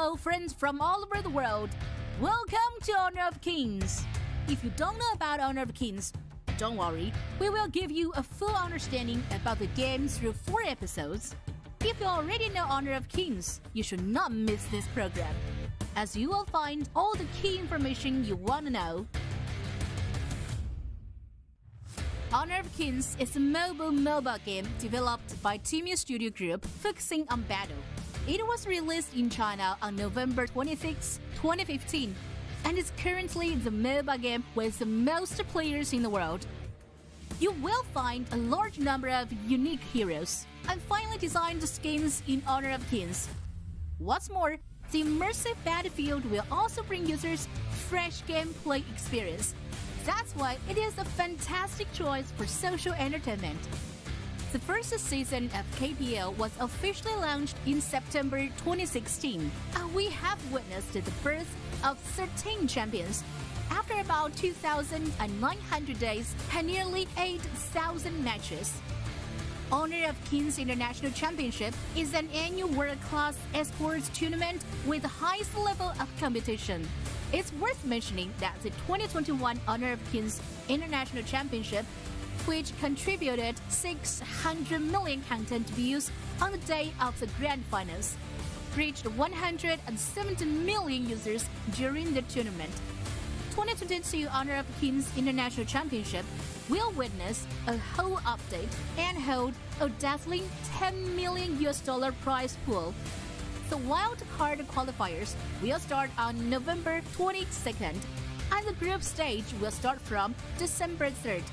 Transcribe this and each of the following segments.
Hello friends from all over the world. Welcome to Honor of Kings. If you don't know about Honor of Kings, don't worry. We will give you a full understanding about the game through 4 episodes. If you already know Honor of Kings, you should not miss this program, as you will find all the key information you want to know. Honor of Kings is a mobile game developed by Tian Studio Group focusing on battle. It was released in China on November 26, 2015, and is currently the mobile game with the most players in the world. You will find a large number of unique heroes and finely designed skins in Honor of Kings. What's more, the immersive battlefield will also bring users fresh gameplay experience. That's why it is a fantastic choice for social entertainment. The first season of KPL was officially launched in September 2016, and we have witnessed the birth of 13 champions. After about 2,900 days and nearly 8,000 matches. Honor of Kings International Championship is an annual world-class esports tournament with the highest level of competition. It's worth mentioning that the 2021 Honor of Kings International Championship, which contributed 600 million content views on the day of the grand finals, reached 170 million users during the tournament. 2022 Honor of Kings International Championship will witness a whole update and hold a dazzling $10 million prize pool. The wild card qualifiers will start on November 22nd, and the group stage will start from December 3rd.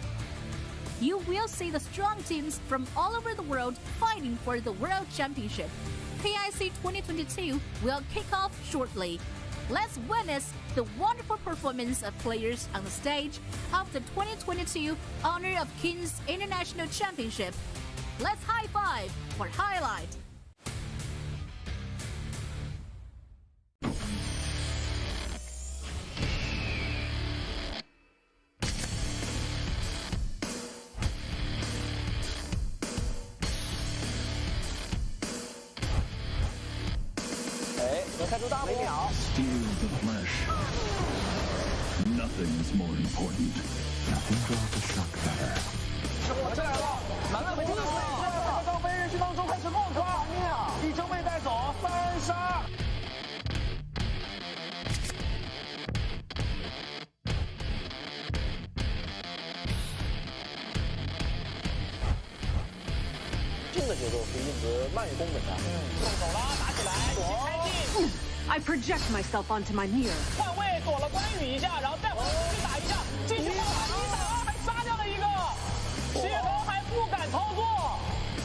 You will see the strong teams from all over the world fighting for the World Championship. KIC2022 will kick off shortly. Let's witness the wonderful performance of players on the stage of the 2022 Honor of Kings International Championship. Let's high five for highlight. Steal the flesh. Nothing is more important. Nothing draws a shock better. 进来了，男的没进来了，刚被人群当中开始乱抓，已经被带走，3杀。这个节奏是一直慢于宫本的。动手了，打起来，开进。I project myself onto my mirror. 换位躲了关羽一下，然后再回去打一下，继续往上一打，还杀掉了一个，谢头还不敢操作。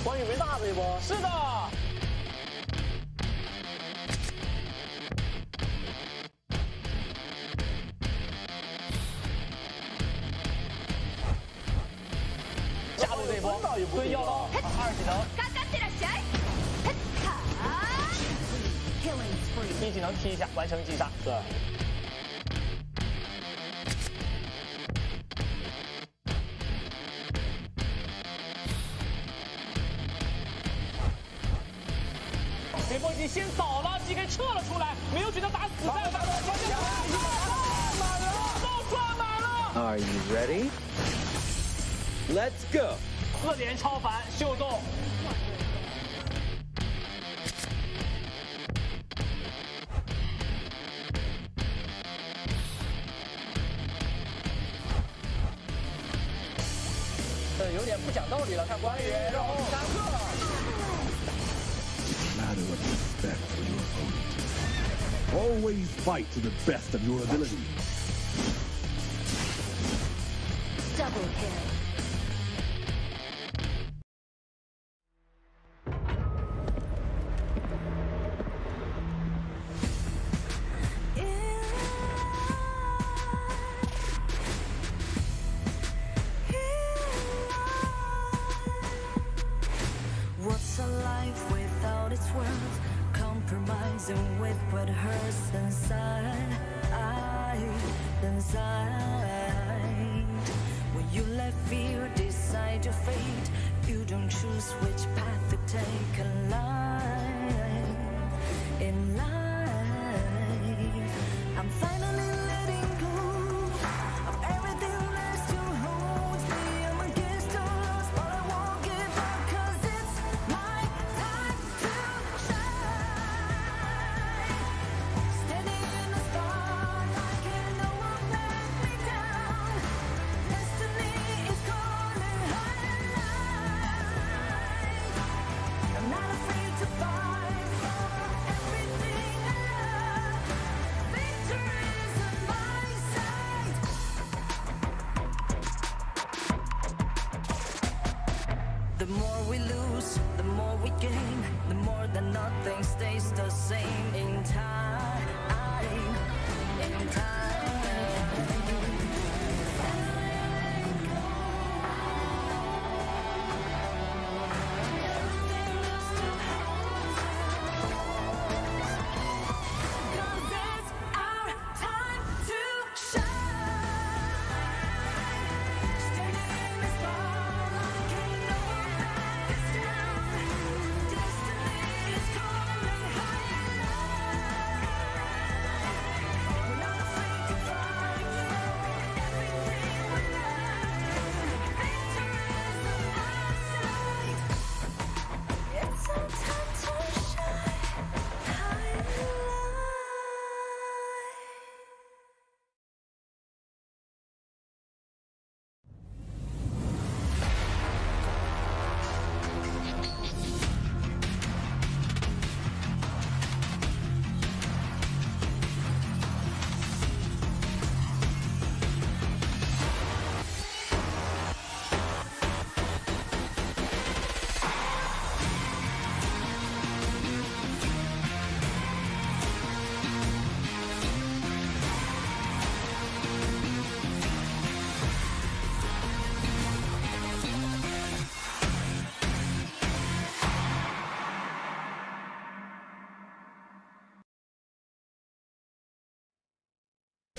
关羽没大这一波。是的。加入这一波，对要到2技能。一技能踢一下，完成击杀。对。这波已经先扫了 ，GK 撤了出来，没有选择打死战，都赚满了。Are you ready? Let's go. 4连超凡秀动。有点不讲道理了，看关羽，然后3个。Ladder of respect for your opponent. Always fight to the best of your ability. Double kill. What's a life without its worth? Compromising with what hurts inside. When you let fear decide your fate, you don't choose which path to take in life.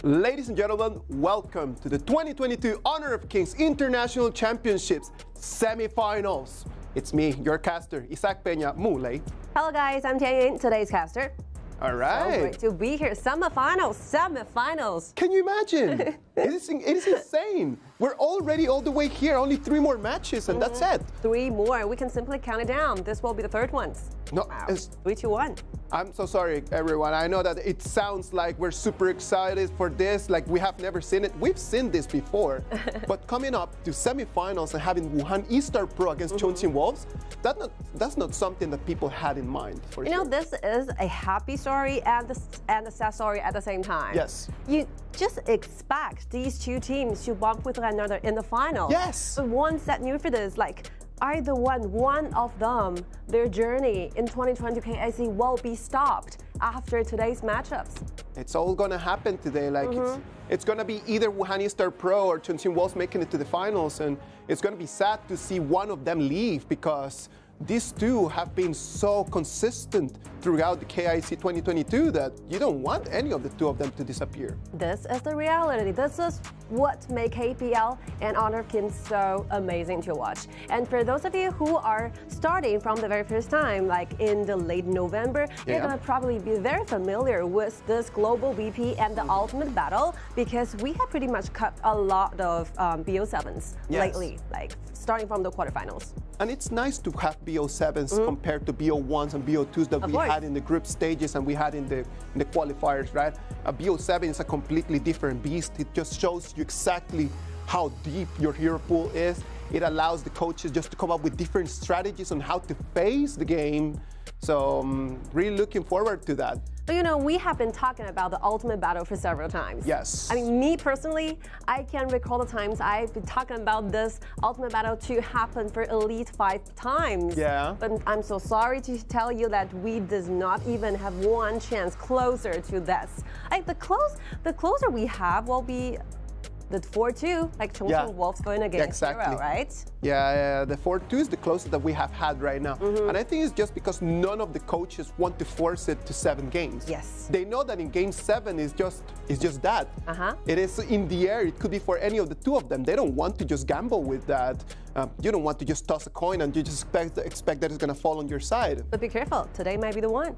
Ladies and gentlemen, welcome to the 2022 Honor of Kings International Championships semifinals. It's me, your caster, Pena. Hello guys, I'm Tian, today's caster. All right. So great to be here. Semifinals. Can you imagine? it is insane. We're already all the way here. Only 3 more matches and that's it. 3 more. We can simply count it down. This will be the third one. No, wow. 3, 2, 1. I'm so sorry, everyone. I know that it sounds like we're super excited for this, like we have never seen it. We've seen this before, but coming up to semifinals and having Wuhan.eStarPro against Chongqing.Wolves, that's not something that people had in mind. For you know, this is a happy story and a sad story at the same time. Yes. You just expect these 2 teams to bump with one another in the final. Yes. But one set new for this, like, either one of them, their journey in 2022 KIC will be stopped after today's matchups. It's all gonna happen today. Like it's gonna be either Wuhan.eStarPro or Chongqing.Wolves making it to the finals, and it's gonna be sad to see one of them leave because these 2 have been so consistent throughout the KIC 2022 that you don't want any of the 2 of them to disappear. This is the reality. This is what makes KPL and Honor of Kings so amazing to watch. And for those of you who are starting from the very first time, like in the late November, you're going to probably be very familiar with this global VP and the ultimate battle because we have pretty much cut a lot of BO7s lately, like starting from the quarterfinals. And it's nice to have BO7s compared to BO1s and BO2s that we had in the group stages and we had in the qualifiers, right? A BO7 is a completely different beast. It just shows you exactly how deep your hero pool is. It allows the coaches just to come up with different strategies on how to face the game. So I'm really looking forward to that. But you know, we have been talking about the ultimate battle for several times. Yes. I mean, me personally, I can recall the times I've been talking about this ultimate battle to happen for at least 5 times. Yeah. But I'm so sorry to tell you that we does not even have one chance closer to this. Like the closer we have will be the 4-2, like Chongqing.Wolves going against Xiao, right? Yeah, the 4-2 is the closest that we have had right now. And I think it's just because none of the coaches want to force it to 7 games. Yes. They know that in game 7 is just that. It is in the air. It could be for any of the 2 of them. They don't want to just gamble with that. You don't want to just toss a coin and you just expect that it's going to fall on your side. But be careful. Today might be the one.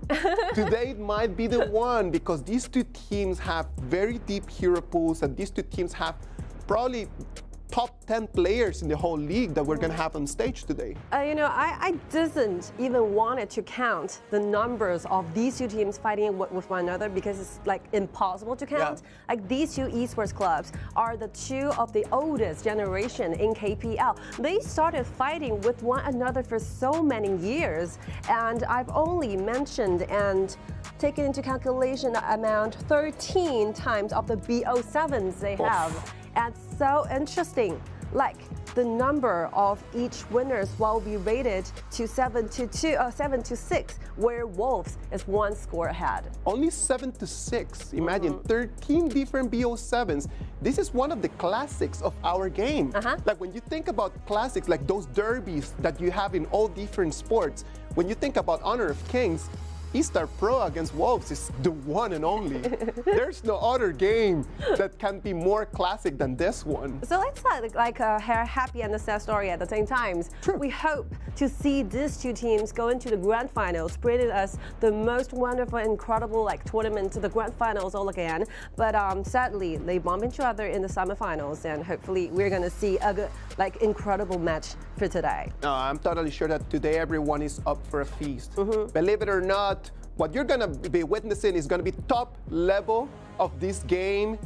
Today it might be the one because these 2 teams have very deep hero pools and these 2 teams have probably top 10 players in the whole league that we're going to have on stage today. You know, I didn't even want to count the numbers of these 2 teams fighting with one another because it's like impossible to count. Like these 2 esports clubs are the 2 of the oldest generation in KPL. They started fighting with one another for so many years, and I've only mentioned and taken into calculation the amount 13 times of the BO7s they have. And so interesting, like the number of each winners will be rated to 7-6, where Wolves is 1 score ahead. Only 7-6. Imagine 13 different BO7s. This is one of the classics of our game. Like when you think about classics, like those derbies that you have in all different sports, when you think about Honor of Kings, eStarPro against Wolves is the one and only. There's no other game that can be more classic than this one. So it's like a happy and a sad story at the same time. True. We hope to see these 2 teams go into the grand finals, bringing us the most wonderful, incredible tournament to the grand finals all again. But sadly, they bump each other in the semifinals, and hopefully we're going to see a good, incredible match for today. I'm totally sure that today everyone is up for a feast. Believe it or not, what you're going to be witnessing is going to be top level of this game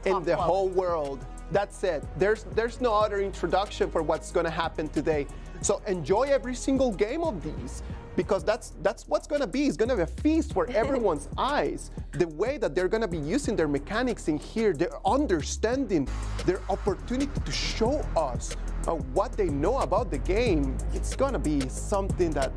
in the whole world. That's it. There's no other introduction for what's going to happen today. So enjoy every single game of these because that's what's going to be. It's going to be a feast for everyone's eyes. The way that they're going to be using their mechanics in here, their understanding, their opportunity to show us what they know about the game. It's going to be something that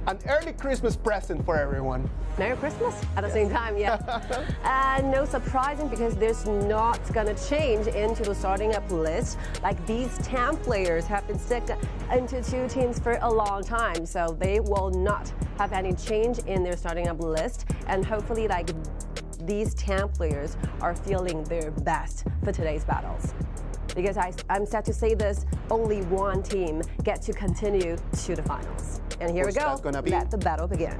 an early Christmas present for everyone. Merry Christmas at the same time, yeah. And no surprising because there's not gonna change into the starting up list. Like these 10 players have been stuck into 2 teams for a long time, so they will not have any change in their starting up list. And hopefully these Tian players are feeling their best for today's battles. Because I'm sad to say this, only one team get to continue to the finals. And here we go, let the battle begin.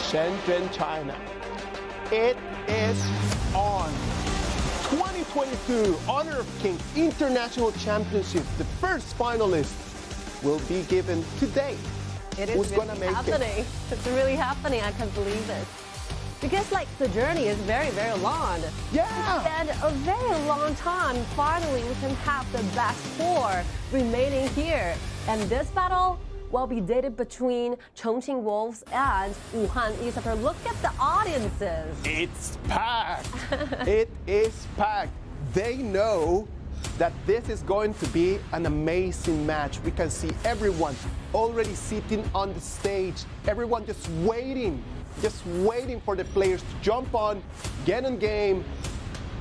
Shenzhen, China. It is on. 2022 Honor of Kings International Championship. The first finalist will be given today. It is really happening. It's really happening. I can't believe it. Because like the journey is very, very long. Yeah. And a very long time, finally we can have the best four remaining here. And this battle will be dated between Chongqing.Wolves and Wuhan.eStarPro. Look at the audiences. It's packed. It is packed. They know that this is going to be an amazing match. We can see everyone already sitting on the stage. Everyone just waiting for the players to jump on, get in game,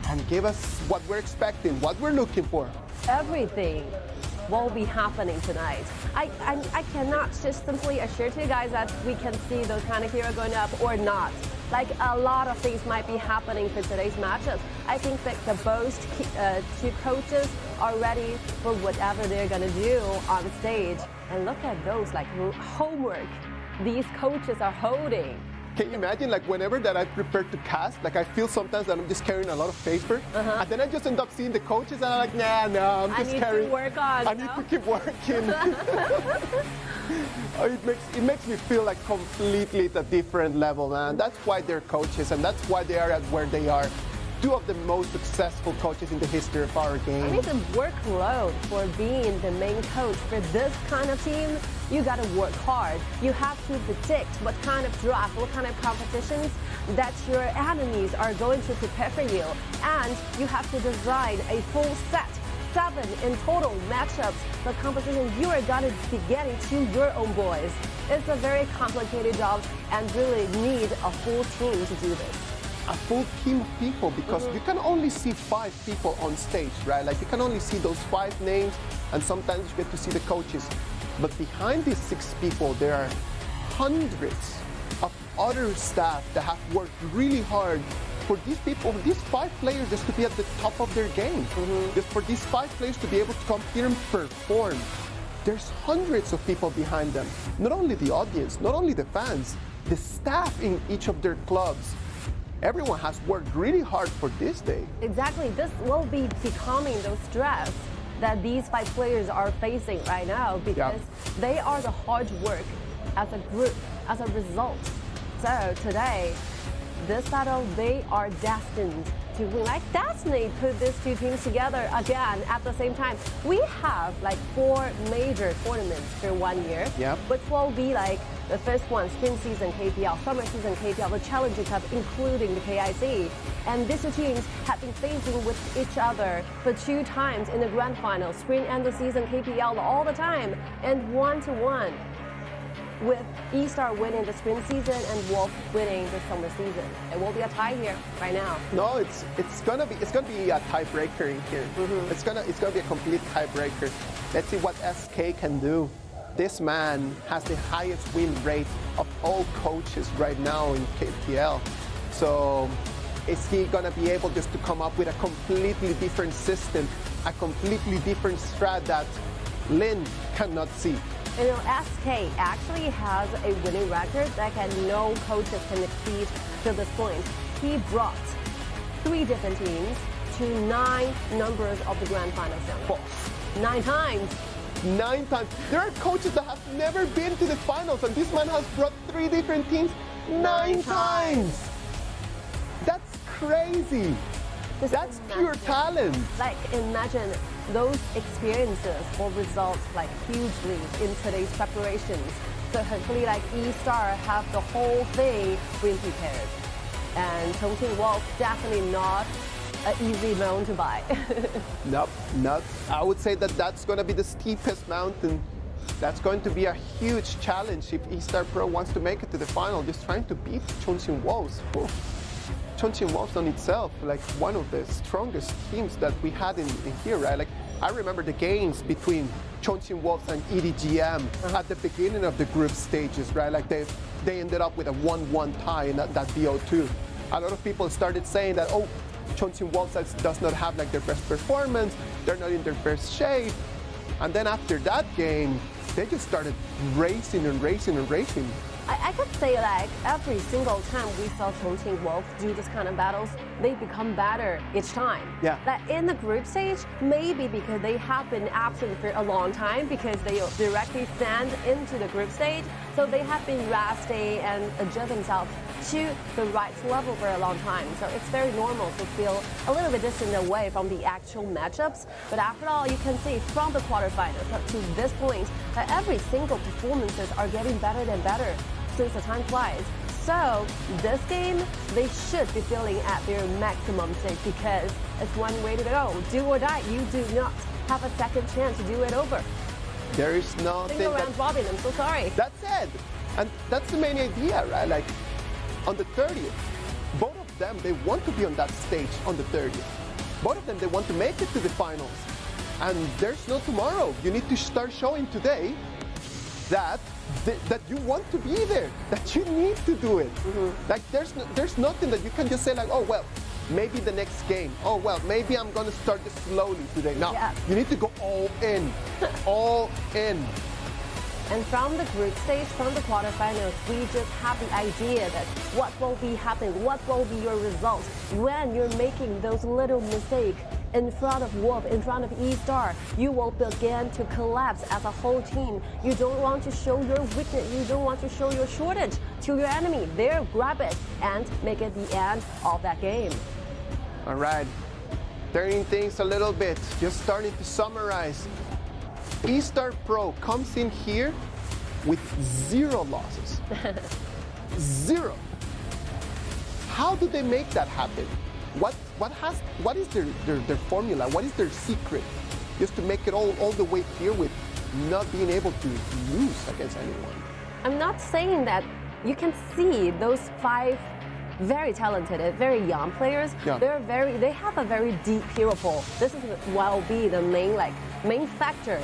and give us what we're expecting, what we're looking for. Everything will be happening tonight. I cannot just simply assure to you guys that we can see those kind of heroes going up or not. Like a lot of things might be happening for today's matchup. I think that both two coaches are ready for whatever they're gonna do on stage. And look at those like homework these coaches are holding. Can you imagine, like, whenever that I prepare to cast, like, I feel sometimes that I'm just carrying a lot of paper, and then I just end up seeing the coaches, and I'm like, nah, I'm just carrying. I need to keep working. It makes me feel like completely at a different level, man. That's why they're coaches, and that's why they are at where they are. Two of the most successful coaches in the history of our game. I mean, the workload for being the main coach for this kind of team, you gotta work hard. You have to predict what kind of draft, what kind of competitions that your enemies are going to prepare for you. And you have to design a full set, 7 in total matchups, the competition you are gonna be getting to your own boys. It's a very complicated job and really need a full team to do this. A full team of people, because you can only see 5 people on stage, right? Like, you can only see those 5 names, and sometimes you get to see the coaches. But behind these 6 people, there are hundreds of other staff that have worked really hard for these people, for these 5 players just to be at the top of their game. Just for these 5 players to be able to come here and perform. There's hundreds of people behind them. Not only the audience, not only the fans, the staff in each of their clubs. Everyone has worked really hard for this day. Exactly. This will be becoming the stress that these 5 players are facing right now, because they are the hard work as a group, as a result. So today, this battle, they are destined to win. Like Destiny put these two teams together again at the same time. We have like 4 major tournaments for 1 year, Yep. which will be like the first one, spring season KPL, summer season KPL, the Challenger Cup, including the KIC. And these two teams have been facing with each other for 2 times in the grand final, spring and the season KPL all the time, and 1-1. With E-Star winning the spring season and Wolf winning the summer season. It will be a tie here right now. No, it's gonna be a tiebreaker in here. It's gonna be a complete tiebreaker. Let's see what SK can do. This man has the highest win rate of all coaches right now in KPL. So is he gonna be able just to come up with a completely different system, a completely different strat that Lin cannot see? You know, SK actually has a winning record that no coaches can exceed to this point. He brought 3 different teams to 9 numbers of the grand final final. 9 times. 9 times. There are coaches that have never been to the finals, and this man has brought 3 different teams 9 times. That's crazy. That's pure talent. Like, imagine those experiences will result like hugely in today's preparations. So hopefully, like E-Star have the whole thing being prepared. And Chongqing.Wolves definitely not an easy mountain to buy. Nope, not. I would say that that's going to be the steepest mountain. That's going to be a huge challenge if E-StarPro wants to make it to the final, just trying to beat Chongqing.Wolves. Chongqing.Wolves on itself, like one of the strongest teams that we had in here, right? Like I remember the games between Chongqing.Wolves and EDG.m at the beginning of the group stages, right? Like they ended up with a 1-1 tie in that BO2. A lot of people started saying that, oh, Chongqing.Wolves does not have like their best performance, they're not in their best shape. And then after that game, they just started racing and racing and racing. I could say like every single time we saw Chongqing.Wolves do this kind of battles, they become better each time. Yeah. Like in the group stage, maybe because they have been absent for a long time because they directly stand into the group stage, so they have been resting and adjust themselves to the right level for a long time. So it's very normal to feel a little bit distant away from the actual matchups. But after all, you can see from the quarterfinals up to this point that every single performances are getting better and better since the time flies. So this game, they should be feeling at their maximum state because it's one way to go. Do or die. You do not have a second chance to do it over. There is nothing. Single round robin, I'm so sorry. That's it. And that's the main idea, right? Like on the 30th, both of them, they want to be on that stage on the 30th. Both of them, they want to make it to the finals. And there's no tomorrow. You need to start showing today that you want to be there, that you need to do it. Like there's nothing that you can just say like, oh well, maybe the next game. Oh well, maybe I'm gonna start this slowly today. No, you need to go all in, all in. And from the group stage, from the quarterfinals, we just have the idea that what will be happening, what will be your results when you're making those little mistakes in front of Wolf, in front of E-Star. You will begin to collapse as a whole team. You don't want to show your weakness, you don't want to show your shortage to your enemy. There, grab it and make it the end of that game. All right, turning things a little bit, just starting to summarize. E-StarPro comes in here with 0 losses. 0. How do they make that happen? What is their formula? What is their secret? Just to make it all the way here with not being able to lose against anyone. I'm not saying that you can see those 5 very talented, very young players. Yeah. They have a very deep hero pool. This will be the main factor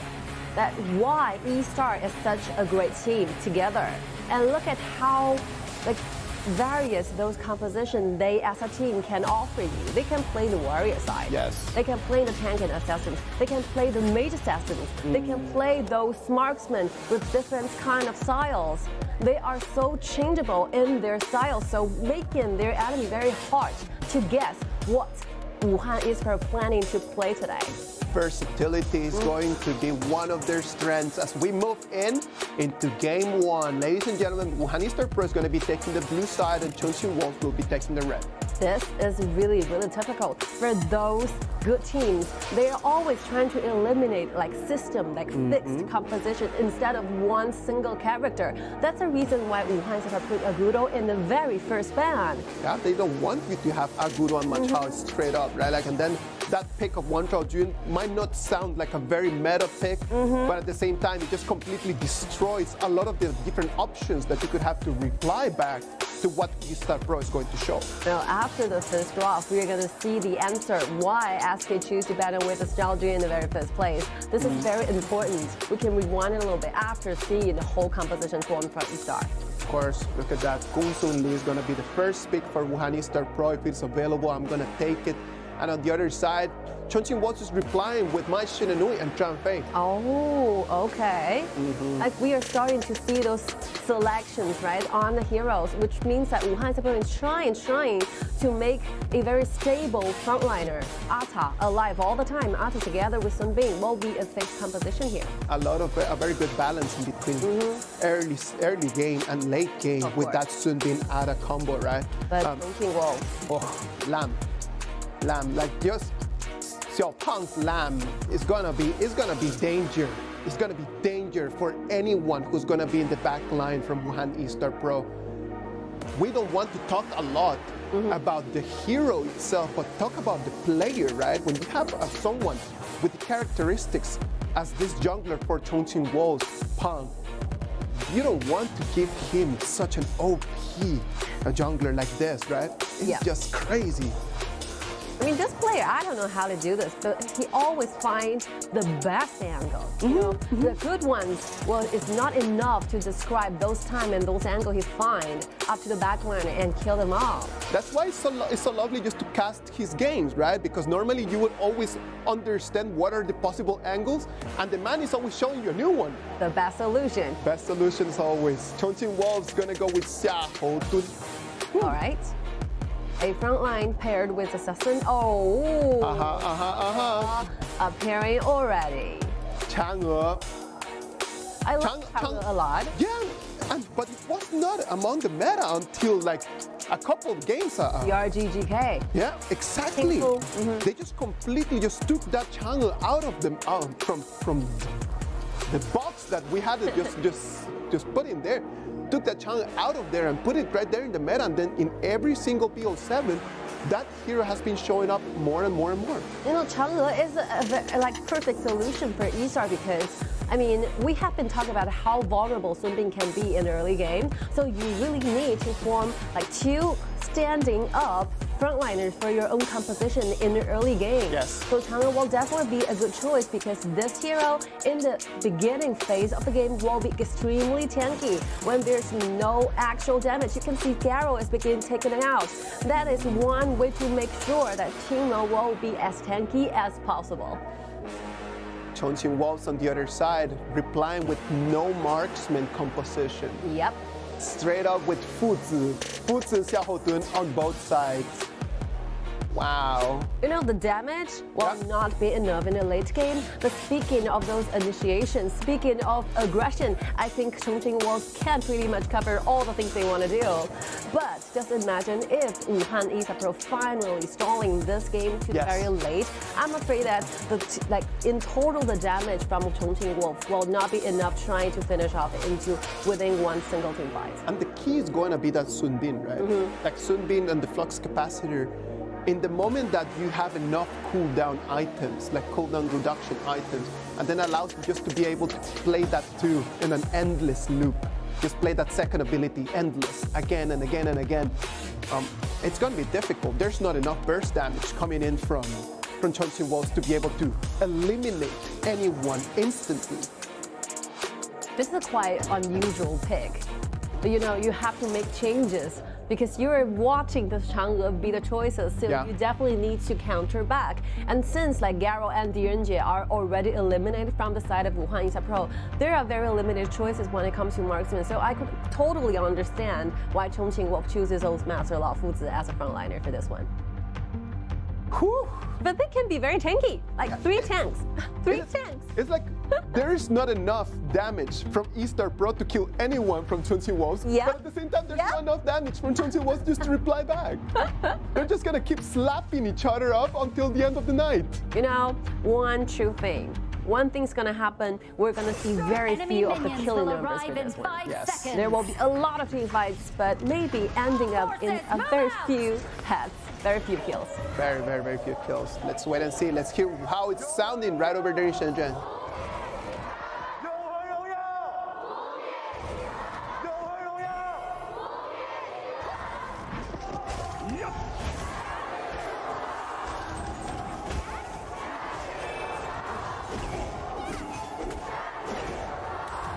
that why E-Star is such a great team together. And look at how various those compositions they as a team can offer you. They can play the warrior side. Yes. They can play the tank and assassins. They can play the mage assassins. They can play those marksmen with different kind of styles. They are so changeable in their styles, so making their enemy very hard to guess what Wuhan is planning to play today. versatility is going to be one of their strengths as we move into game one. Ladies and gentlemen, Wuhan.eStarPro is going to be taking the blue side and Chongqing.Wolves will be taking the red. This is really, really typical for those good teams. They're always trying to eliminate like system, like fixed composition instead of one single character. That's the reason why Wuhan.eStarPro put Agudo in the very first ban. Yeah, they don't want you to have Agudo and Machao straight up, right? Like, and then that pick of Wang Zhaojun might not sound like a very meta pick, but at the same time, it just completely destroys a lot of the different options that you could have to reply back to what eStarPro is going to show. Now, after the first draft, we're going to see the answer why SK choose to battle with the strategy in the very first place. This is very important. We can rewind it a little bit after seeing the whole composition form from eStar. Of course, look at that. Gong Sun Li is going to be the first pick for Wuhan.eStarPro. If it's available, I'm going to take it. And on the other side, Chongqing.Wolves is replying with Mai Shinanui and Zhang Fei. Oh, okay. Like we are starting to see those selections, right, on the heroes, which means that Wuhan.eStarPro is trying to make a very stable frontliner, Ata, alive all the time. Ata together with Sun Bin will be a fixed composition here. A very good balance in between early game and late game with that Sun Bin Ata combo, right? But Chongqing.Wolves. Oh, Lamb, like just Xiao Pang's Lamb is gonna be danger. It's gonna be danger for anyone who's gonna be in the back line from Wuhan.eStarPro. We don't want to talk a lot about the hero itself, but talk about the player, right? When you have someone with the characteristics as this jungler for Chongqing.Wolves, Pang, you don't want to give him such an OP jungler like this, right? It's just crazy. I mean, this player, I don't know how to do this, but he always finds the best angle. You know, the good ones, well, it's not enough to describe those time and those angles he finds up to the backline and kill them all. That's why it's so lovely just to cast his games, right? Because normally you would always understand what are the possible angles, and the man is always showing you a new one. The best solution. Best solution is always. Chongqing.Wolves gonna go with Xiao. All right. A front line paired with assassin. Oh. Appearing already. Chang'e. I like Chang'e a lot. Yeah, but it was not among the meta until like a couple of games. DRG.GK. Yeah, exactly. They just completely just took that Chang'e out of them from the box that we had to just put in there. Took that Chang'e out of there and put it right there in the meta, and then in every single BO7, that hero has been showing up more and more and more. You know, Chang'e is a like perfect solution for eStar because, I mean, we have been talking about how vulnerable Sun Bin can be in the early game, so you really need to form like two standing up frontliners for your own composition in the early game. Yes. So Chang'e will definitely be a good choice because this hero in the beginning phase of the game will be extremely tanky. When there's no actual damage, you can see Garo is beginning taken out. That is one way to make sure that Chang'e will be as tanky as possible. Chongqing.Wolves on the other side, replying with no marksman composition. Yep. Straight up with Fuzi Xiaohodun on both sides. Wow. You know, the damage will not be enough in the late game, but speaking of those initiations, speaking of aggression, I think Chongqing.Wolves can pretty much cover all the things they want to do. But just imagine if Wuhan.eStarPro finally stalling this game to the very late, I'm afraid that in total the damage from Chongqing.Wolves will not be enough trying to finish off within one single team fight. And the key is going to be that Sun Bin, right? Like Sun Bin and the flux capacitor. In the moment that you have enough cooldown items, like cooldown reduction items, and then allows you just to be able to play that too in an endless loop. Just play that second ability endless, again and again and again. It's going to be difficult. There's not enough burst damage coming in from Chongqing.Wolves to be able to eliminate anyone instantly. This is a quite unusual pick. But you know, you have to make changes because you're watching the Chang'e be the choices, so you definitely need to counter back. And since like Garo and DRG are already eliminated from the side of Wuhan.eStarPro, there are very limited choices when it comes to marksman. So I could totally understand why Chongqing.Wolves chooses those Master Law Fuzi as a frontliner for this one. Whew. But they can be very tanky, like 3 tanks. 3 tanks. It's like there's not enough damage from E-StarPro to kill anyone from Chongqing.Wolves. Yeah. But at the same time, there's not enough damage from Chongqing.Wolves just to reply back. They're just gonna keep slapping each other up until the end of the night. You know, one true thing. One thing's gonna happen. We're gonna see very few of the killing numbers for this one. Yes. There will be a lot of team fights, but maybe ending up in a very few heads, very few kills. Very, very, very few kills. Let's wait and see. Let's hear how it's sounding right over there in Shenzhen.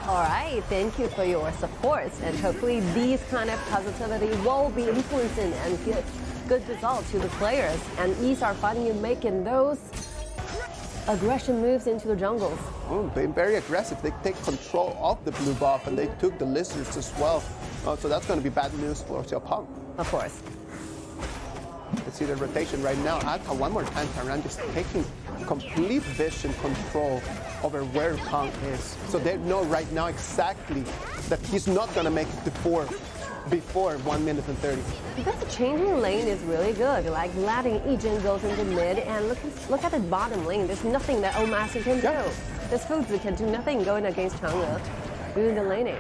All right, thank you for your support, and hopefully these kind of positivity will be influencing and give good results to the players. And East are finally making those aggression moves into the jungles. Being very aggressive. They take control of the blue buff, and they took the lizards as well. So that's going to be bad news for Xiao. Of course. Let's see the rotation right now. One more time, Tian just taking complete vision control over where Heng is. So they know right now exactly that he's not going to make it to 4 before 1 minute and 30. This changing lane is really good, like letting EDG goes into mid, and look at the bottom lane. There's nothing that Old Master can do. This Fuzi can do nothing going against Chang'e doing the laning.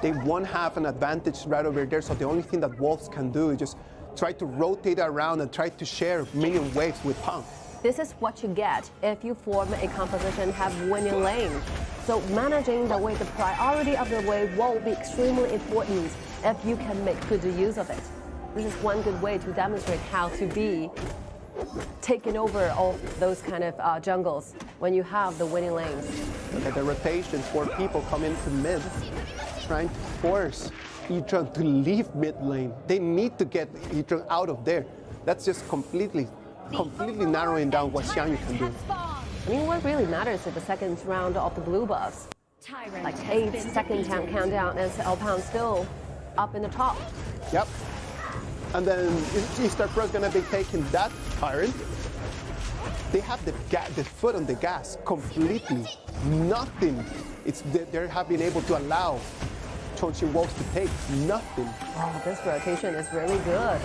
They won't have an advantage right over there, so the only thing that Wolves can do is just try to rotate around and try to share minion waves with Heng. This is what you get if you form a composition have winning lane. So managing the way the priority of the wave will be extremely important if you can make good use of it. This is one good way to demonstrate how to be taking over all those kind of jungles when you have the winning lanes. Look at the rotation. 4 people come into mid, trying to force EDG to leave mid lane. They need to get EDG out of there. That's just completely narrowing down what Xiao can do. I mean, what really matters is the second round of the blue buffs. Like 8-second countdown, and Alpine still up in the top. Yep. And then E-StarPro is going to be taking that Tyrant. They have the foot on the gas completely. Nothing. They have been able to allow Chongqing.Wolves to take nothing. Oh, this rotation is really good.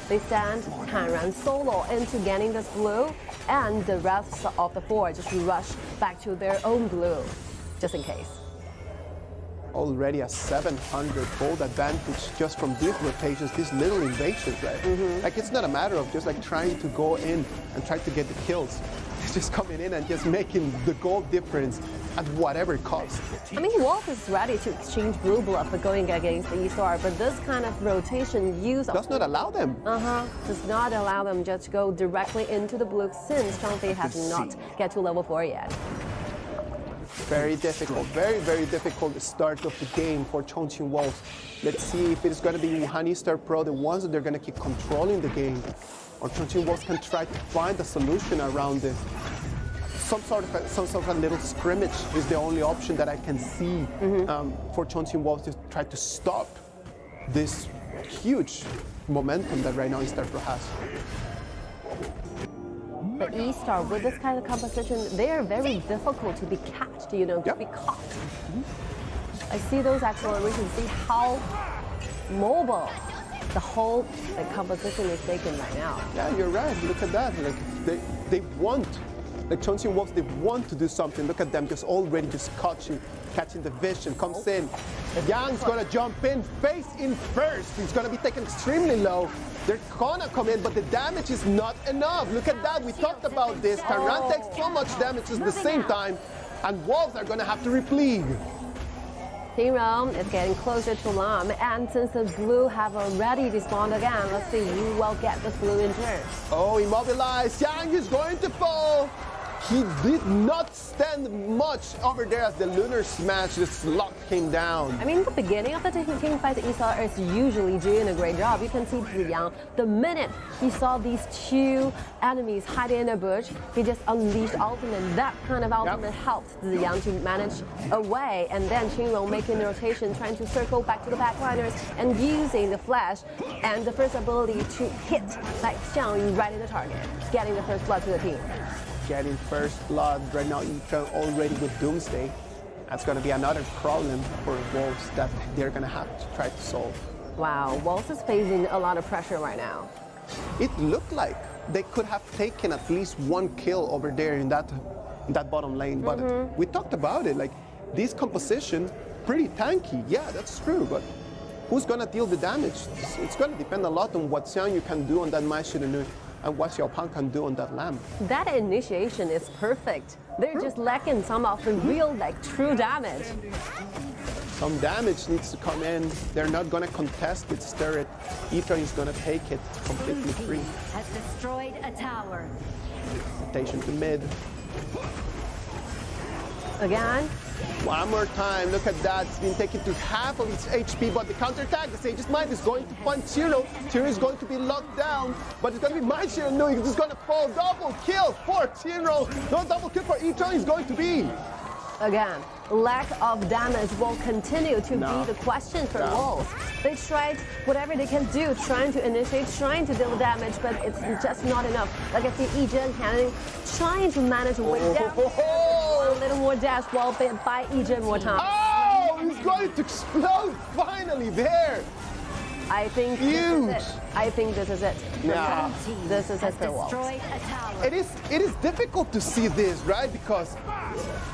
They send Tian solo into getting this blue, and the rest of the 4 just rush back to their own blue, just in case. Already a 700 gold advantage just from these rotations, these little invasions, right? Like, it's not a matter of just like trying to go in and try to get the kills. It's just coming in and just making the gold difference at whatever cost. I mean, Wolf is ready to exchange blue bluff for going against the E-Star, but this kind of rotation does not allow them. Does not allow them just to go directly into the blue since Chongqing has not get to level 4 yet. Very difficult, very, very difficult start of the game for Chongqing.Wolves. Let's see if it's going to be Wuhan.eStarPro, the ones that they're going to keep controlling the game, or Chongqing.Wolves can try to find a solution around it. Some sort of a little scrimmage is the only option that I can see for Chongqing.Wolves to try to stop this huge momentum that right now E-StarPro has. The E-Star, with this kind of composition, they are very difficult to be catched, to be caught. I see those accelerations, see how mobile the whole composition is taken right now. Yeah, you're right. Look at that. Like they want, like Chongqing.Wolves, they want to do something. Look at them just already just catching the vision. Comes in. Yang's gonna jump in, face in first. He's gonna be taken extremely low. They're gonna come in, but the damage is not enough. Look at that. We talked about this. Tian takes so much damage at the same time, and Wolves are gonna have to replete. Team Rome is getting closer to Lam, and since the blue have already respawned again, let's see who will get this blue in turn. Oh, immobilized. Yang is going to fall. he did not stand much over there as the lunar smash just locked him down. I mean, the beginning of the team fight, Esau is usually doing a great job. You can see Ziyang, the minute he saw these two enemies hiding in a bush, he just unleashed ultimate. That kind of ultimate helped Ziyang to manage a way, and then Qingrong making the rotation, trying to circle back to the backliners and using the flash and the first ability to hit like Xiao Yu right in the target, getting the first blood to the team. Getting first blood right now, Yicheng already with Doomsday. That's going to be another problem for Wolves that they're going to have to try to solve. Wow, Wolves is facing a lot of pressure right now. It looked like they could have taken at least one kill over there in that bottom lane, but we talked about it, like this composition, pretty tanky. Yeah, that's true, but who's going to deal the damage? It's going to depend a lot on what Xiang Yu can do on that Mai Shirinu and what Xiao Pan can do on that lamp. That initiation is perfect. They're just lacking some of the real, like, true damage. Some damage needs to come in. They're not going to contest its turret. Ether is going to take it completely free. Has destroyed a tower. Rotation to mid. Again. One more time, look at that. It's been taken to half of its HP, but the counterattack, the Sage's Might is going to find Zero. Zero is going to be locked down, but it's going to be Mai Shirinu. He's just going to fall. Double kill for Zero. No double kill for Ethan is going to be. Again, lack of damage will continue to be the question for Wolves. They tried whatever they can do, trying to initiate, trying to deal damage, but it's just not enough. Like I see EDG.m trying to manage a way down. A little more dash while they buy EDG more time. Oh, he's going to explode finally there. I think huge. This is it. I think this is it. Yeah. This is it for Wolves. It is difficult to see this, right? Because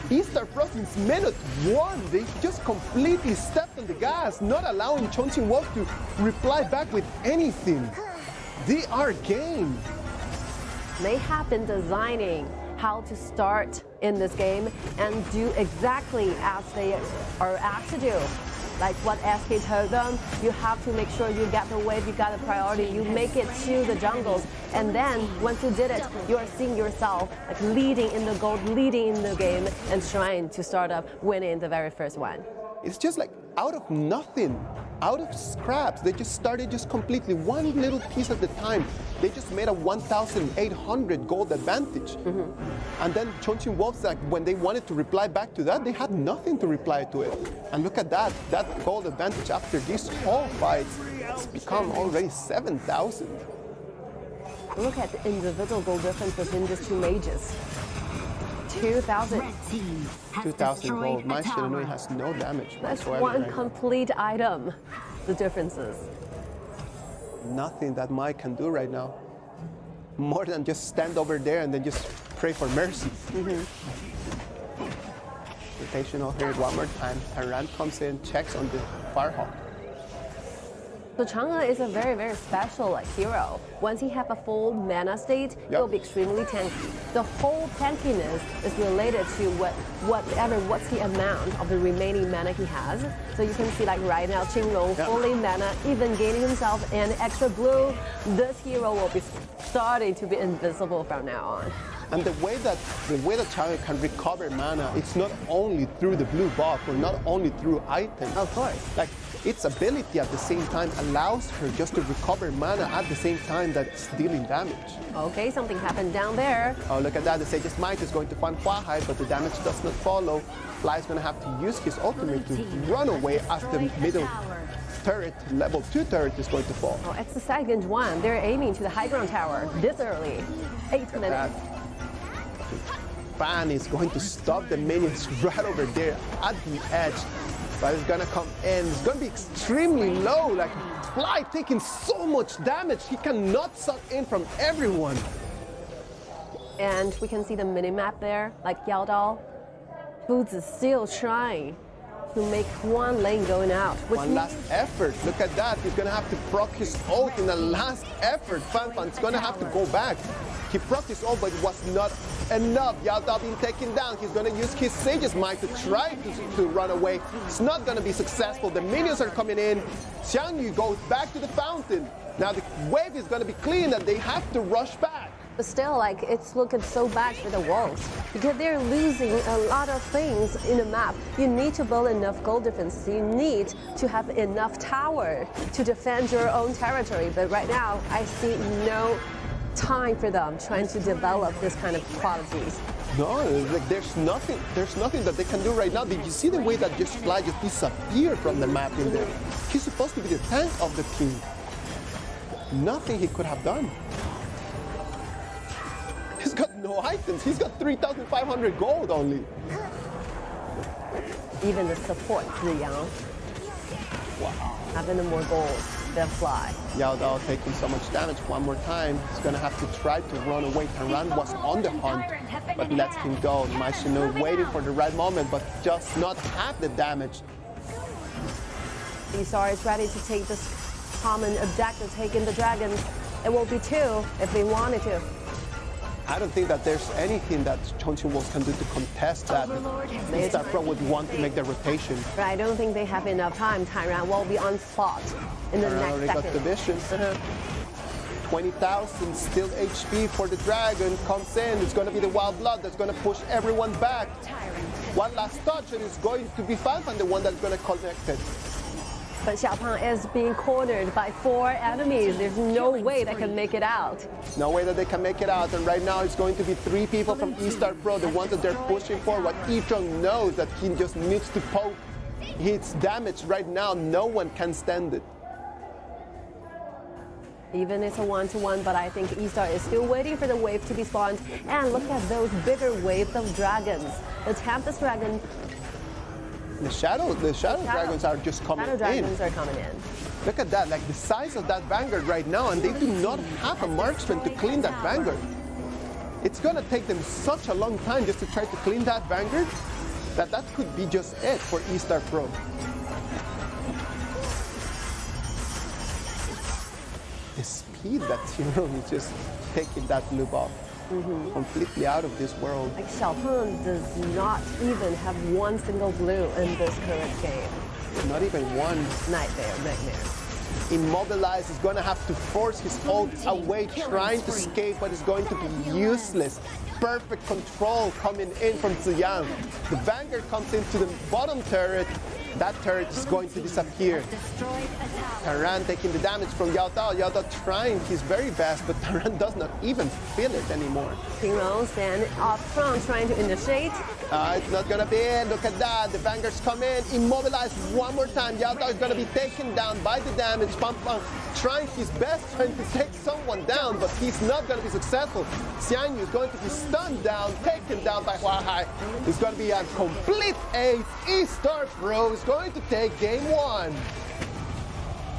eStarPro since minute one, they just completely stepped on the gas, not allowing Chongqing.Wolves to reply back with anything. They are game. They have been designing how to start in this game and do exactly as they are asked to do. Like what SK told them, you have to make sure you get the wave, you got the priority, you make it to the jungles, and then once you did it, you are seeing yourself like leading in the gold, leading in the game, and trying to start up winning the very first one. It's just like out of nothing, out of scraps. They just started just completely one little piece at a time. They just made a 1,800 gold advantage. And then Chongqing.Wolves, like when they wanted to reply back to that, they had nothing to reply to it. And look at that gold advantage after these whole fights, it's become already 7,000. Look at the individual gold difference between these two mages. 2,000. 2,000 gold. Mai Shirinu has no damage That's whatsoever. one complete item, the differences. Nothing that Mai can do right now. More than just stand over there and then just pray for mercy. Rotational here one more time. Taran comes in, checks on the Firehawk. So Chang'e is a very, very special hero. Once he have a full mana state, he'll be extremely tanky. The whole tankiness is related to what's the amount of the remaining mana he has. So you can see like right now, Qingrong fully mana, even gaining himself an extra blue. This hero will be starting to be invisible from now on. And the way that Chang'e can recover mana, it's not only through the blue buff or not only through items. Of course. Like its ability at the same time allows her just to recover mana at the same time that it's dealing damage. Okay, something happened down there. Oh, look at that. The Sage's Might is going to find Huahai, but the damage does not follow. Fly is going to have to use his ultimate to run away as the middle turret, level 2 turret is going to fall. Oh, it's the second one. They're aiming to the high ground tower this early. 8 minutes. Fan is going to stop the minions right over there at the edge. But it's gonna come in. It's gonna be extremely low. Like Fly taking so much damage. He cannot suck in from everyone. And we can see the mini-map there, like Yao Dao. Boots is still trying to make one lane going out. One last effort. Look at that. He's gonna have to proc his ult in the last effort. Fan's gonna have to go back. He proc his ult, but it was not enough. Yao Dao being taken down. He's gonna use his Sage's Might to try to run away. It's not gonna be successful. The minions are coming in. Xiang Yu goes back to the fountain. Now the wave is gonna be clean and they have to rush back. But still, like, it's looking so bad for the Wolves because they're losing a lot of things in the map. You need to build enough goal defense. You need to have enough tower to defend your own territory. But right now, I see no time for them trying to develop this kind of qualities. No, like there's nothing that they can do right now. Did you see the way that just Fly just disappeared from the map in there? He's supposed to be the tank of the team. Nothing he could have done. He's got no items. He's got 3,500 gold only. Even the support, Xiao, having more gold than Fly. Xiao taking so much damage one more time. He's gonna have to try to run away. Tian was on the hunt, but lets him go. Machino waiting for the right moment, but just not have the damage. E-Star is ready to take this common objective, taking the dragons. It will be 2 if they wanted to. I don't think that there's anything that Chongqing.Wolves can do to contest that. E-StarPro would want to make the rotation. But I don't think they have enough time. Tian will be on spot in the next already second. got the vision. 20,000 still HP for the dragon. Comes in. It's going to be the wild blood that's going to push everyone back. One last touch and it's going to be Falcon, the one that's going to connect it. But Xiao is being cornered by 4 enemies. There's no way they can make it out. No way that they can make it out. And right now it's going to be 3 people from E-StarPro, the ones that they're pushing for. What E-Trong knows that he just needs to poke his damage right now. No one can stand it. Even it's a 1-to-1, but I think E-Star is still waiting for the wave to be spawned. And look at those bigger waves of dragons. The Tempest Dragon. The shadow dragons are just coming in. Shadow dragons are coming in. Look at that, like the size of that vanguard right now, and they do not have a marksman to clean that vanguard. It's gonna take them such a long time just to try to clean that vanguard that could be just it for E-StarPro. The speed that Tian is just taking that loop off. Completely out of this world. Like Xiao does not even have 1 single blue in this current game. Not even one. Nightmare. Immobilized is going to have to force his ult away, trying to escape, but it's going to be useless. Perfect control coming in from Tian. The Vanguard comes into the bottom turret. That turret is going to disappear. Tian taking the damage from Yao Dao. Yao Dao trying his very best, but Tian does not even feel it anymore. Tingron stand up front trying to initiate. It's not going to be it. Look at that. The Vanguards come in. Immobilized one more time. Yao Dao is going to be taken down by the damage. Pam Pam trying his best, trying to take someone down, but he's not going to be successful. Xiang Yu is going to be stunned down, taken down by Hua Hai. It's going to be a complete ace. E-StarPro is going to take game 1.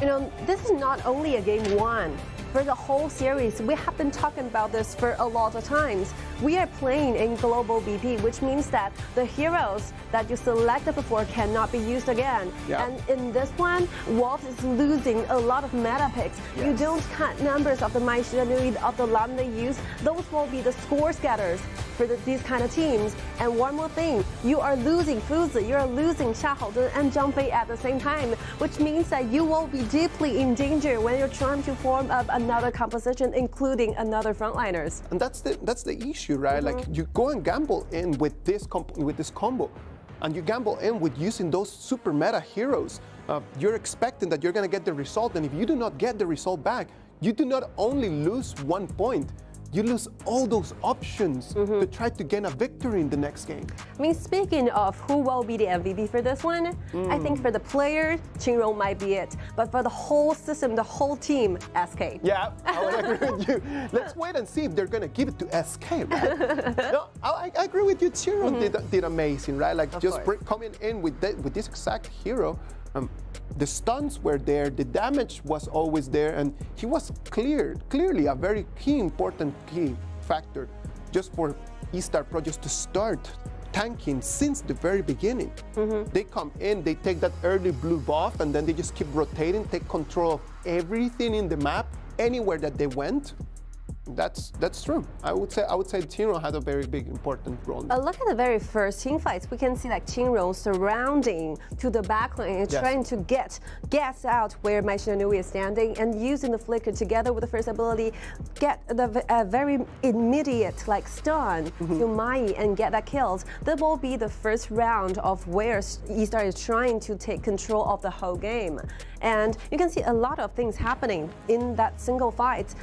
You know, this is not only a game 1. For the whole series, we have been talking about this for a lot of times. We are playing in global BP, which means that the heroes that you selected before cannot be used again. Yeah. And in this one, Wolves is losing a lot of meta picks. Yes. You don't count numbers of the machinery of the lamb they use. Those will be the score scatters for these kind of teams. And one more thing, you are losing Fuzi, you are losing Xiao and Zhang Fei at the same time, which means that you will be deeply in danger when you're trying to form up another composition, including another frontliners. And that's the issue, right? Like you go and gamble in with this combo, and you gamble in with using those super meta heroes. You're expecting that you're going to get the result, and if you do not get the result back, you do not only lose 1 point. You lose all those options to try to gain a victory in the next game. I mean, speaking of who will be the MVP for this one, I think for the players, Qingrong might be it. But for the whole system, the whole team, SK. Yeah, I would agree with you. Let's wait and see if they're going to give it to SK, right? No, I agree with you. Qingrong did amazing, right? Like just coming in with this exact hero. The stuns were there, the damage was always there, and he was clearly a very important key factor just for E-StarPro just to start tanking since the very beginning. They come in, they take that early blue buff, and then they just keep rotating, take control of everything in the map, anywhere that they went. That's true. I would say Qingrong had a very big important role. Look at the very first team fights. We can see like Qingrong surrounding to the backline and trying to guess out where Mai Shinanui is standing, and using the flicker together with the first ability, get the very immediate like stun to Mai and get that kills. That will be the first round of where E-Star is trying to take control of the whole game. And you can see a lot of things happening in that single fight.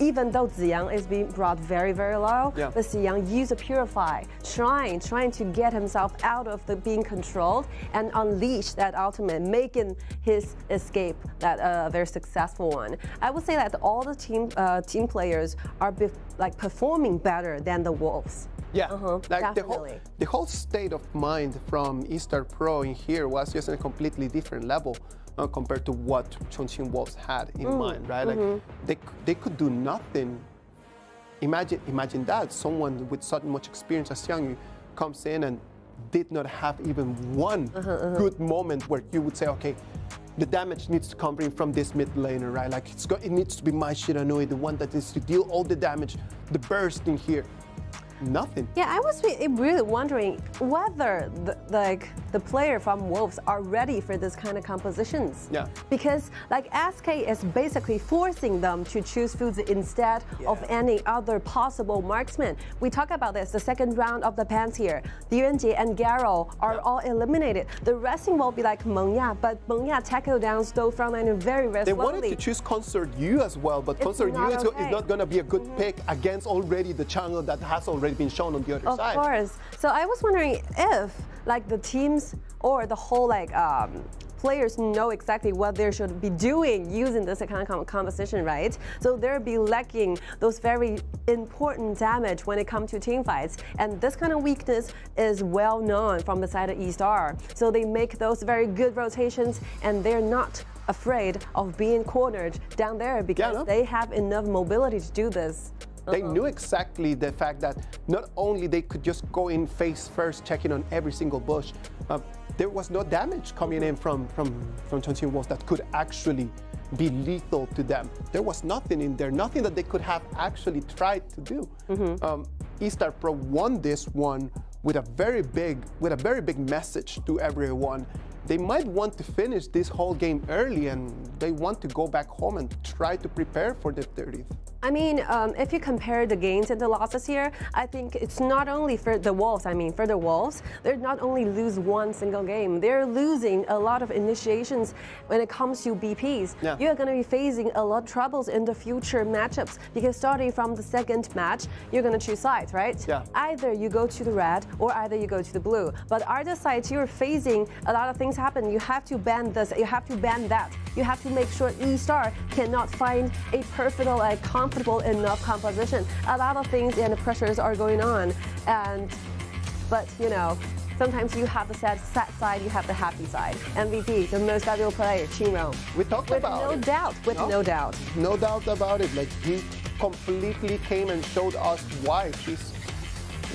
Even though Ziyang is being brought very, very low, but Ziyang used a Purify, trying to get himself out of the being controlled and unleash that ultimate, making his escape that very successful one. I would say that all the team players are performing better than the Wolves. Yeah, like definitely. the whole state of mind from E-StarPro in here was just on a completely different level compared to what Chongqing.Wolves had in mind, right? Like they could do nothing. Imagine that someone with so much experience as Guang Yu comes in and did not have even one good moment where you would say, okay, the damage needs to come from this mid laner, right? Like it needs to be Mai Shinanui, the one that needs to deal all the damage, the burst in here. Nothing. Yeah, I was really wondering whether the player from Wolves are ready for this kind of compositions. Yeah. Because like SK is basically forcing them to choose foods instead of any other possible marksman. We talk about this, the second round of the pans here. Yuanjie and Garo are all eliminated. The resting will be like Mengya, but Mengya tackled down Stowe frontline very, very slowly. They wanted to choose Concert U as well, but Concert U is not going to be a good pick against already the jungle that has already been shown on the other side. Of course. So I was wondering if like the teams or the whole players know exactly what they should be doing using this kind of composition, right? So they'll be lacking those very important damage when it comes to team fights. And this kind of weakness is well known from the side of E-Star. So they make those very good rotations, and they're not afraid of being cornered down there because they have enough mobility to do this. They knew exactly the fact that not only they could just go in face first, checking on every single bush, there was no damage coming in from Chongqing.Wolves that could actually be lethal to them. There was nothing in there, nothing that they could have actually tried to do. E-StarPro won this one with a very big message to everyone. They might want to finish this whole game early, and they want to go back home and try to prepare for the 30th. I mean, if you compare the gains and the losses here, I think it's not only for the Wolves. I mean, for the Wolves, they're not only lose one single game, they're losing a lot of initiations when it comes to BPs. You're going to be facing a lot of troubles in the future matchups because starting from the second match, you're going to choose sides, right? Either you go to the red or either you go to the blue. But either side, you're facing a lot of things happen. You have to ban this, you have to ban that. You have to make sure E-Star cannot find a perfect, comfortable enough composition. A lot of things and pressures are going on, but you know, sometimes you have the sad side, you have the happy side. MVP, the most valuable player, Qingrong. We talked about it. No doubt. No doubt about it. Like he completely came and showed us why he's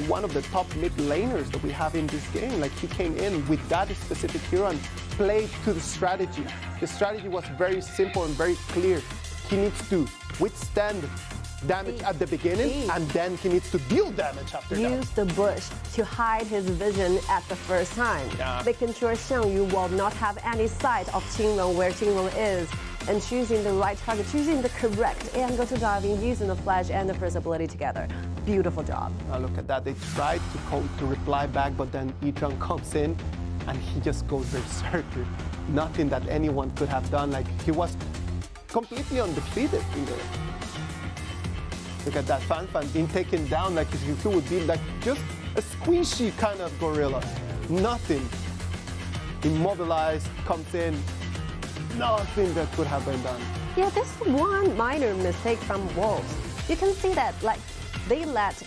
one of the top mid laners that we have in this game. Like he came in with that specific hero and played to the strategy. The strategy was very simple and very clear. He needs to withstand damage at the beginning, and then he needs to deal damage after that. Use the bush to hide his vision at the first time, making sure Xiao Yu will not have any sight of Qingrong where Qingrong is, and choosing the right target, choosing the correct angle to diving, using the flash and the first ability together. Beautiful job. Look at that. They tried to reply back, but then E-Drunk comes in, and he just goes berserker. Nothing that anyone could have done. Like he was completely undefeated in there. Look at that, Fan being taken down like he would be like just a squishy kind of gorilla. Nothing. Immobilized, comes in, nothing that could have been done. Yeah, this is one minor mistake from Wolves. You can see that they let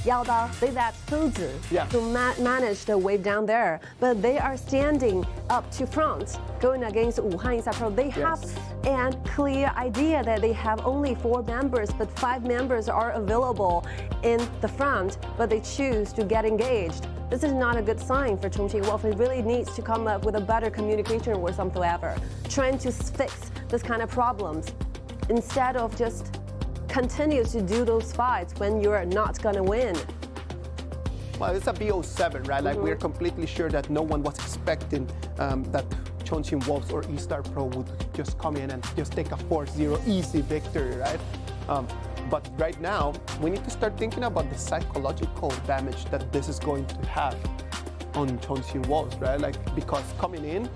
Yao Dao, they let Feng Zi to manage the wave down there, but they are standing up to front, going against Wuhan.eStarPro. They have a clear idea that they have only 4 members, but 5 members are available in the front, but they choose to get engaged. This is not a good sign for Chongqing.Wolves. It really needs to come up with a better communication or something ever, trying to fix this kind of problems instead of just continue to do those fights when you're not gonna win? Well, it's a BO7, right? Like we're completely sure that no one was expecting that Chongqing.Wolves or eStarPro would just come in and just take a 4-0 easy victory, right? But right now, we need to start thinking about the psychological damage that this is going to have on Chongqing.Wolves, right? Like, because coming in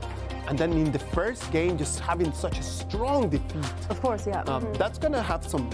and then in the first game just having such a strong defeat. Of course, yeah. That's gonna have some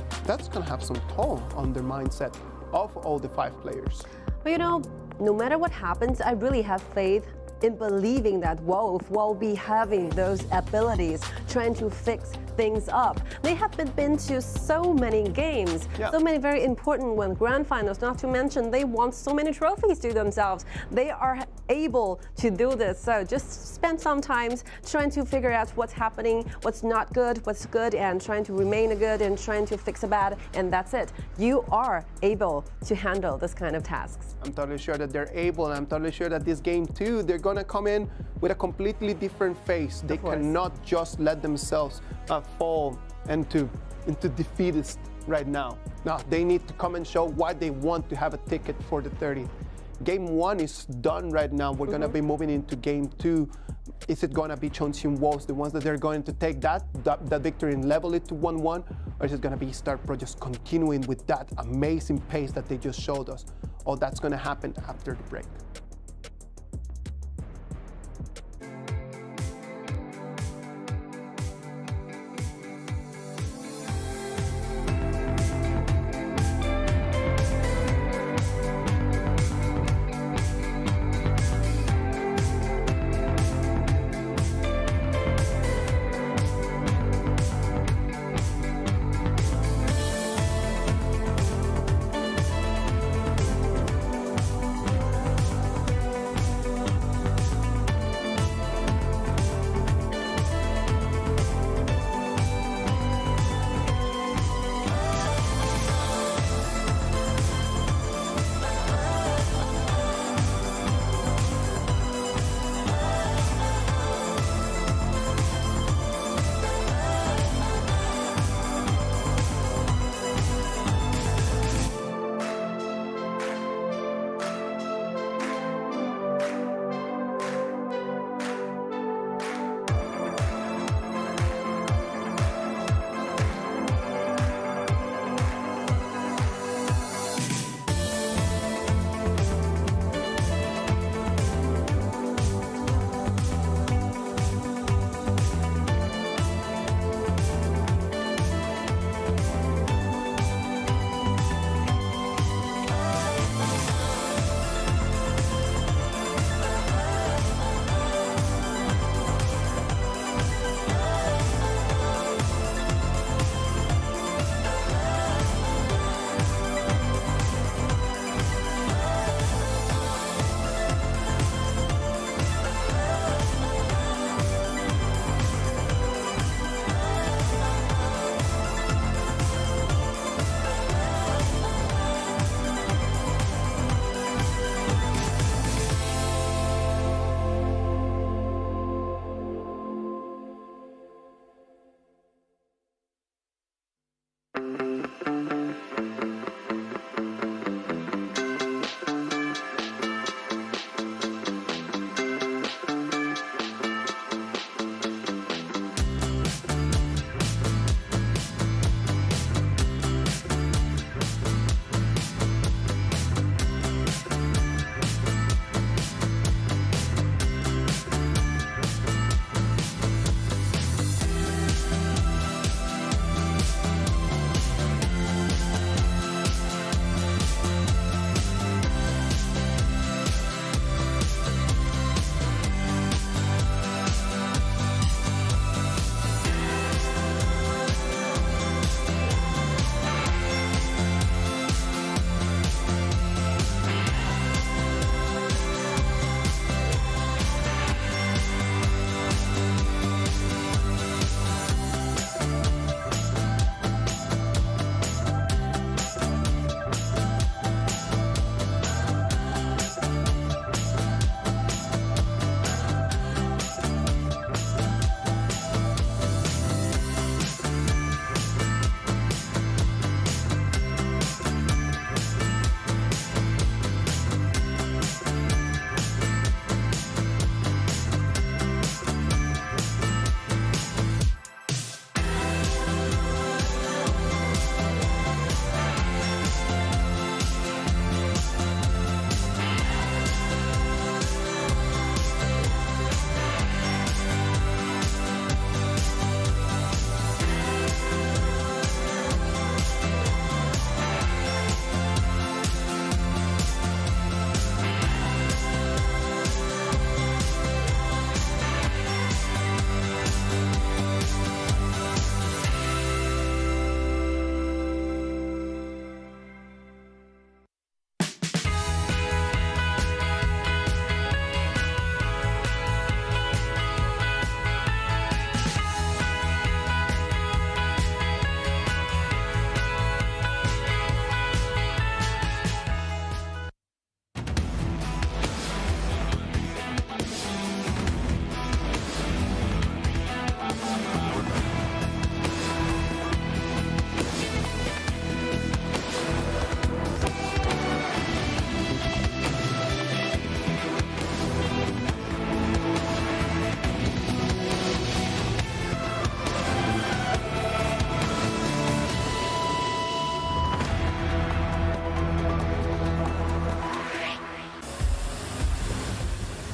toll on their mindset of all the 5 players. But you know, no matter what happens, I really have faith in believing that Wolf will be having those abilities, trying to fix things up. They have been to so many games, so many very important ones, grand finals, not to mention they won so many trophies to themselves. They are able to do this. So just spend some time trying to figure out what's happening, what's not good, what's good, and trying to remain good and trying to fix a bad, and that's it. You are able to handle this kind of tasks. I'm totally sure that they're able, and I'm totally sure that this game too, they're gonna come in with a completely different face. They cannot just let themselves fall into defeatist right now. No, they need to come and show why they want to have a ticket for the 30. Game 1 is done right now. We're gonna be moving into game 2. Is it gonna be Chongqing.Wolves, the ones that they're going to take that victory and level it to 1-1? Or is it gonna be eStarPro just continuing with that amazing pace that they just showed us? All that's gonna happen after the break.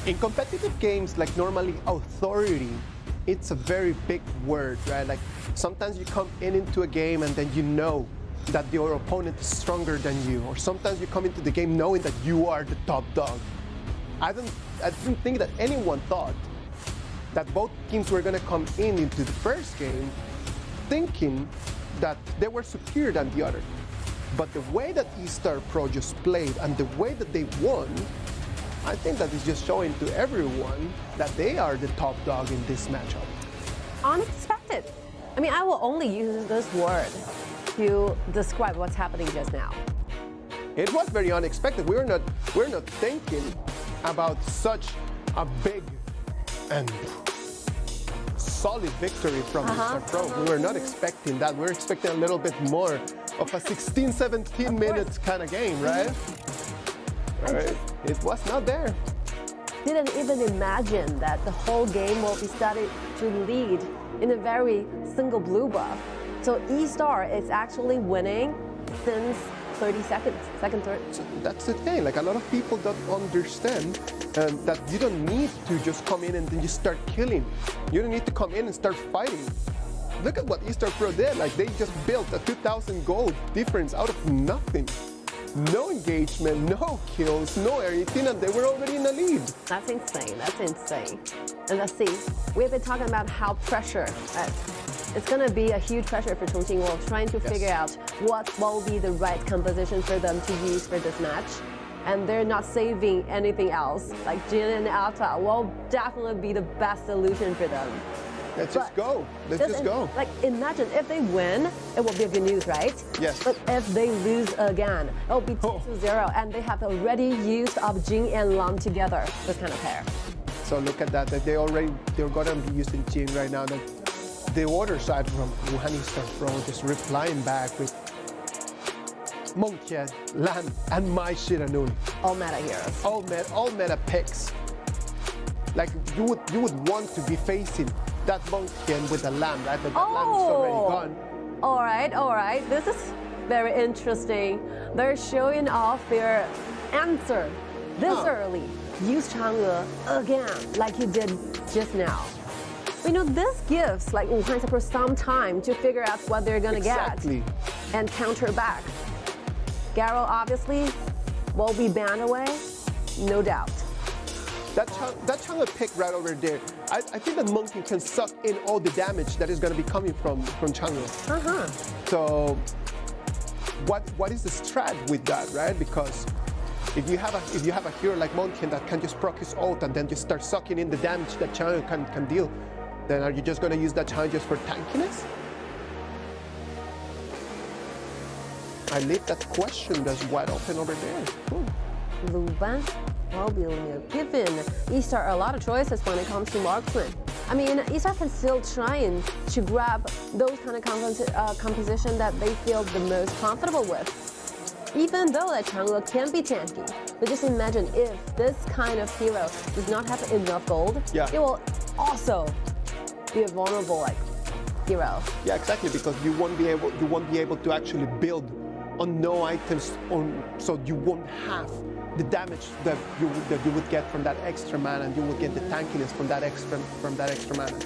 In competitive games, like normally authority, it's a very big word, right? Like sometimes you come into a game and then you know that your opponent is stronger than you, or sometimes you come into the game knowing that you are the top dog. I didn't think that anyone thought that both teams were going to come into the first game thinking that they were superior than the other. But the way that eStarPro just played and the way that they won, I think that is just showing to everyone that they are the top dog in this matchup. Unexpected. I mean, I will only use this word to describe what's happening just now. It was very unexpected. We're not thinking about such a big and solid victory from eStarPro. We were not expecting that. We were expecting a little bit more of a 16, 17 minutes kind of game, right? Right. It was not there. Didn't even imagine that the whole game will be started to lead in a very single blue buff. So eStar is actually winning since 30 seconds, second, third. So that's the thing. Like a lot of people don't understand that you don't need to just come in and then you start killing. You don't need to come in and start fighting. Look at what eStarPro did. Like they just built a 2,000 gold difference out of nothing. No engagement, no kills, no anything, and they were already in the lead. That's insane. That's insane. And let's see. We've been talking about how pressure. It's going to be a huge pressure for Chongqing.Wolves trying to figure out what will be the right composition for them to use for this match. And they're not saving anything else. Like Jin and Alta will definitely be the best solution for them. Let's just go. Let's just go. Like, imagine if they win, it will be a good news, right? Yes. But if they lose again, it will be 2-0, and they have already used up Jin and Lam together, this kind of pair. So look at that. They're going to be using Jin right now. The other side from Wuhan.eStarPro just replying back with Tian, Lan, and Mai Shiranui. All meta heroes. All meta picks. Like you would want to be facing that Tian with the Lamb, right? But that Lamb is already gone. All right. This is very interesting. They're showing off their answer this early. Use Chang'e again, like you did just now. You know, this gives like Wuhan.eStarPro some time to figure out what they're gonna get and counter back. Garo obviously will be banned away, no doubt. That Chang'e pick right over there, I think that Monkey can suck in all the damage that is going to be coming from Chang'e. So what is the strat with that, right? Because if you have a hero like Monkey that can just proc his ult and then just start sucking in the damage that Chang'e can deal, then are you just going to use that Chang'e just for tankiness? I leave that question that's wide open over there. Luban will be given eStar a lot of choices when it comes to marksman. I mean, eStar can still try to grab those kind of composition that they feel the most comfortable with. Even though that Chang'e can be tanky, but just imagine if this kind of hero does not have enough gold, it will also be a vulnerable hero. Yeah, exactly, because you won't be able to actually build on no items, so you won't have the damage that you would get from that extra mana, and you will get the tankiness from that extra mana.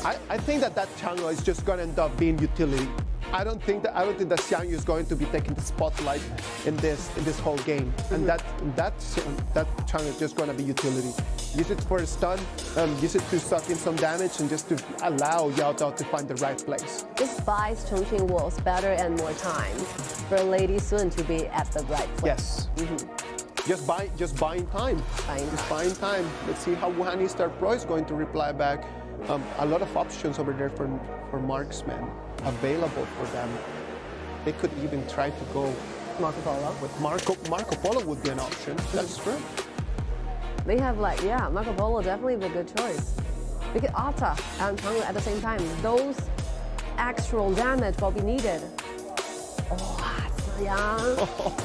I think that Chang'e is just going to end up being utility. I don't think that Xiao is going to be taking the spotlight in this whole game, and that Chang'e is just going to be utility. Use it for a stun, use it to suck in some damage, and just to allow Yao Dao to find the right place. This buys Chongqing.Wolves better and more time for Lady Sun to be at the right place. Yes. Just buying time. Buying time. Let's see how Wuhan.eStarPro is going to reply back. A lot of options over there for marksmen available for them. They could even try to go Marco Polo. With Marco Polo would be an option. That's true. They have Marco Polo definitely be a good choice. Because Alta and Chang'e at the same time, those extra damage will be needed.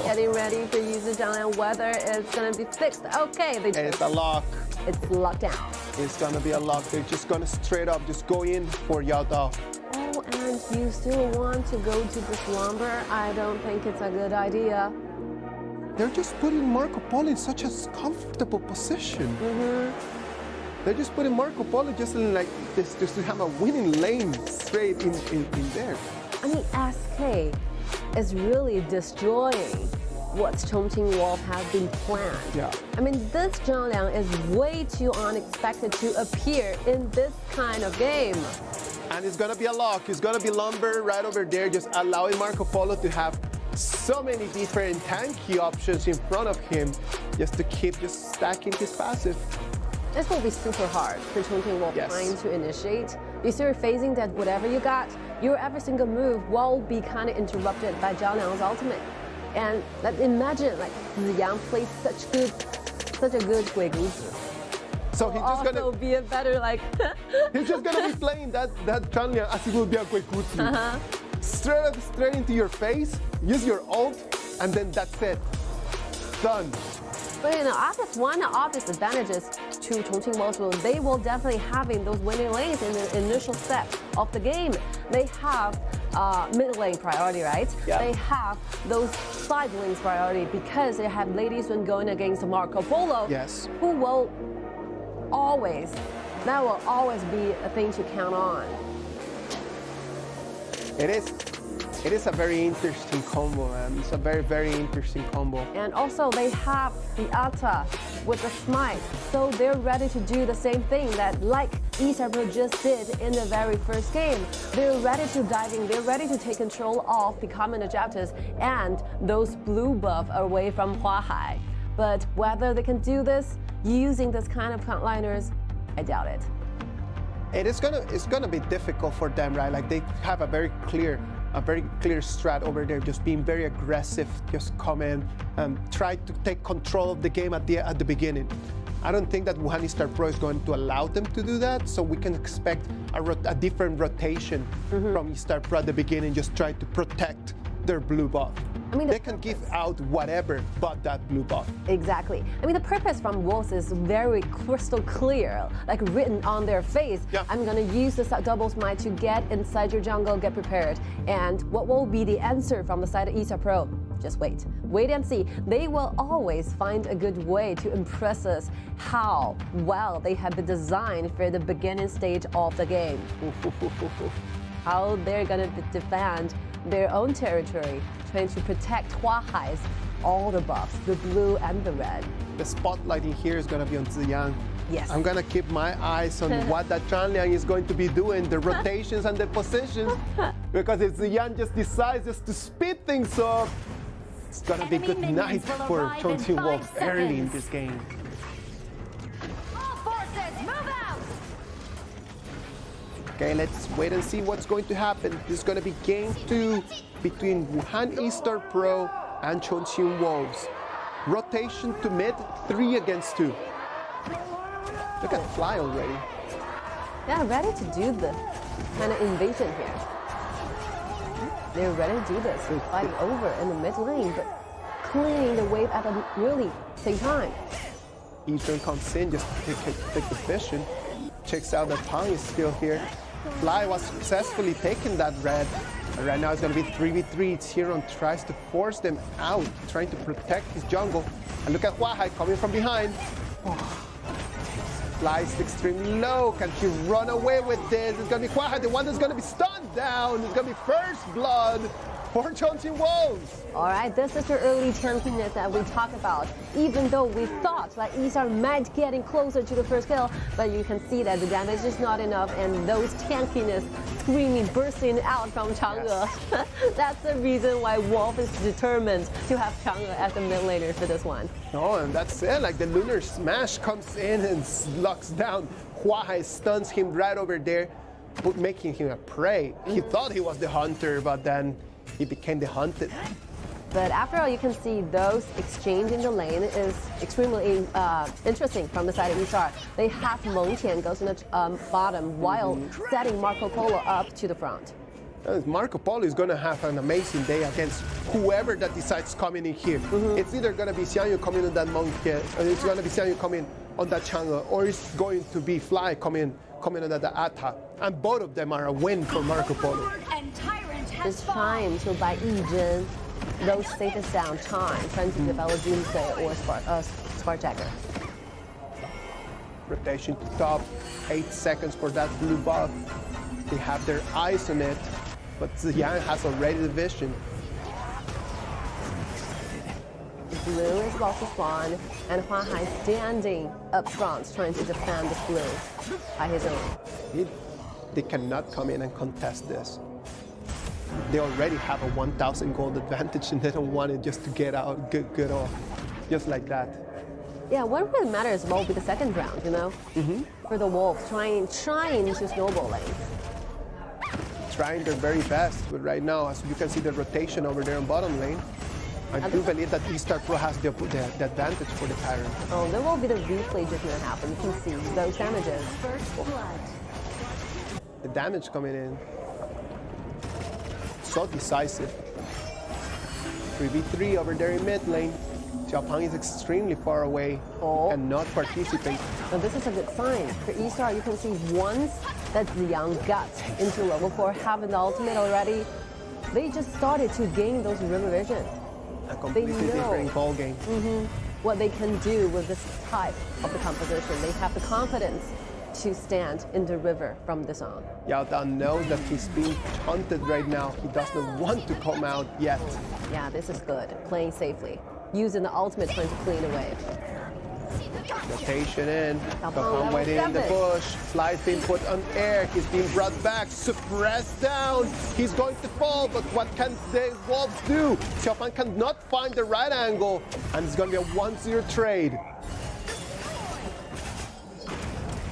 Getting ready for using Zhang, whether it's going to be fixed. Okay, it's a lock. It's locked down. It's going to be a lock. They're just going to straight up just go in for Yao Dao. Oh, and you still want to go to the slumber? I don't think it's a good idea. they're just putting Marco Polo in such a comfortable position. They're just putting Marco Polo just in like this, just to have a winning lane straight in there. I mean, SK is really destroying what Chongqing.Wolves have been planned. Yeah. I mean, this Zhang Liang is way too unexpected to appear in this kind of game. And it's gonna be a lock. It's gonna be Lumber right over there, just allowing Marco Polo to have so many different tanky options in front of him, just to keep just stacking his passive. This will be super hard for Chongqing.Wolves Yes. trying to initiate. Because you're facing that whatever you got, your every single move will be kind of interrupted by Zhang Liang's ultimate. And like, imagine like Yang plays such a good Guiguzi. So he's just Also gonna be a better like. he's just gonna be playing that Zhang Liang as he will be a Guiguzi. Straight into your face, use your ult, and then that's it. Done. But you know, obviously one of the advantages to Chongqing.Wolves, they will definitely having those winning lanes in the initial step of the game. They have mid lane priority, right? Yeah. They have those side lanes priority because they have ladies when going against Marco Polo. Yes. Who will always, that will always be a thing to count on. It is a very interesting combo, man. It's a very, very interesting combo. And also they have the Ata with the smite, so they're ready to do the same thing that like eStarPro just did in the very first game. They're ready to dive in, they're ready to take control of the commentator chapters and those blue buff away from Huahai. But whether they can do this using this kind of frontliners, I doubt it. It's gonna be difficult for them, right? Like they have a very clear strat over there, just being very aggressive, just come in and try to take control of the game at the beginning. I don't think that Wuhan.eStarPro is going to allow them to do that, so we can expect a different rotation from eStarPro at the beginning, just try to protect their blue buff. I mean, they can give out whatever but that blue buff. Exactly. I mean, the purpose from Wolves is very crystal clear, like written on their face. Yeah. I'm going to use the double smite to get inside your jungle, get prepared. And what will be the answer from the side of eStarPro? Just wait. Wait and see. They will always find a good way to impress us how well they have been designed for the beginning stage of the game. How they're going to defend their own territory, trying to protect Huahai's all the buffs, the blue and the red. The spotlight in here is going to be on Ziyang. Yes. I'm going to keep my eyes on what that Zhang Liang is going to be doing, the rotations and the positions. Because if Ziyang just decides just to speed things up, it's going to be good night for Chongqing.Wolves early in this game. All forces, move out! Okay, let's wait and see what's going to happen. This is going to be game 2 between Wuhan.eStarPro and Chongqing.Wolves. Rotation to mid, 3 against 2. Look at Fly already. Yeah, ready to do the kind of invasion here. They're ready to do this, fighting over in the mid lane, but clearing the wave at the really same time. Ethan comes in, just take the vision. Checks out that Tang is still here. Fly was successfully taking that red. And right now it's going to be 3v3. Tian tries to force them out, trying to protect his jungle. And look at Huahai coming from behind. Oh. Fly is extremely low. Can he run away with this? It's going to be Huahai, the one that's going to be stunned down. It's going to be first blood for Chongqing.Wolves. All right, this is the early tankiness that we talk about. Even though we thought that eStar might getting closer to the first kill, but you can see that the damage is not enough, and those tankiness screaming, bursting out from Chang'e. Yes. That's the reason why Wolf is determined to have Chang'e as the mid laner for this one. Oh, and that's it. Like the Lunar Smash comes in and locks down. Huahai stuns him right over there, making him a prey. He thought he was the hunter, but then he became the hunted. But after all, you can see those exchange in the lane is extremely interesting from the side of eStar. They have Meng Tian goes in the bottom while setting Marco Polo up to the front. Marco Polo is going to have an amazing day against whoever that decides coming in here. It's either going to be Xiao coming on that Meng Tian, or it's going to be Xiao coming on that Chang'e, or it's going to be Fly coming on that Ata. And both of them are a win for Marco Polo. Just trying to buy Yi Zhen those safest down time, trying to develop Doomsday or Sparkjacker. Rotation to top, 8 seconds for that blue buff. They have their eyes on it, but Tian has already the vision. Blue is about to spawn, and Huahai standing up front, trying to defend this blue by his own. They cannot come in and contest this. They already have a 1,000 gold advantage, and they don't want it just to get out good off, just like that. Yeah, what really matters will be the second round, you know? For the Wolves, trying to snowball lane. Trying their very best, but right now, as you can see the rotation over there on bottom lane, I do believe that eStarPro has the advantage for the Tyrant. Oh, there will be the replay just gonna happen. You can see those damages. First blood. The damage coming in. So decisive. 3v3 over there in mid lane. Xiao is extremely far away and not participate. So this is a good sign. For eStar, you can see once that Xiang got into level 4, having the ultimate already, they just started to gain those river vision. A completely different ball game. What they can do with this type of the composition. They have the confidence to stand in the river from this on. Yao Dan knows that he's being taunted right now. He does not want to come out yet. Yeah, this is good. Playing safely. Using the ultimate trying to clean away. Rotation in. Xiao waiting in the bush. Slide being put on air. He's being brought back. Suppressed down. He's going to fall, but what can the Wolves do? Xiao cannot find the right angle, and it's going to be a 1-0 trade.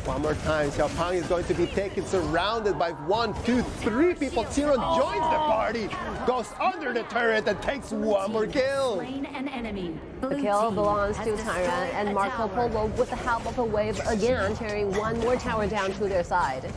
One more time, Xiao is going to be taken, surrounded by 1, 2, 3 people. Tian joins the party, goes under the turret, and takes one more kill. An enemy. The kill belongs to Tian and Marco Polo with the help of a wave again, tearing one more tower down to their side.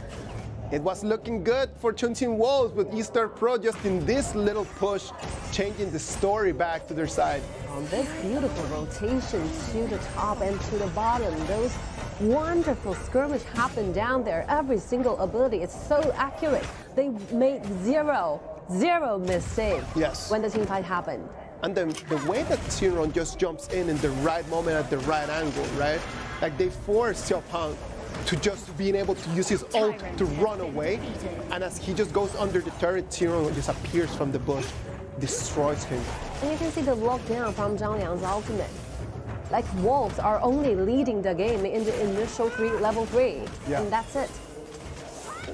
It was looking good for Chongqing.Wolves with eStarPro just in this little push, changing the story back to their side. On this beautiful rotation to the top and to the bottom, those wonderful skirmish happen down there. Every single ability is so accurate. They made zero mistake when the team fight happened. And then the way that Tian just jumps in the right moment at the right angle, right? Like they force Xiao to just being able to use his ult to run away. And as he just goes under the turret, Tian just appears from the bush, destroys him. And you can see the lockdown from Zhang Liang's ultimate. Like Wolves are only leading the game in the initial level 3, and that's it.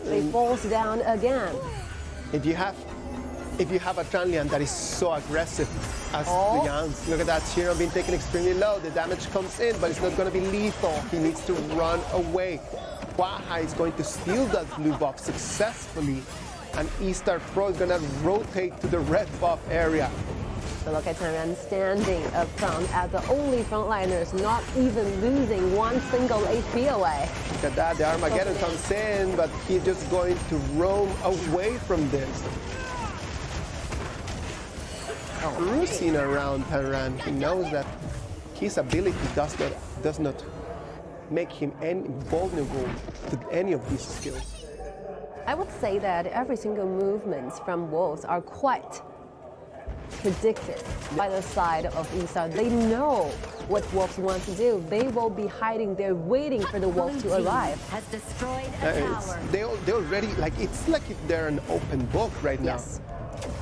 They falls down again. If you have a Zhang Liang that is so aggressive as the Yang, look at that, Tian being taken extremely low. The damage comes in, but it's not going to be lethal. He needs to run away. Huahai is going to steal that blue buff successfully, and eStarPro is going to rotate to the red buff area. So look at Tian standing up front as the only frontliners, not even losing one single HP away. Look at that, the Armageddon comes in, but he's just going to roam away from this. Cruising around Tian, he knows that his ability does not make him vulnerable to any of these skills. I would say that every single movements from Wolves are quite predicted by the side of eStar. They know what Wolves want to do. They will be hiding there waiting for the Wolves to arrive. Has destroyed a tower. They already, like, it's like if they're an open book right now.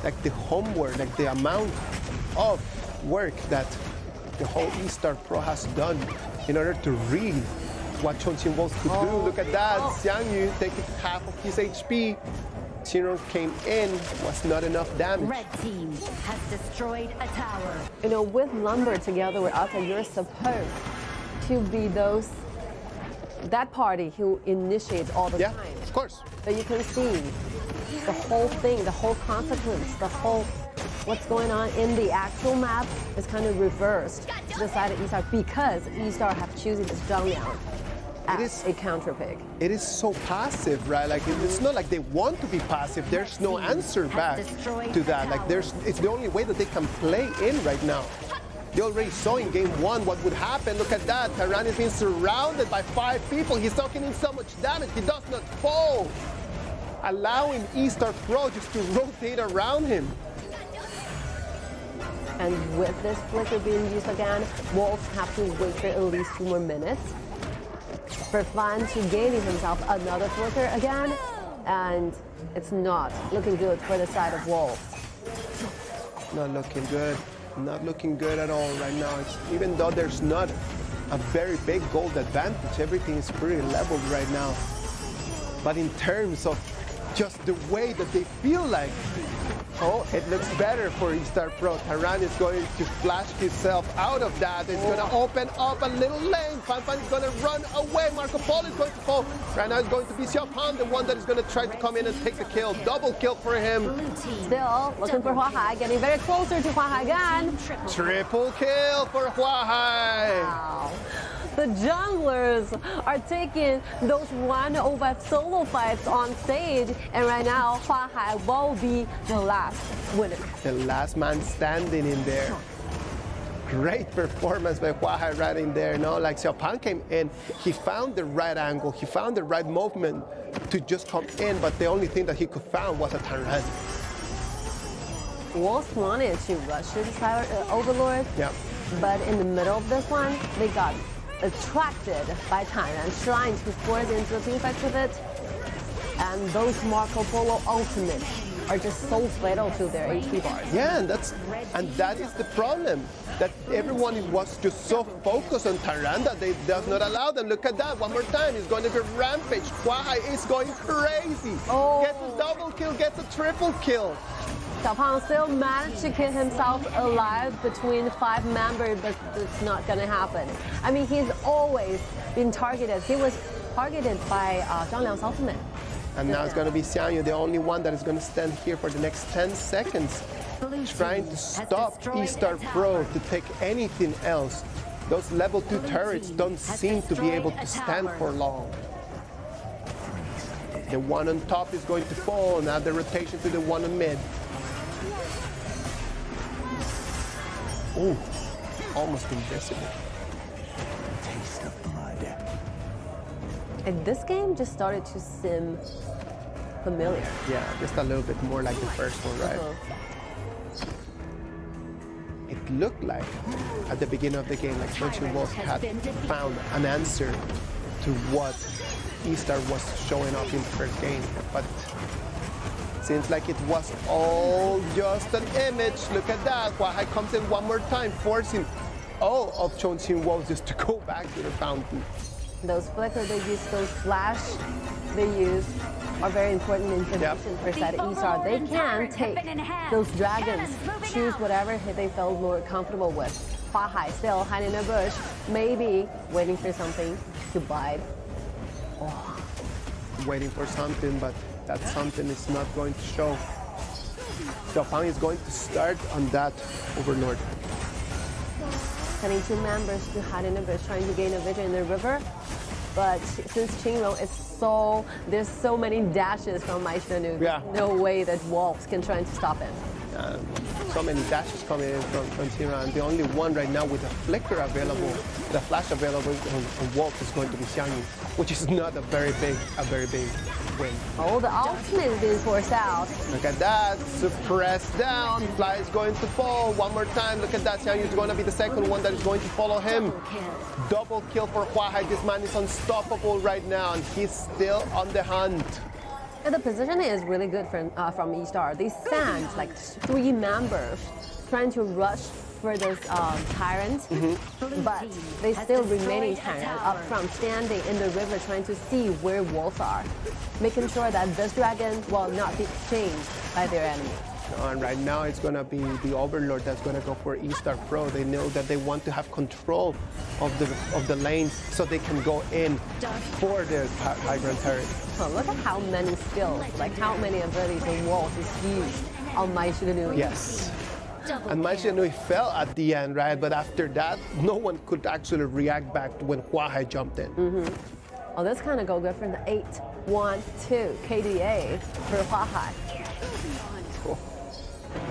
Like the homework, like the amount of work that the whole eStarPro has done in order to read what Chongqing.Wolves could do. Look at that, Guang Yu taking half of his HP. Tian came in, was not enough damage. Red team has destroyed a tower. You know, with Lumber together with Alpha, you're supposed to be that party who initiates all the time. Yeah, of course. But you can see the whole thing, the whole consequence, what's going on in the actual map is kind of reversed to the side of eStar because eStar have chosen this Zhang Liang as a counter pick. It is so passive, right? Like it's not like they want to be passive. There's no answer back to that. Like it's the only way that they can play in right now. They already saw in game 1 what would happen. Look at that. Tian is being surrounded by 5 people. He's taking in so much damage. He does not fall, allowing eStarPro just to rotate around him. And with this flicker being used again, Wolves have to wait for at least 2 more minutes for Fan to gaining himself another flicker again. And it's not looking good for the side of Wolves. Not looking good. Not looking good at all right now. Even though there's not a very big gold advantage, everything is pretty leveled right now. But in terms of just the way that they feel like, oh, it looks better for eStarPro. Tian is going to flash himself out of that. It's going to open up a little lane. Fan is going to run away. Marco Polo is going to fall. Right now it's going to be Xiao, the one that is going to try to come in and take the kill. Double kill for him. Still looking for Huahai, getting very closer to Huahai again. Triple kill for Huahai. Wow. The junglers are taking those 1-over solo fights on stage, and right now Huahai will be the last winner. The last man standing in there. Great performance by Huahai right in there. No, like Xiao came in, he found the right angle, he found the right movement to just come in, but the only thing that he could find was a Tian. Wolves wanted to rush to the Overlord, yeah, but in the middle of this one, they got attracted by Tian, trying to force into a team fight with it. And those Marco Polo ultimates are just so fatal to their HP bars. Yeah, and that is the problem. That everyone was just so focused on Tian that they does not allow them. Look at that, one more time, he's going to get rampage. Huahai is going crazy. Oh. Gets a double kill, gets a triple kill. Xiao still managed to keep himself alive between 5 members, but it's not going to happen. I mean, he's always been targeted. He was targeted by Zhang Liang's ultimate. And now it's going to be Xiao, the only one that is going to stand here for the next 10 seconds, trying to stop eStarPro to take anything else. Those level 2 turrets don't seem to be able to stand for long. The one on top is going to fall, now the rotation to the one on mid. Ooh, almost invisible. Taste of blood. And this game just started to seem familiar. Yeah, just a little bit more like the first one, right? It looked like at the beginning of the game, like Chongqing.Wolves had found an answer to what eStar was showing off in the first game, but seems like it was all just an image. Look at that. Huahai comes in one more time, forcing all of Chongqing.Wolves just to go back to the fountain. Those flickers they use, those flash they use, are very important information for side eStar. They can take those dragons, choose whatever they felt more comfortable with. Huahai still hiding in a bush, maybe waiting for something to bite. Oh. Waiting for something, but that something is not going to show. Xiao is going to start on that Overlord. Sending 2 members to hide in a bush, trying to gain a vision in the river. But since Qingro is there's so many dashes from Maishanu, yeah, no way that Wolves can try to stop him. So many dashes coming in from Tian, and the only one right now with a flicker available, the flash available on Wolves is going to be Xiao, which is not a very big win. Oh, the ultimate is being forced out. Look at that, suppressed down, Fly is going to fall one more time. Look at that, Xiao is going to be the second one that is going to follow him. Double kill for Huahai. This man is unstoppable right now, and he's still on the hunt. And the position is really good from eStar. They sent like 3 members trying to rush for this tyrant, but they still remaining tyrant up front, standing in the river trying to see where wolves are, making sure that this dragon will not be exchanged by their enemy. And right now it's going to be the Overlord that's going to go for eStarPro. They know that they want to have control of the lanes so they can go in for the Hydrant turret. Oh, look at how many skills, like how many abilities the Wolves is used on Maishinu. Yes. And Maishinu fell at the end, right? But after that, no one could actually react back when Huahai jumped in. Oh, this kind of go good for the 8-1-2 KDA for Huahai. Cool.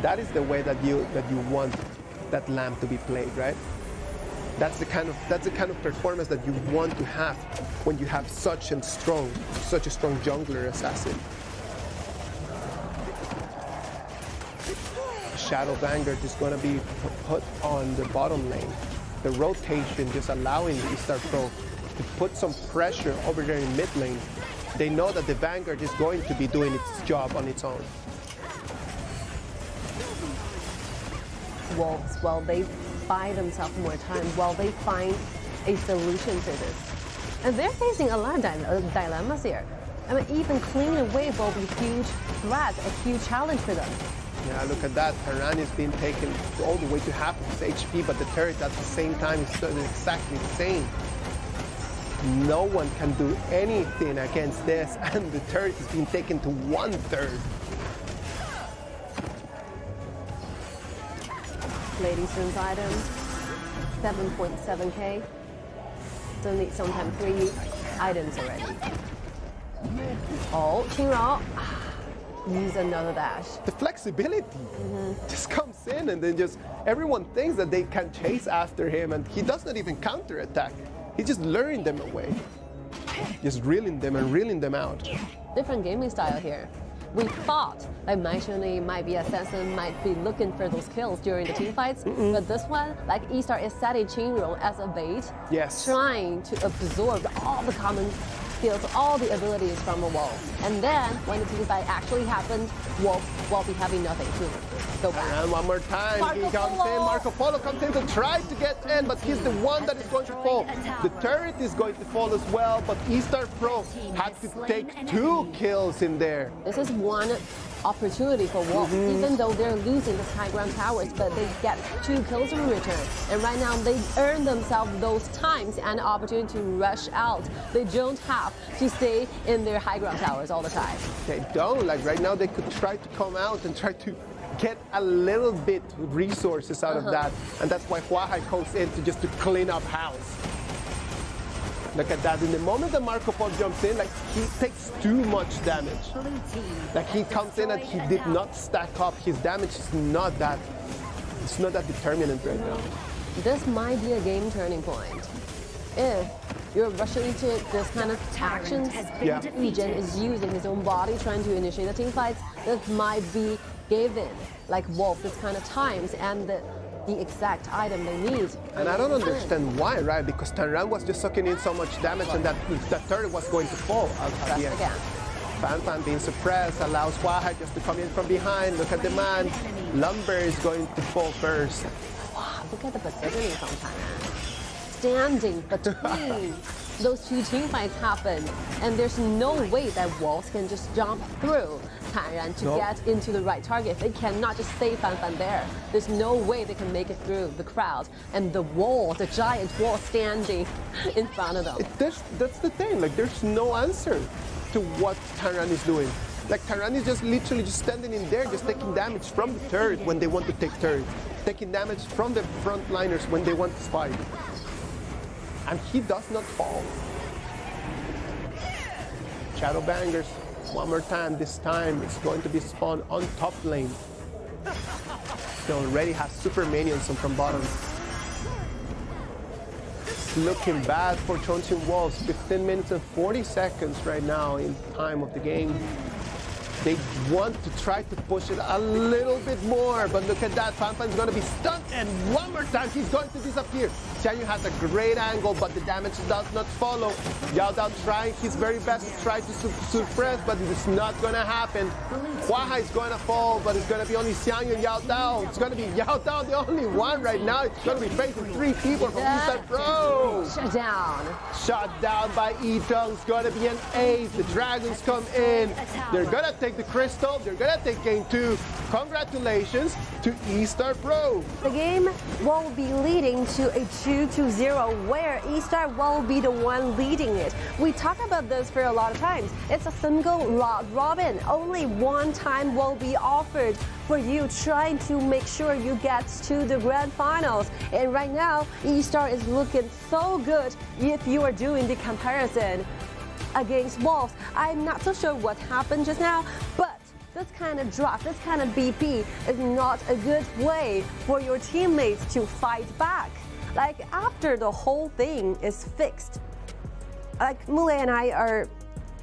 That is the way that you want that lamp to be played, right? That's the kind of performance that you want to have when you have such a strong jungler assassin. Shadow Vanguard is going to be put on the bottom lane. The rotation just allowing the eStarPro to put some pressure over there in mid lane. They know that the Vanguard is going to be doing its job on its own. Wolves, well, they buy themselves more time while they find a solution to this. And they're facing a lot of dilemmas here. I mean, even clean away will be a huge threat, a huge challenge for them. Yeah, look at that. Tian is being taken all the way to half of his HP, but the turret at the same time is doing exactly the same. No one can do anything against this, and the turret is being taken to 1/3. Lady Sun's item, 7.7k. Still need sometime 3 items already. Oh, Qingrao. Use another dash. The flexibility just comes in, and then just everyone thinks that they can chase after him, and he does not even counterattack. He's just luring them away. Just reeling them and reeling them out. Different gaming style here. We thought like Mai Shunli might be assassin, might be looking for those kills during the team fights, but this one, like eStar is setting Qingrong as a bait, yes, trying to absorb all the common skills, all the abilities from a Wolf. And then when the team fight actually happens, Wolf will be having nothing to go back. And one more time, he comes in. Marco Polo comes in to try to get in, but he's the one that is going to fall. The turret is going to fall as well, but eStarPro had to take 2 kills in there. This is one opportunity for Wolves, even though they're losing the high ground towers, but they get 2 kills in return. And right now they earn themselves those times and opportunity to rush out. They don't have to stay in their high ground towers all the time. They don't. Like right now they could try to come out and try to get a little bit resources out of that. And that's why Huahai comes in to just to clean up house. Look at that. In the moment that Marco Polo jumps in, like he takes too much damage. Like he comes in and he did not stack up. His damage is not that, it's not that determinant right now. This might be a game turning point. If you're rushing into this kind of actions, Egen is using his own body trying to initiate the team fights, this might be given, like Wolf, this kind of times and the exact item they need. And I don't understand why, right? Because Tian was just sucking in so much damage and that turret was going to fall at the end. Fan being suppressed allows Huahai just to come in from behind. Look at the man. Lumber is going to fall first. Wow, look at the positioning from Tian. Standing between those 2 team fights happen, and there's no way that Wolves can just jump through Tian to get into the right target. They cannot just stay Fan there. There's no way they can make it through the crowd and the wall, the giant wall standing in front of them. That's the thing. Like there's no answer to what Tian is doing. Like Tian is just literally just standing in there, just taking damage from the turret when they want to take turret, taking damage from the frontliners when they want to fight. And he does not fall. Shadow Bangers, one more time. This time it's going to be spawned on top lane. They already have super minions from bottom. It's looking bad for Chongqing.Wolves. 15 minutes and 40 seconds right now in time of the game. They want to try to push it a little bit more, but look at that. Fan's going to be stunned, and one more time he's going to disappear. Xiao has a great angle, but the damage does not follow. Yao Dao trying his very best to try to suppress, but it's not going to happen. Huahai is going to fall, but it's going to be only Xiang and Yao Dao. It's going to be Yao Dao, the only one right now. It's going to be facing 3 people from eStarPro. Shut down. Shut down by Itong. It's going to be an ace. The Dragons come in. They're going to take the crystal. They're going to take game 2. Congratulations to eStarPro. The game will be leading to a 2-0 where eStar will be the one leading it. We talk about this for a lot of times. It's a single round robin. Only one time will be offered for you trying to make sure you get to the grand finals. And right now, eStar is looking so good if you are doing the comparison against Wolves. I'm not so sure what happened just now, but this kind of drop, this kind of BP is not a good way for your teammates to fight back. Like after the whole thing is fixed, like Mule and I are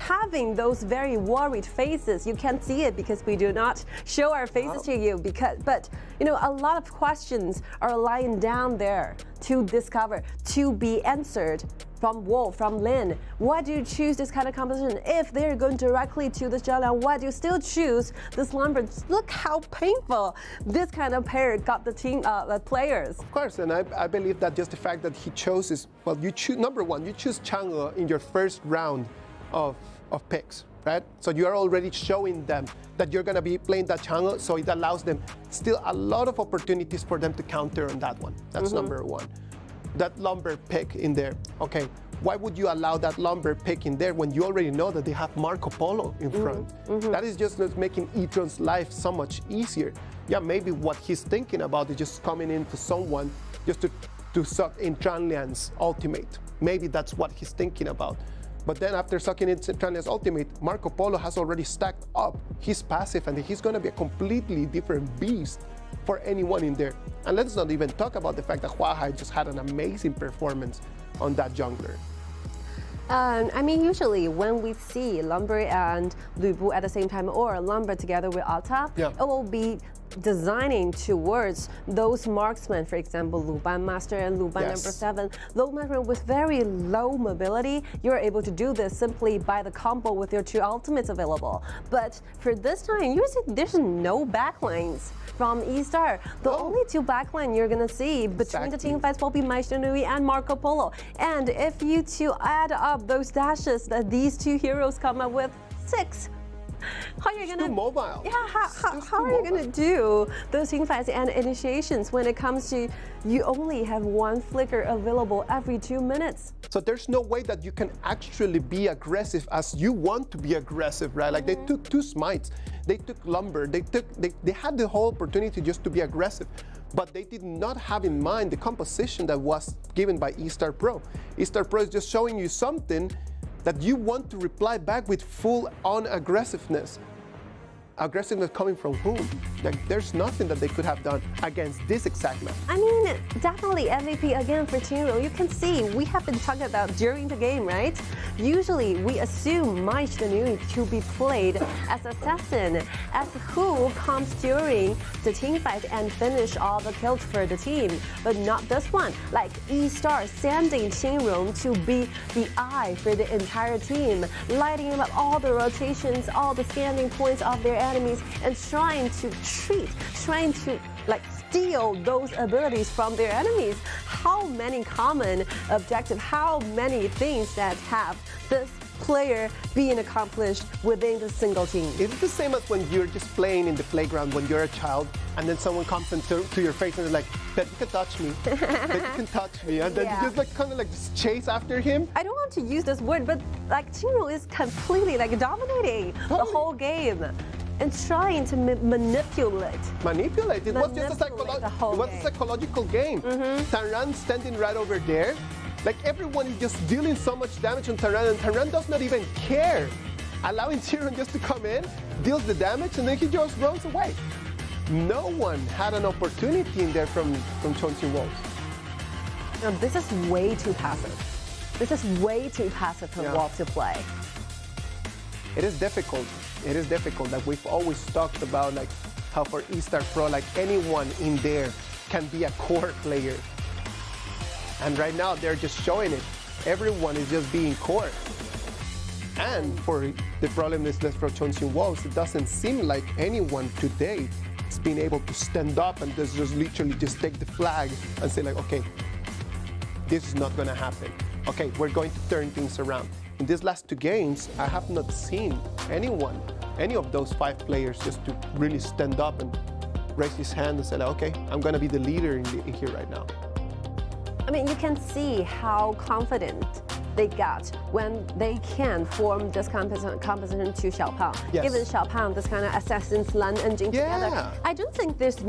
having those very worried faces. You can't see it because we do not show our faces to you. But you know, a lot of questions are lying down there to discover, to be answered from Wolf, from Lin. Why do you choose this kind of composition? If they're going directly to the showdown, why do you still choose this Lumber? Look how painful this kind of pair got the team players. Of course, and I believe that just the fact that he chose is, well, you choose, number one, you choose Chang'e in your first round of picks, right? So you are already showing them that you're going to be playing that Chang'e, so it allows them still a lot of opportunities for them to counter on that one. That's number one. That Lumber pick in there, okay, why would you allow that Lumber pick in there when you already know that they have Marco Polo in front? That is just making E-Tron's life so much easier. Yeah, maybe what he's thinking about is just coming into someone just to suck in Tranlian's ultimate. Maybe that's what he's thinking about. But then after sucking in Tranlian's ultimate, Marco Polo has already stacked up his passive, and he's going to be a completely different beast for anyone in there. And let's not even talk about the fact that Huahai just had an amazing performance on that jungler. I mean, usually when we see Lumber and Lu Bu at the same time, or Lumber together with Alta, it will be designing towards those marksmen, for example, Luban Master and Luban number 7. Low marksmen with very low mobility, you're able to do this simply by the combo with your 2 ultimates available. But for this time, usually there's no backlines from E-Star. The only 2 backline you're gonna see between the team fights will be Maestro Nui and Marco Polo. And if you 2 add up those dashes that these 2 heroes come up with, 6. How are you gonna? Too mobile. Yeah, how are you gonna do those team fights and initiations when it comes to you only have 1 flicker available every 2 minutes? So there's no way that you can actually be aggressive as you want to be aggressive, right? Like they took 2 smites, they took Lumber, they had the whole opportunity just to be aggressive, but they did not have in mind the composition that was given by E-StarPro. E-StarPro is just showing you something that you want to reply back with full-on aggressiveness. Aggressiveness coming from whom? Like, there's nothing that they could have done against this exact map. I mean, definitely MVP again for Tian. You can see we have been talking about during the game, right? Usually we assume Maestro Nui to be played as assassin, as who comes during the team fight and finish all the kills for the team. But not this one. Like E-Star sending Qingrong to be the eye for the entire team, lighting up all the rotations, all the scanning points of their enemies, and trying to like steal those abilities from their enemies. How many common objectives, how many things that have this player being accomplished within the single team? It's the same as when you're just playing in the playground when you're a child, and then someone comes into your face and is like, "Bet you can touch me, bet you can touch me," and then you just like kind of like just chase after him. I don't want to use this word, but like Qingrong is completely like dominating the whole game and trying to manipulate. It was just a psychological game. Taran standing right over there. Like everyone is just dealing so much damage on Taran, and Taran does not even care. Allowing Qingrong just to come in, deals the damage, and then he just runs away. No one had an opportunity in there from Chongqing.Wolves. No, this is way too passive. This is way too passive for Wolves to play. It is difficult. It is difficult. Like we've always talked about, like how for E-StarPro, like anyone in there can be a core player. And right now they're just showing it. Everyone is just being core. And for the problem is that for Chongqing.Wolves, it doesn't seem like anyone today has been able to stand up and just literally just take the flag and say like, okay, this is not going to happen. Okay, we're going to turn things around. In these last 2 games, I have not seen anyone, any of those 5 players just to really stand up and raise his hand and say, like, okay, I'm going to be the leader in here right now. I mean, you can see how confident they got when they can form this composition to Xiao. Given Xiao this kind of assassin's land engine together, I don't think there's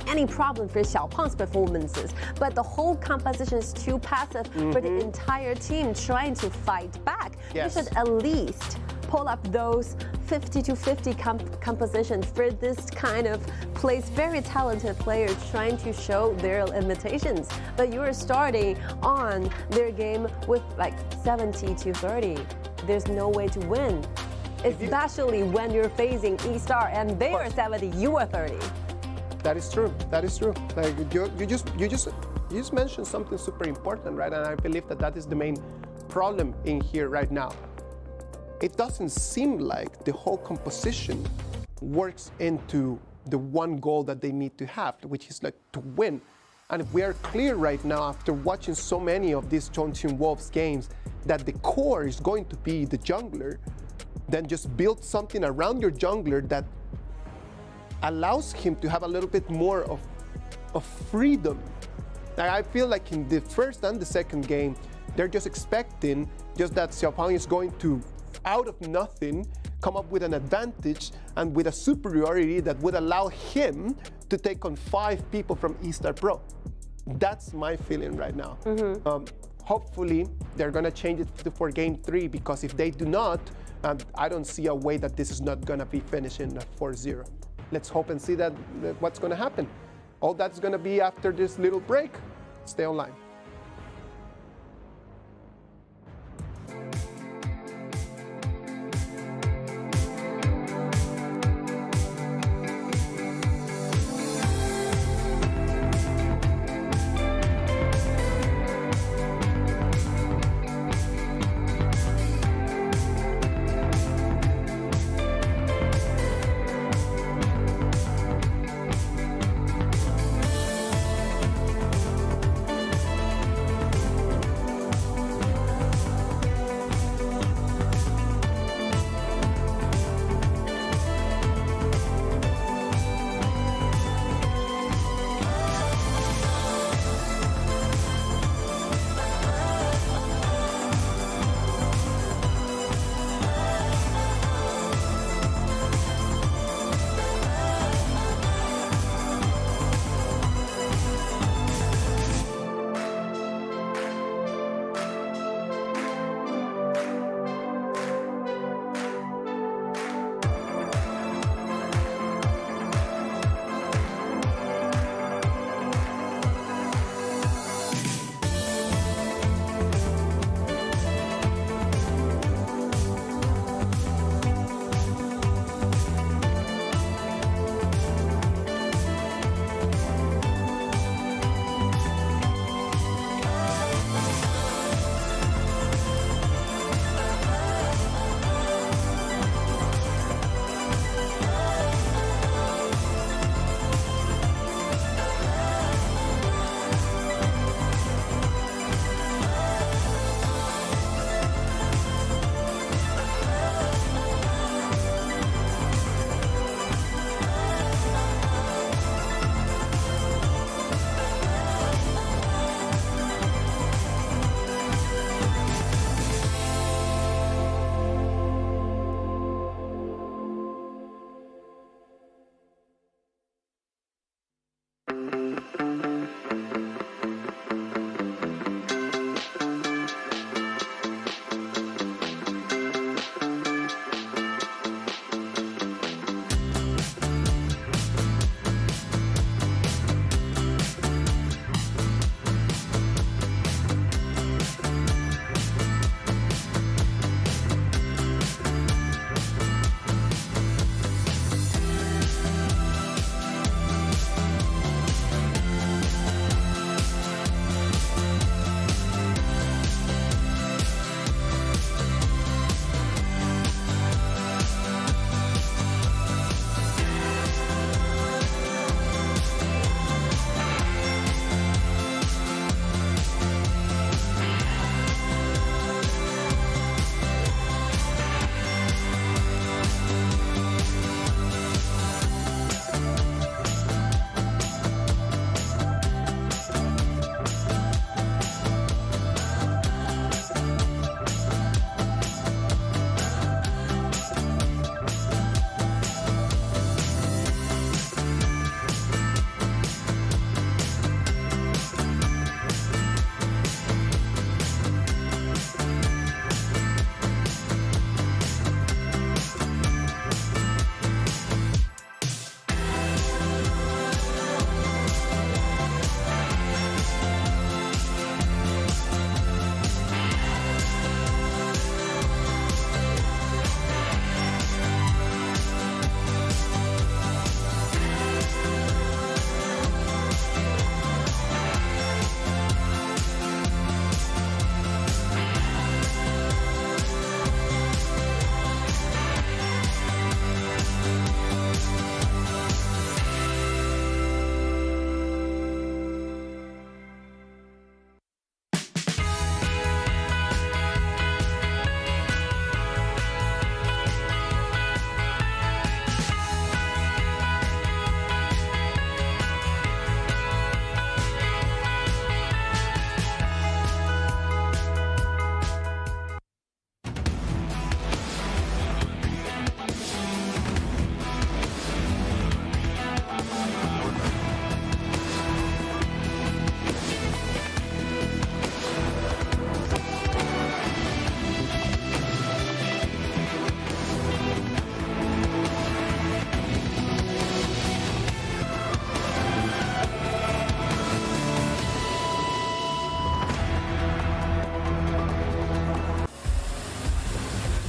any problem for Xiao's performances, but the whole composition is too passive for the entire team trying to fight back. You should at least pull up those 50 to 50 compositions for this kind of place. Very talented players trying to show their limitations, but you are starting on their game with like 70 to 30. there's no way to win. Especially when you're facing E-Star and they are 70, you are 30. That is true. That is true. Like you just mentioned something super important, right? And I believe that is the main problem in here right now. It doesn't seem like the whole composition works into the one goal that they need to have, which is like to win. And if we are clear right now, after watching so many of these Chongqing.Wolves games, that the core is going to be the jungler, then just build something around your jungler that allows him to have a little bit more of freedom. Like I feel like in the first and the second game, they're just expecting just that Xiao is going to, out of nothing, come up with an advantage and with a superiority that would allow him to take on 5 people from E-StarPro. That's my feeling right now. Hopefully, they're going to change it for game 3, because if they do not, I don't see a way that this is not going to be finishing 4-0. Let's hope and see that what's going to happen. All that's going to be after this little break. Stay online.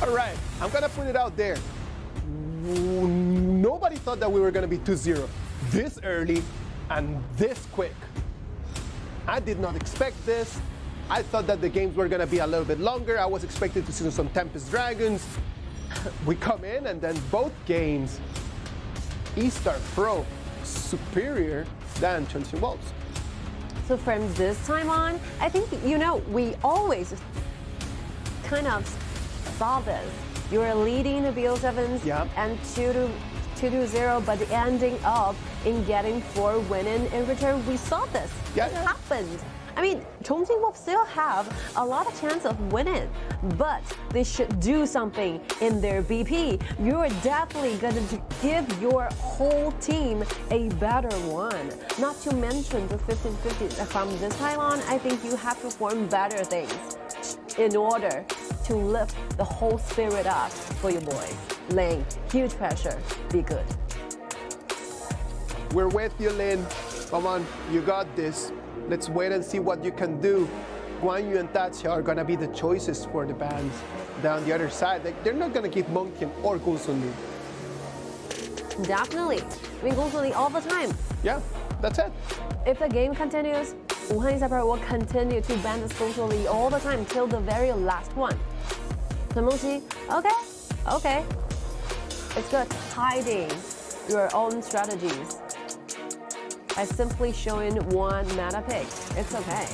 All right, I'm gonna put it out there. Nobody thought that we were gonna be 2-0 this early and this quick. I did not expect this. I thought that the games were gonna be a little bit longer. I was expecting to see some Tempest Dragons. We come in and then both games, eStarPro superior than Chongqing.Wolves. So from this time on, I think, we always kind of saw this. You were leading the BO7s and 2-0, but ending up in getting 4 winning in return. We saw this. It happened. I mean, Chongqing.Wolves still have a lot of chance of winning, but they should do something in their BP. You are definitely going to give your whole team a better one. Not to mention the 15-50. From this time on, I think you have to form better things in order to lift the whole spirit up for your boys. Laying huge pressure. Be good. We're with you, Lin. Come on, you got this. Let's wait and see what you can do. Guang Yu and Xiao are gonna be the choices for the bans down the other side. They're not gonna give Monkey or Gongsun. Definitely. I mean, Gongsun all the time. Yeah, that's it. If the game continues, Wuhan.eStarPro will continue to ban this Gongsun all the time till the very last one. So Monkey, okay. It's good. Hiding your own strategies by simply showing one meta pick. It's okay.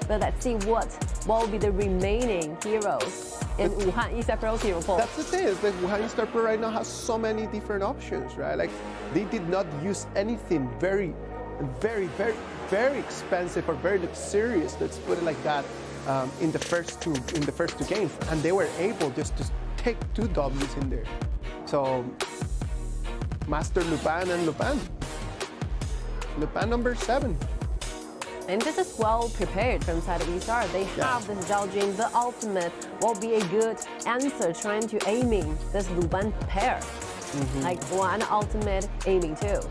But let's see what will be the remaining heroes in Wuhan.eStarPro's hero pool. That's the thing, is that Wuhan.eStarPro right now has so many different options, right? Like, they did not use anything very expensive or very luxurious, let's put it like that, in the first two games. And they were able just to take 2 Ws in there. So, Master Lupin and Lupin number 7. And this is well prepared from side of eStar. They have this Zhao Jun. The ultimate will be a good answer trying to aiming this Lupin pair. Like one ultimate aiming 2.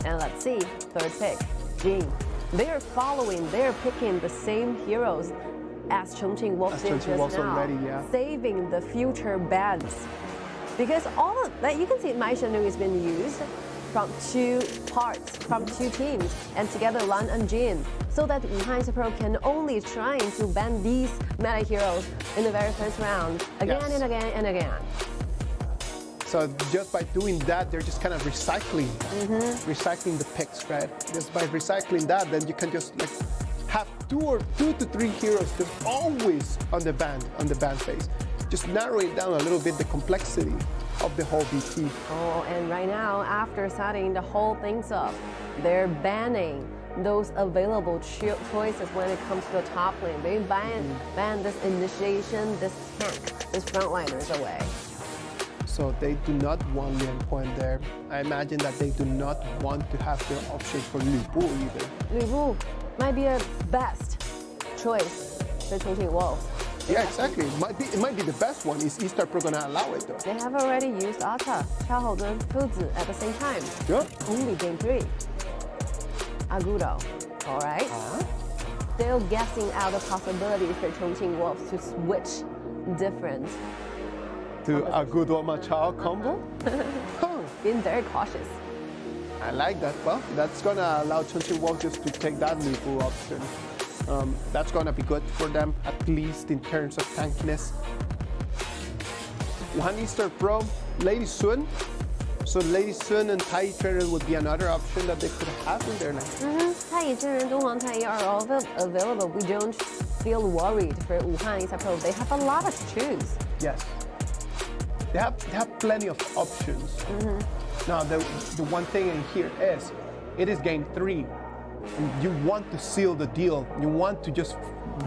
And let's see, 3rd pick, Jing. They're picking the same heroes as Chongqing.Wolves did just now. Already, saving the future bans. Because all of that, you can see Mai Shenlu has been used from 2 parts, from 2 teams, and together Lan and Jin, so that Wuhan.eStarPro can only try to ban these meta heroes in the very first round again and again and again. So just by doing that, they're just kind of recycling the picks, right? Just by recycling that, then you can just like have 2 to 3 heroes just always on the ban phase. Just narrowing down a little bit the complexity of the whole BP. Oh, and right now, after setting the whole things up, they're banning those available choices when it comes to the top lane. They ban this initiation, this tank, this frontliners away. So they do not want Lian Point there. I imagine that they do not want to have their options for Lu Bu either. Lu Bu might be a best choice for Chongqing.Wolves. Yeah, exactly. It might be the best one. Is eStarPro gonna allow it though? They have already used Ata, Xiao Fuzi at the same time. Yeah. Only game 3. Agudo. All right. Still guessing out the possibility for Chongqing.Wolves to switch different. To Agudo Machao combo? Being very cautious. I like that. Well, that's gonna allow Chongqing.Wolves just to take that Lu Bu option. That's gonna be good for them, at least in terms of tankiness. Wuhan.eStarPro, Lady Sun. So Lady Sun and Tai Trader would be another option that they could have in their line. Tai Trader and Donghuang Tai are all available. We don't feel worried for Wuhan.eStarPro. They have a lot to choose. Yes. They have plenty of options. Now, the one thing in here is, it is game 3. You want to seal the deal. You want to just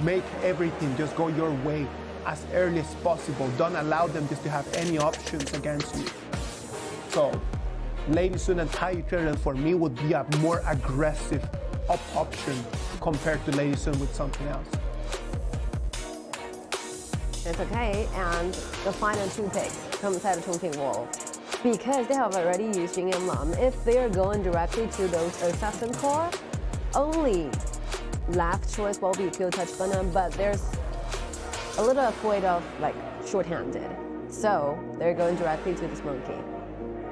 make everything just go your way as early as possible. Don't allow them just to have any options against you. So, Lady Sun and Tai Trader for me would be a more aggressive option compared to Lady Sun with something else. It's okay, and the final 2 picks from the side of Chongqing.Wolves. Because they have already used Jing and Lam, if they're going directly to those assassin core, only left choice will be Kill Touch Pena, but there's a little afraid of like short-handed. So they're going directly to this monkey.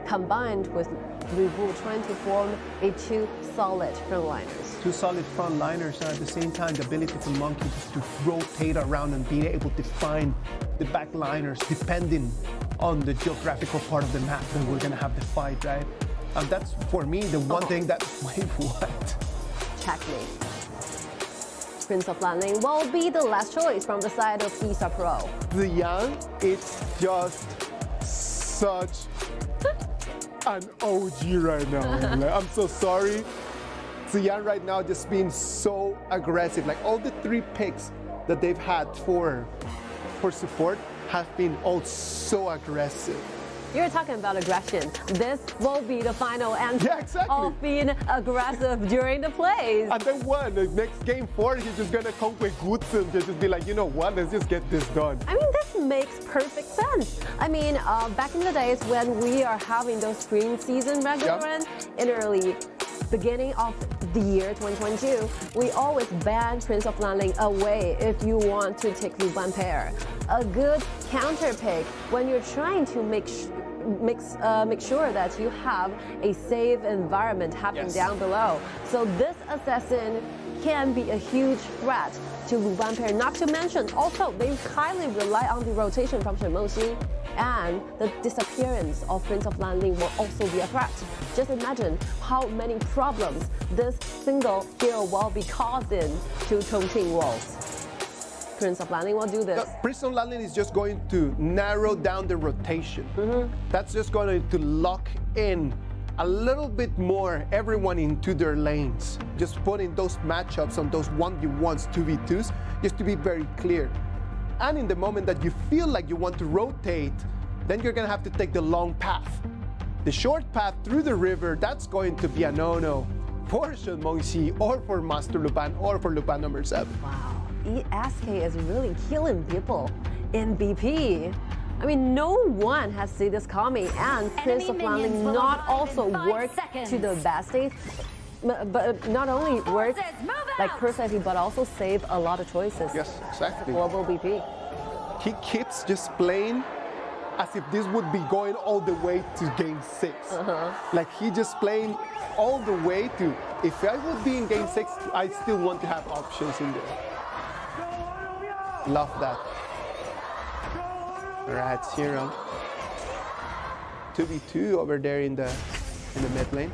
Combined with Wu trying to form a two solid frontliners. Two solid frontliners, and at the same time, the ability for Monkey just to rotate around and be able to find the backliners depending on the geographical part of the map that we're gonna have the fight, right? And that's, for me, the one thing that, wait, what? Checkmate. Prince of Lanling will be the last choice from the side of eStarPro. Tian is just such an OG right now. Like, I'm so sorry. Tian right now just being so aggressive. Like all the 3 picks that they've had for support have been all so aggressive. You're talking about aggression. This will be the final answer of being aggressive during the plays. And then what? The next game 4, he's just gonna come with goods and just be like, you know what? Let's just get this done. I mean, this makes perfect sense. I mean, back in the days when we are having those spring season regular run in early beginning of the year 2022, we always ban Prince of Lanling away if you want to take Luban pair. A good counter pick when you're trying to make sure that you have a safe environment happening down below. So this assassin can be a huge threat to Luban pair. Not to mention, also they highly rely on the rotation from Shen Mengxi, and the disappearance of Prince of Lanling will also be a threat. Just imagine how many problems this single hero will be causing to Chongqing.Wolves. Prince of Lanling will do this. Prince of Lanling is just going to narrow down the rotation. That's just going to lock in a little bit more everyone into their lanes. Just putting those matchups on those 1v1s, 2v2s, just to be very clear. And in the moment that you feel like you want to rotate, then you're gonna have to take the long path. The short path through the river, that's going to be a no-no for Shen Mengxi or for Master Luban or for Luban number 7. Wow, ESK is really killing people in BP. I mean, no one has seen this coming, and Prince of Lanling not also work to the best state, but not only work like perfectly, but also save a lot of choices. Yes, exactly. Global BP. He keeps just playing as if this would be going all the way to game 6. Like he just playing all the way to, if I would be in game 6, I still want to have options in there. Love that. All right, Zero. 2v2 over there in the mid lane.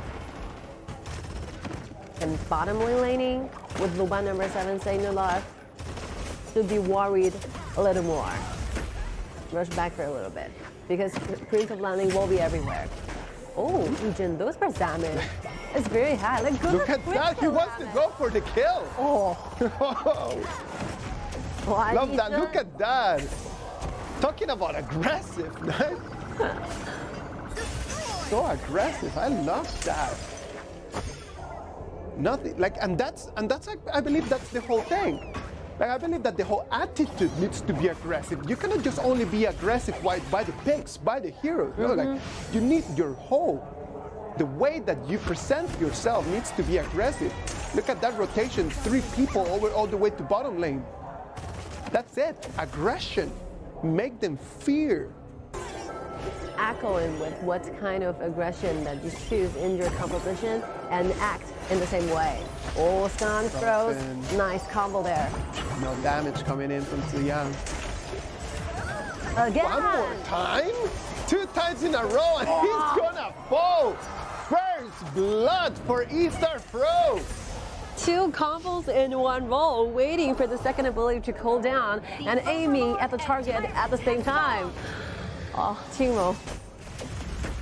And bottom lane laning with Luban number 7 saying no love. Should be worried a little more. Rush back for a little bit because Prince of Lanling will be everywhere. Oh, Legion, those burst damage is very high. Like, look at that, he wants to go for the kill. Love that, look at that. Talking about aggressive, right? So aggressive, I love that. Nothing, like, and that's I believe that's the whole thing. Like, I believe that the whole attitude needs to be aggressive. You cannot just only be aggressive by the picks, by the heroes. No, like, you need your the way that you present yourself needs to be aggressive. Look at that rotation, 3 people all the way to bottom lane. That's it, aggression. Make them fear. Echoing with what kind of aggression that you choose in your composition and act in the same way. Oh, stun throws, nice combo there. No damage coming in from Tian. Again. One more time? 2 times in a row and he's gonna fall. First blood for eStarPro. 2 combos in 1 roll, waiting for the second ability to cool down and aiming at the target at the same time. Oh, Timo.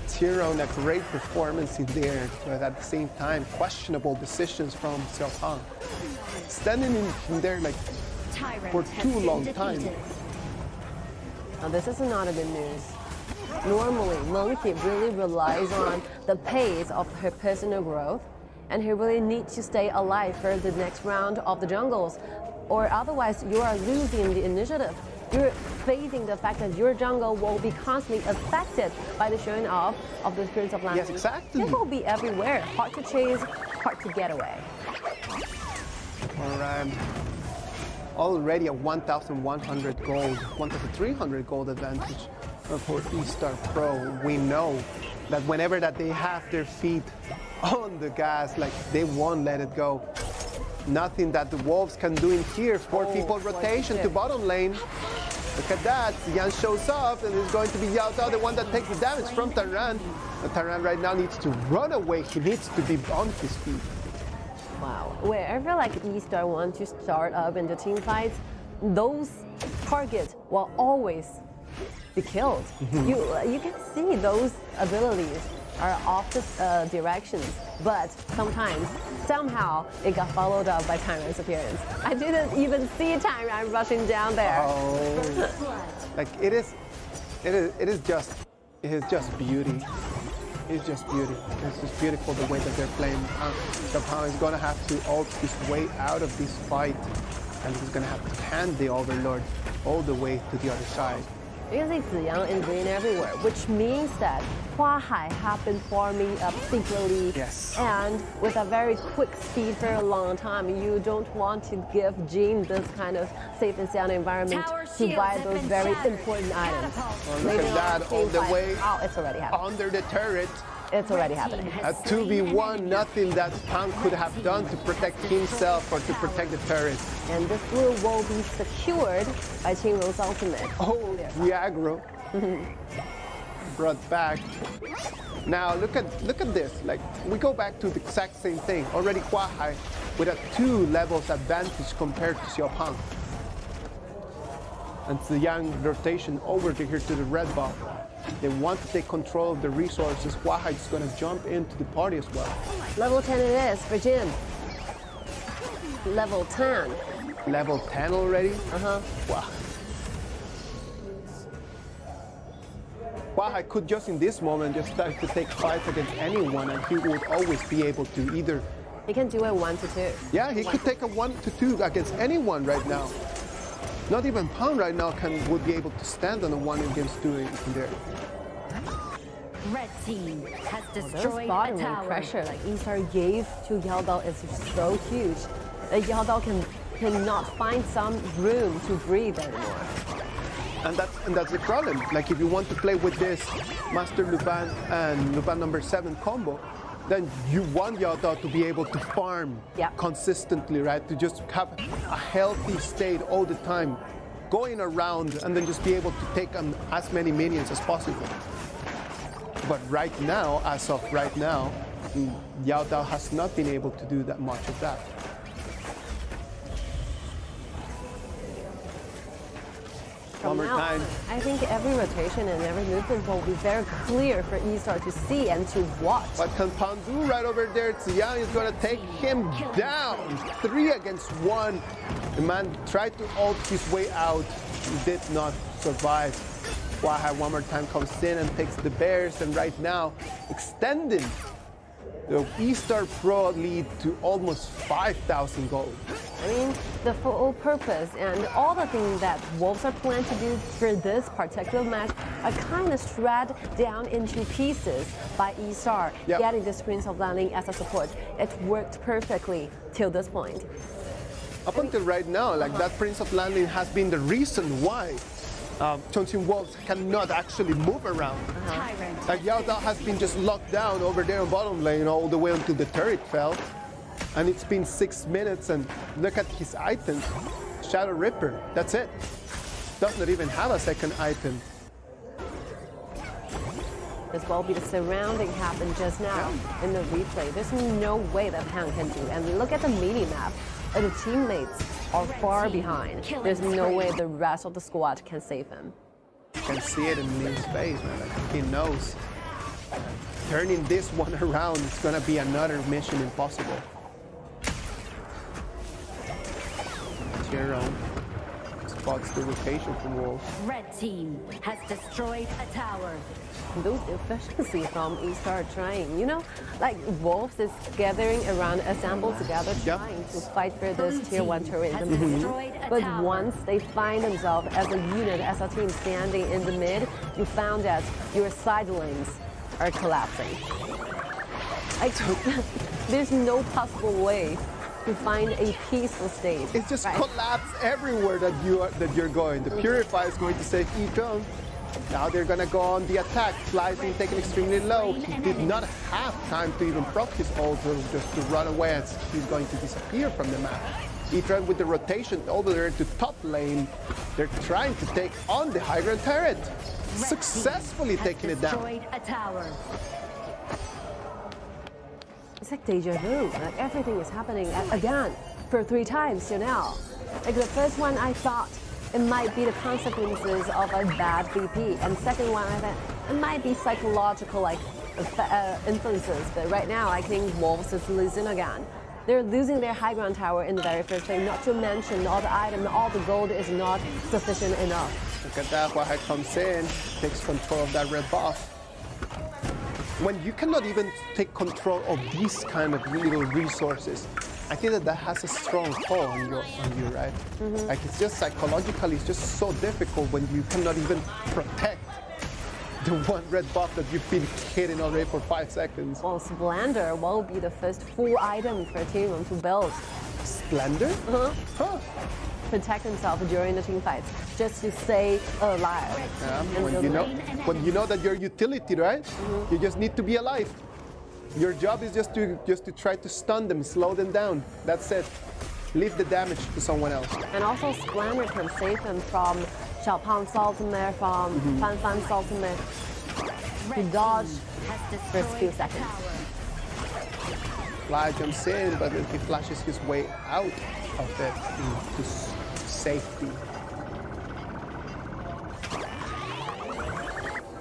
Tiro, a great performance in there, but at the same time, questionable decisions from Xiao. Standing in there like for too long time. Now, this is not a good news. Normally, Monkey really relies on the pace of her personal growth, and he really needs to stay alive for the next round of the jungles, or otherwise you are losing the initiative. You're facing the fact that your jungle will be constantly affected by the showing off of the Prince of Lanling. Yes, exactly. It will be everywhere. Hard to chase, hard to get away. All right. already a 1,100 gold, 1,300 gold advantage for eStarPro. We know that whenever that they have their feet on the gas, like they won't let it go. Nothing that the Wolves can do in here. 4 people rotation to bottom lane. Look at that. Tian shows up and it's going to be Xiao Dao, the one that takes the damage from Taran. The Taran right now needs to run away. He needs to be on his feet. Wow. Wherever like eStar want to start up into team fights, those targets will always be killed. You can see those abilities are off the directions, but sometimes, somehow, it got followed up by Tyran's appearance. I didn't even see Tyran rushing down there. Oh, like it is just beauty. It's just beauty. It's just beautiful the way that they're playing. Japan is gonna have to ult his way out of this fight, and he's gonna have to hand the Overlord all the way to the other side. You can see Ziyang in green everywhere, which means that Huahai have been farming up secretly. Yes. And with a very quick speed for a long time, you don't want to give Jin this kind of safe and sound environment to buy those very important items. Well, look at that, all the way it's already happening. under the turret. It's already happening. A 2v1, nothing that Pang could have done to protect himself or to protect the turret. And this blue will be secured by Qingrou's ultimate. Oh, the aggro. Brought back. Now look at this. Like we go back to the exact same thing. Already Huahai with a 2 levels advantage compared to Xiao Pang. And Ziyang rotation over to here to the red buff. They want to take control of the resources. Huahai is going to jump into the party as well. Level 10 it is for Jin. Level 10. Level 10 already? Wow. Huahai could just in this moment just start to take fights against anyone, and he would always be able to either. He can do a 1-2. Yeah, he could take a 1-2 against anyone right now. Not even Pang right now would be able to stand on a 1 against 2 in there. Red team has Those destroyed bottom a lane tower. pressure like eStar gave to Xiao Dao is so huge that Xiao Dao cannot find some room to breathe anymore. And that's the problem. Like if you want to play with this Master Lupin and Lupin number 7 combo, then you want Xiao Dao to be able to farm consistently, right? To just have a healthy state all the time, going around and then just be able to take on as many minions as possible. But right now, as of right now, Xiao Dao has not been able to do that much of that. One more time. I think every rotation and every movement will be very clear for eStar to see and to watch. What can Pan do right over there? Tian is going to take him down. 3 against 1. The man tried to ult his way out. He did not survive. Huahai one more time comes in and takes the bears, and right now extending the eStarPro lead to almost 5,000 gold. I mean, the full purpose and all the things that Wolves are planning to do for this particular match are kind of shred down into pieces by eStar, getting this Prince of Landing as a support. It worked perfectly till this point. Up until right now, like that Prince of Landing has been the reason why Chongqing.Wolves cannot actually move around. Like Xiao Dao has been just locked down over there on bottom lane all the way until the turret fell. And it's been 6 minutes, and look at his items. Shadow Ripper, that's it. Does not even have a second item. This will be the surrounding happened just now in the replay. There's no way that Heng can do. And look at the mini-map. The teammates are far behind. There's no way the rest of the squad can save him. You can see it in his face, man. Like, he knows. Turning this one around is gonna be another mission impossible. Tiro spots the rotation from Wolves. Red team has destroyed a tower. Those efficiency from eStar trying, you know, like Wolves is gathering around, assembled together, trying to fight for this tier 1 turret in the mid. But once they find themselves as a unit, as a team standing in the mid, you found that your side lanes are collapsing. Like, there's no possible way to find a peaceful state. It's just collapse everywhere that you're going. The Purify is going to save E-Drone. Now they're gonna go on the attack. Fly's being taken extremely low. He did not have time to even proc his ult, just to run away, as he's going to disappear from the map. E-Drone with the rotation over there to top lane. They're trying to take on the high ground turret. Successfully taking it down. Destroyed a tower. It's like deja vu. Like everything is happening again for 3 times till now. Like the first one, I thought it might be the consequences of a bad VP, and second one, I thought it might be psychological like influences. But right now, I think Wolves is losing again. They're losing their high ground tower in the very first thing. Not to mention all the items, all the gold is not sufficient enough. Look at that, Hua comes in, takes control of that red buff. When you cannot even take control of these kind of little resources, I think that has a strong toll on you, right? Like it's just psychologically, it's just so difficult when you cannot even protect the one red buff that you've been hitting already for 5 seconds. Well, Splendor will be the first full item for Tian to build. Splendor? Huh. Protect himself during the team fights, just to stay alive. Yeah, when you know that you're utility, right? You just need to be alive. Your job is just to try to stun them, slow them down. That's it. Leave the damage to someone else. And also Splendor can save them from Xiao Pang's ultimate, from Fan Fan's ultimate. To dodge for a few seconds. Fly jumps in, but he flashes his way out of it into safety.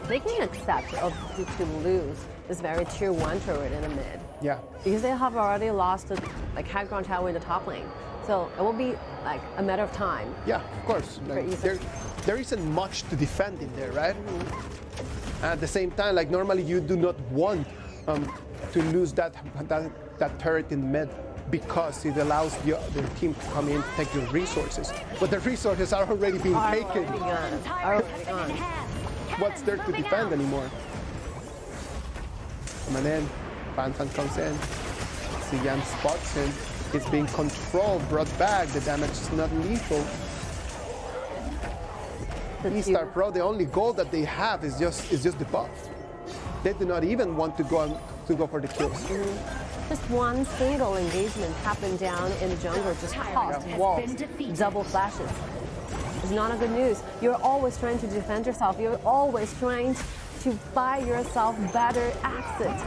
They can accept to lose this very tier 1 turret in the mid. Yeah. Because they have already lost the high ground tower in the top lane. So it will be like a matter of time. Yeah, of course. Like, there isn't much to defend in there, right? At the same time, like normally you do not want to lose that turret in the mid, because it allows your team to come in to take your resources. But the resources are already being taken. Already gone. What's there to defend anymore? Coming in, Fan comes in. Tian spots him. He's being controlled, brought back. The damage is not lethal. E-StarPro, the only goal that they have is just the buff. They do not even want to go for the kills. Just one single engagement happened down in the jungle just cost Wolves double flashes. It's not a good news. You're always trying to defend yourself. You're always trying to buy yourself better exit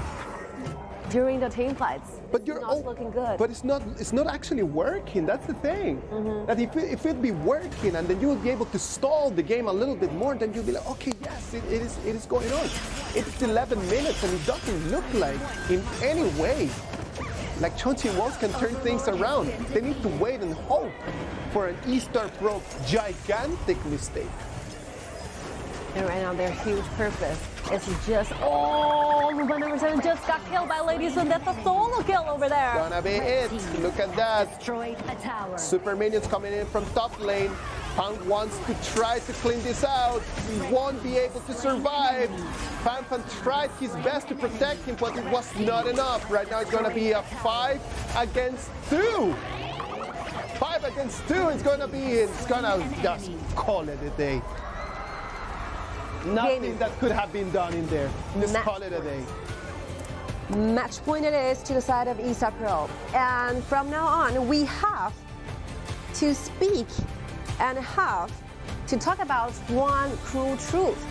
during the team fights. But you're not looking good. But it's not actually working. That's the thing. That if it'd be working, and then you would be able to stall the game a little bit more, then you'll be like, okay, yes, it is going on. It's 11 minutes, and it doesn't look like in any way like Chongqing.Wolves can turn things around. They need to wait and hope for an E-StarPro gigantic mistake. And right now, their huge purpose is just, Wuhan number 7 just got killed by Lady Sun. That's a solo kill over there. Gonna be it. Look at that. Destroyed a tower. Super minions coming in from top lane. Pang wants to try to clean this out. He won't be able to survive. Fan tried his best to protect him, but it was not enough. Right now, it's gonna be a 5 against 2. 5 against 2. It's gonna just call it a day. Nothing that could have been done in there. Just call it a day. Match point it is to the side of E-StarPro. And from now on, we have to speak and have to talk about one cruel truth.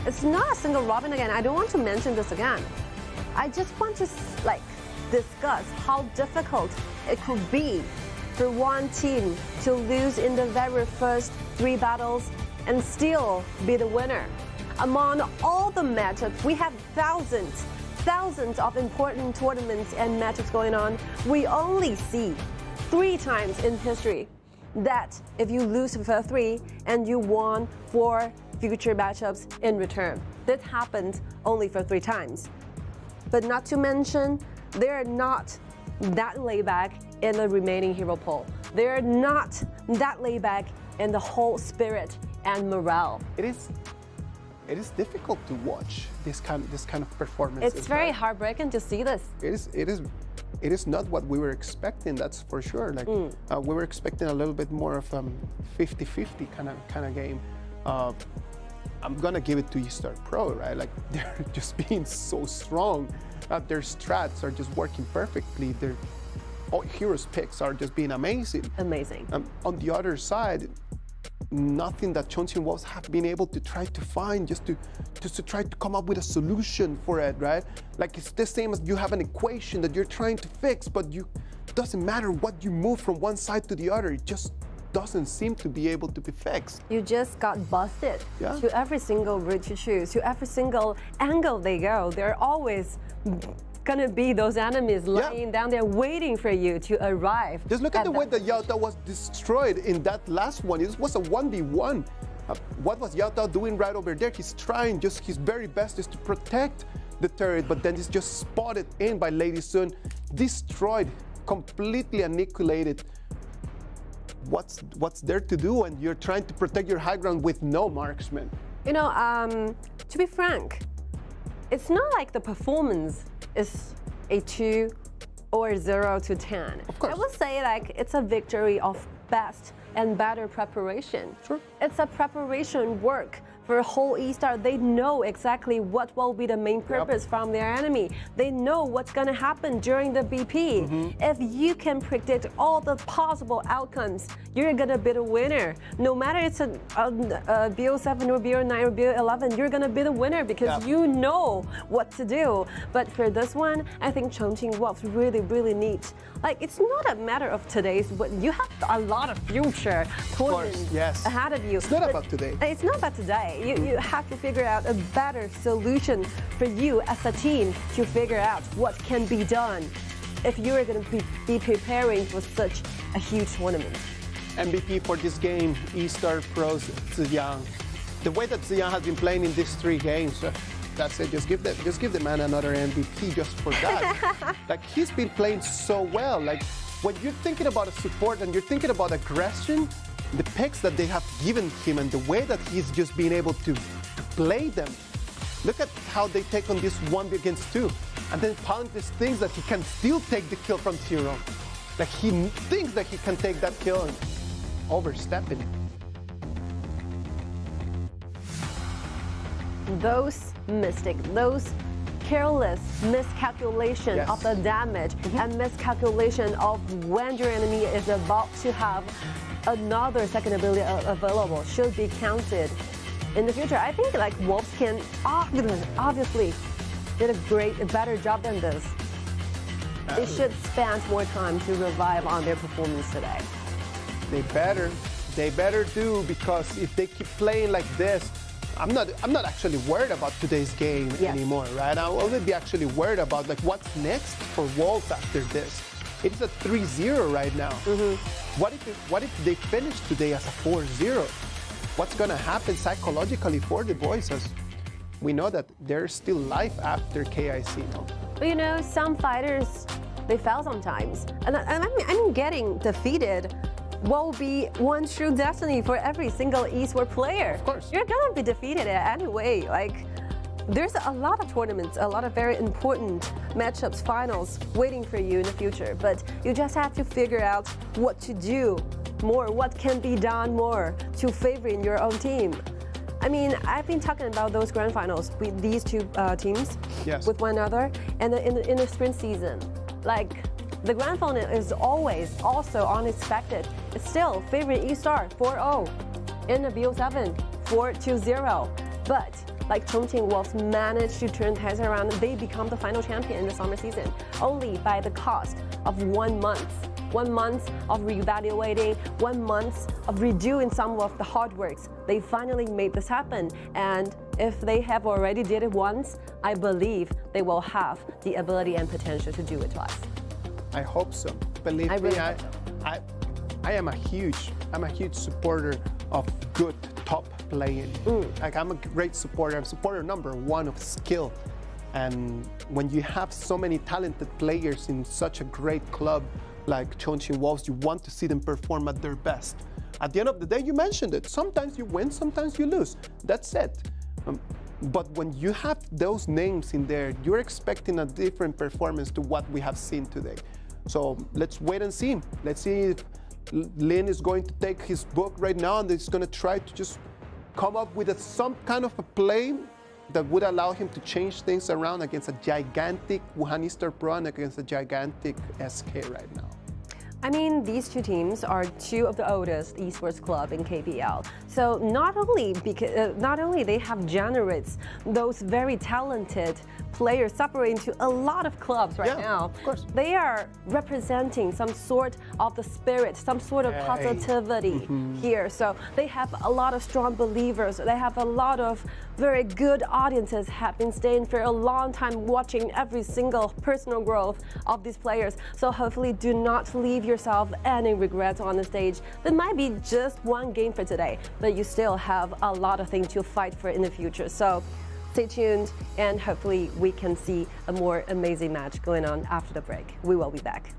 It's not a single Robin again. I don't want to mention this again. I just want to discuss how difficult it could be for one team to lose in the very first 3 battles and still be the winner. Among all the matchups, we have thousands of important tournaments and matchups going on. We only see 3 times in history that if you lose for 3 and you won 4 future matchups in return. This happened only for 3 times. But not to mention, they're not that laid back in the remaining hero pool. They're not that laid back in the whole spirit and morale. It is difficult to watch this kind of performance. It's very heartbreaking to see this. It is it is not what we were expecting, that's for sure. Like we were expecting a little bit more of 50-50 kind of game. I'm gonna give it to eStarPro, right? Like they're just being so strong. Their strats are just working perfectly. Their heroes picks are just being amazing. Amazing. On the other side, nothing that Chongqing.Wolves have been able to try to find just to try to come up with a solution for it, right? Like it's the same as you have an equation that you're trying to fix, but doesn't matter what you move from one side to the other, it just doesn't seem to be able to be fixed. You just got busted Yeah. to every single route you choose, to every single angle they go. They're always gonna be those enemies lying down there waiting for you to arrive. Just look at the way that Yao Tao was destroyed in that last one. It was a 1v1. What was Yao Tao doing right over there? He's trying just his very best just to protect the turret, but then it's just spotted in by Lady Sun, destroyed, completely annihilated. What's there to do when you're trying to protect your high ground with no marksman? You know, to be frank, it's not like the performance is a 2 or 0 to 10. Of course. I would say like it's a victory of best and better preparation. Sure. It's a preparation work for a whole eStar. They know exactly what will be the main purpose from their enemy. They know what's going to happen during the BP. If you can predict all the possible outcomes, you're going to be the winner. No matter it's a BO7 or BO9 or BO11, you're going to be the winner because you know what to do. But for this one, I think Chongqing.Wolves really, really neat. Like, it's not a matter of today's, but you have a lot of future tournaments ahead of you. It's not about today. It's not about today. You have to figure out a better solution for you as a team to figure out what can be done if you are going to be preparing for such a huge tournament. MVP for this game, eStarPro's Xiao. The way that Xiao has been playing in these 3 games, that's it. Just give the man another MVP just for that. Like he's been playing so well. Like when you're thinking about a support and you're thinking about aggression, the picks that they have given him and the way that he's just been able to play them. Look at how they take on this 1v against 2. And then Pontus thinks that he can still take the kill from 0. Like he thinks that he can take that kill and overstepping. Those careless miscalculation of the damage and miscalculation of when your enemy is about to have another second ability available should be counted in the future. I think like Wolves can obviously did a better job than this. They should spend more time to revive on their performance today. They better do, because if they keep playing like this, I'm not actually worried about today's game anymore, right? I'll only be actually worried about like what's next for Wolves after this. It's a 3-0 right now. What if they finish today as a 4-0? What's gonna happen psychologically for the boys? As we know that there's still life after KIC, no? But you know, some fighters, they fail sometimes. And I mean, getting defeated will be one true destiny for every single eSport player. Of course. You're gonna be defeated anyway. Like, there's a lot of tournaments, a lot of very important matchups, finals waiting for you in the future. But you just have to figure out what to do more, what can be done more to favor in your own team. I mean, I've been talking about those grand finals with these 2 teams with one another, and in the sprint season, like the grand final is always also unexpected. It's still favoring eStar 4-0, in the BO7 4-0, but like Chongqing.Wolves managed to turn heads around. They become the final champion in the summer season only by the cost of 1 month. 1 month of reevaluating, 1 month of redoing some of the hard works. They finally made this happen, and if they have already did it once, I believe they will have the ability and potential to do it twice. I hope so. Believe me, I am a huge supporter of good top playing. Like I'm a great supporter. I'm supporter number 1 of skill. And when you have so many talented players in such a great club like Chongqing.Wolves, you want to see them perform at their best. At the end of the day, you mentioned it. Sometimes you win, sometimes you lose. That's it. But when you have those names in there, you're expecting a different performance to what we have seen today. So let's wait and see. Let's see if Lin is going to take his book right now and he's going to try to just come up with some kind of a play that would allow him to change things around against a gigantic Wuhan.eStarPro and against a gigantic SK right now. I mean, these two teams are two of the oldest esports club in KPL. So not only they have generates those very talented players separating into a lot of clubs right now. Of course. They are representing some sort of the spirit, some sort of positivity here. So they have a lot of strong believers. They have a lot of very good audiences have been staying for a long time watching every single personal growth of these players. So hopefully do not leave yourself any regrets on the stage. There might be just one game for today, but you still have a lot of things to fight for in the future. So stay tuned and hopefully we can see a more amazing match going on after the break. We will be back.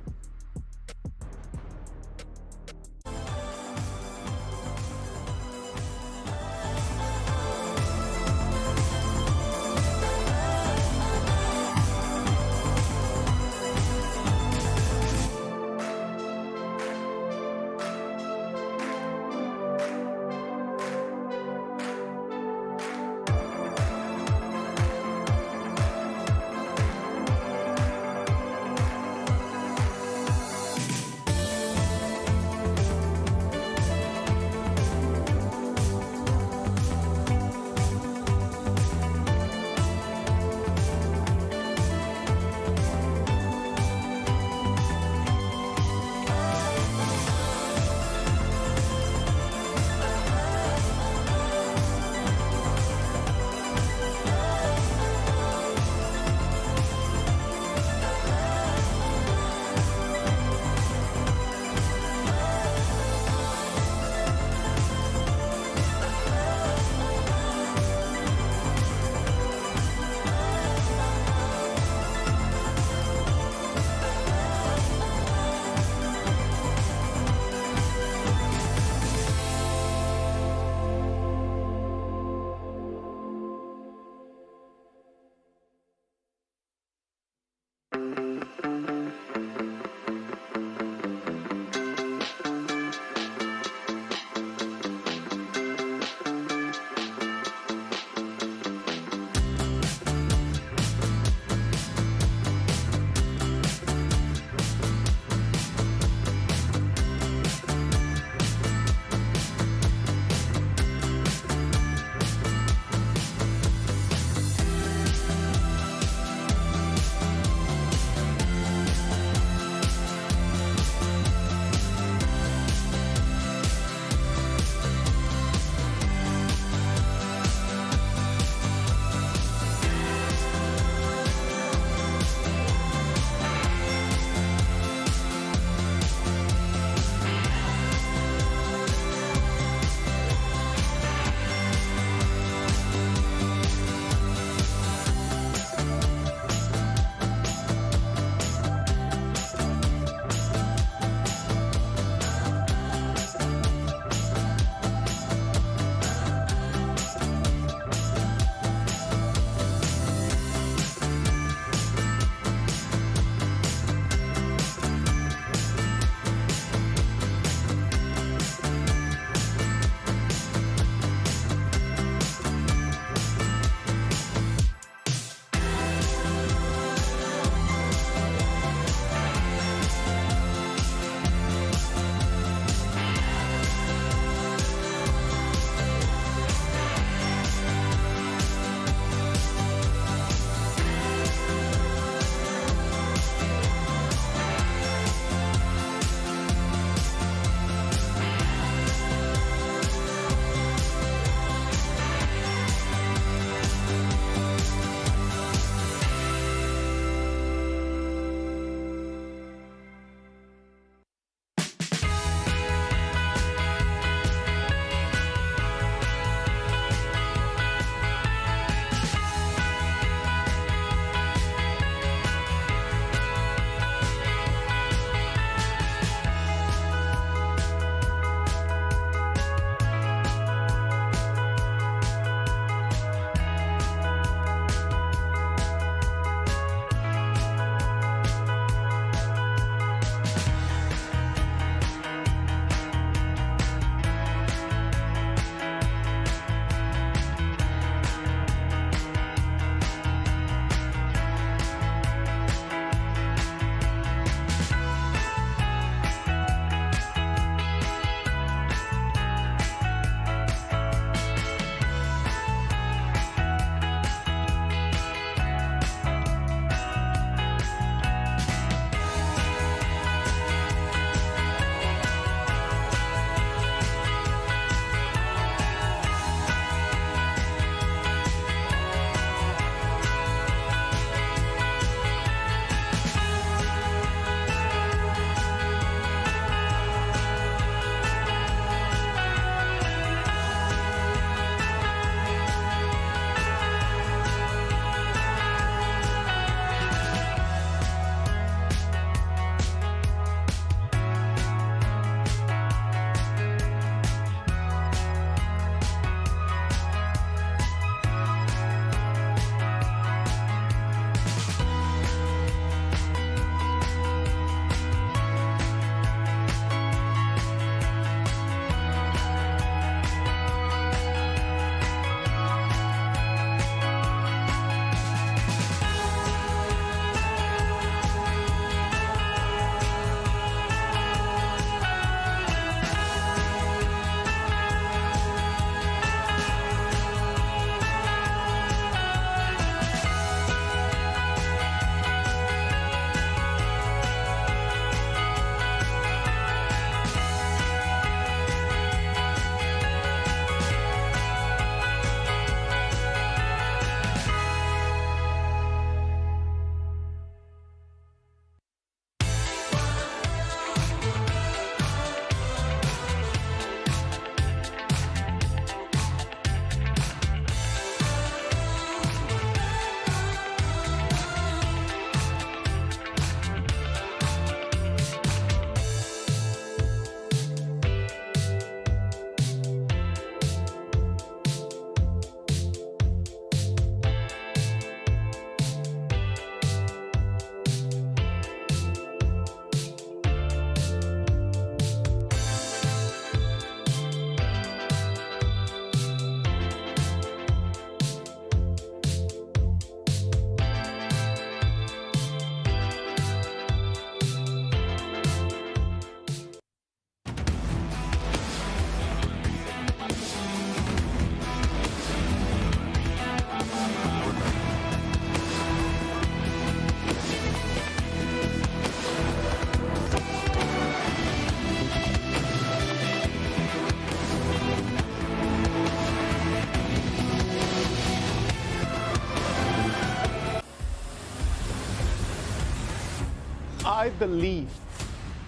I believe,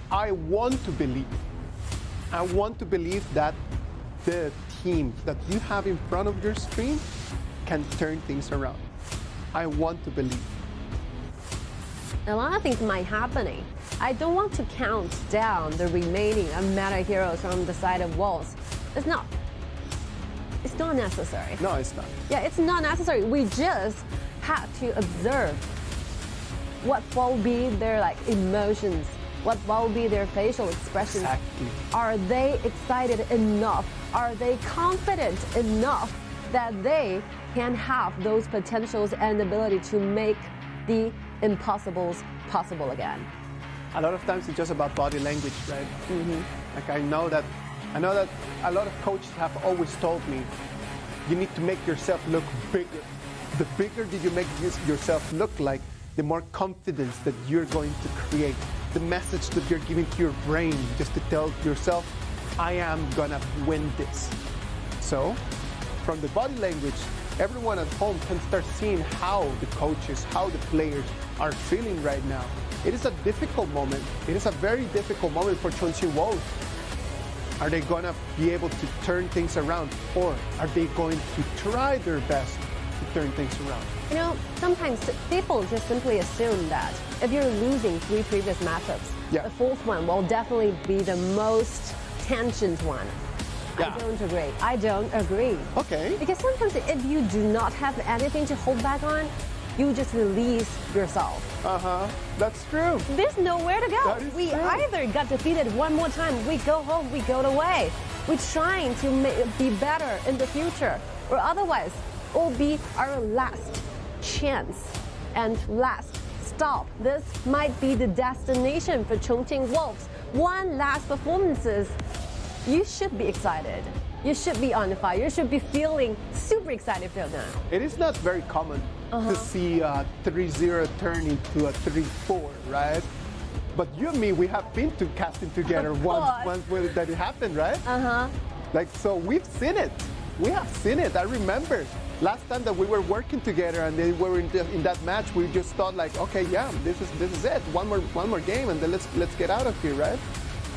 I want to believe that the team that you have in front of your screen can turn things around. I want to believe. A lot of things might happening. I don't want to count down the remaining meta heroes from the side of Wolves. It's not necessary. No, it's not. Yeah, it's not necessary. We just have to observe what will be their emotions, what will be their facial expressions. Exactly. Are they excited enough? Are they confident enough that they can have those potentials and ability to make the impossibles possible again? A lot of times it's just about body language, right? Like I know that a lot of coaches have always told me, you need to make yourself look bigger. The bigger that you make yourself look like, the more confidence that you're going to create. The message that you're giving to your brain just to tell yourself, I am gonna win this. So, from the body language, everyone at home can start seeing how the coaches, how the players are feeling right now. It is a difficult moment. It is a very difficult moment for Chongqing.Wolves. Are they gonna be able to turn things around, or are they going to try their best to turn things around? You know, sometimes people just simply assume that if you're losing 3 previous matchups, Yeah. the 4th one will definitely be the most tensioned one. Yeah. I don't agree. Okay. Because sometimes if you do not have anything to hold back on, you just release yourself. That's true. There's nowhere to go. That is We true. either got defeated one more time, we go home, we go away. We're trying to be better in the future, or otherwise, it will be our last chance and last stop. This might be the destination for Chongqing.Wolves. One last performances. You should be excited. You should be on fire. You should be feeling super excited now. It is not very common to see a 3-0 turn into a 3-4, right? But you and me, we have been to casting together once when that it happened, right? Like, so we've seen it. We have seen it. I remember last time that we were working together and then we were in that match, we just thought like, okay, yeah, this is it. One more game and then let's get out of here, right?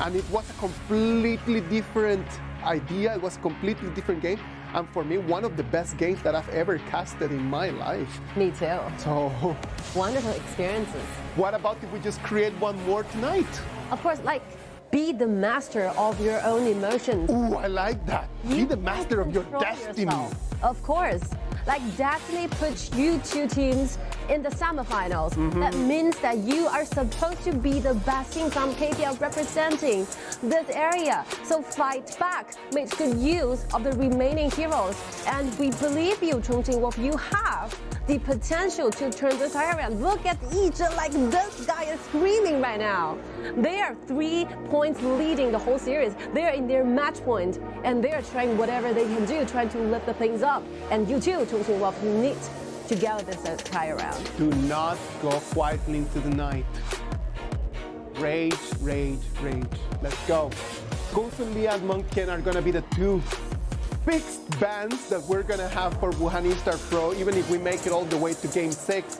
And it was a completely different idea. It was a completely different game. And for me, one of the best games that I've ever casted in my life. Me too. So, Wonderful experiences. what about if we just create one more tonight? Of course, be the master of your own emotions. Ooh, I like that. Be the master of your Control destiny. yourself. Of course. Destiny puts you 2 teams in the semifinals. That means that you are supposed to be the best team from KPL representing this area. So fight back, make good use of the remaining heroes. And we believe you, Chongqing.Wolves, you have the potential to turn this tire around. Look at each, this guy is screaming right now. They are 3 points leading the whole series. They are in their match point, and they are trying whatever they can do, trying to lift the things up. And you too, Chongqing.Wolves, need to gather this tire around. Do not go quietly into the night. Rage, rage, rage. Let's go. Ghost and Lee and Monkey are going to be the 2 fixed bans that we're going to have for Wuhan.eStarPro, even if we make it all the way to Game 6.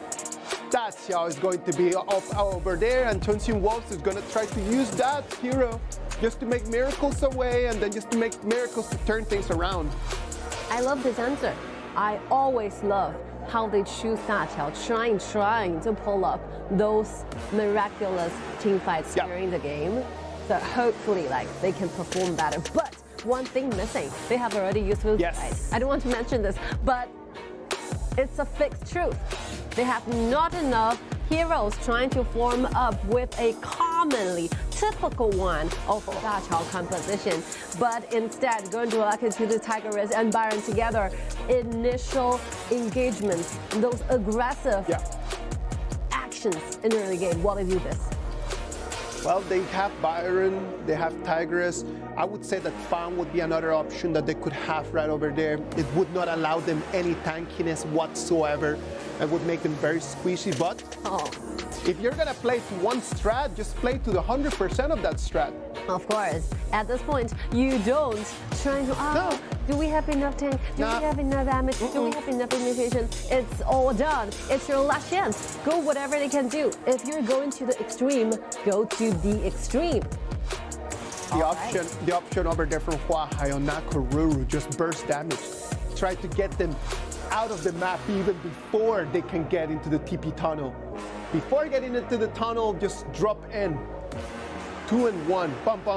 That Xiao is going to be up over there, and Chongqing.Wolves is going to try to use that hero just to make miracles away, and then just to make miracles to turn things around. I love this answer. I always love how they choose that Xiao, trying to pull up those miraculous team fights during the game. So hopefully, they can perform better. But one thing missing, they have already used Wuhan. Yes. I don't want to mention this, but it's a fixed truth. They have not enough heroes trying to form up with a commonly typical one of Xiao composition, but instead going to allow to the Tigress and Byron together. Initial engagements, those aggressive actions in the early game. What do you do this? Well, they have Byron, they have Tigress. I would say that Fan would be another option that they could have right over there. It would not allow them any tankiness whatsoever and would make them very squishy. But if you're going to play to one strat, just play to the 100% of that strat. Of course, at this point, you don't try to Do we have enough tank? Do Nah. we have enough damage? Do we have enough initiation? It's all done. It's your last chance. Go whatever they can do. If you're going to the extreme, go to the extreme. The option over there from Huahai on Nakoruru, just burst damage. Try to get them out of the map even before they can get into the TP tunnel. Before getting into the tunnel, just drop in. 2 and 1, bump,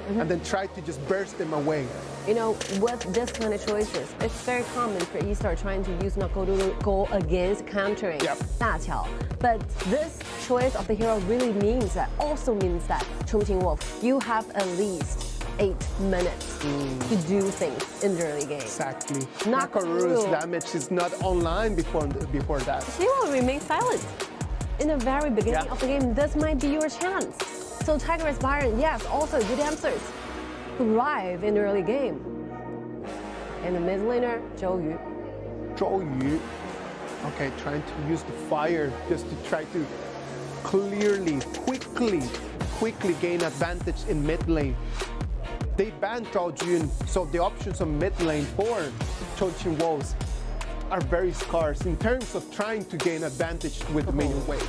and then try to just burst them away. You know, with this kind of choices, it's very common for E-Star trying to use Nakoruru go against countering Xiao. But this choice of the hero really means that Chongqing.Wolves, you have at least 8 minutes to do things in the early game. Exactly. Nakoruru's damage is not online before that. She will remain silent. In the very beginning of the game, this might be your chance. So Tigress Byron, yes, also good answers. Thrive in the early game. And the mid laner, Zhou Yu. Okay, trying to use the fire just to try to quickly gain advantage in mid lane. They banned Zhao Jun, so the options on mid lane for Chongqing.Wolves are very scarce in terms of trying to gain advantage with the minion wave.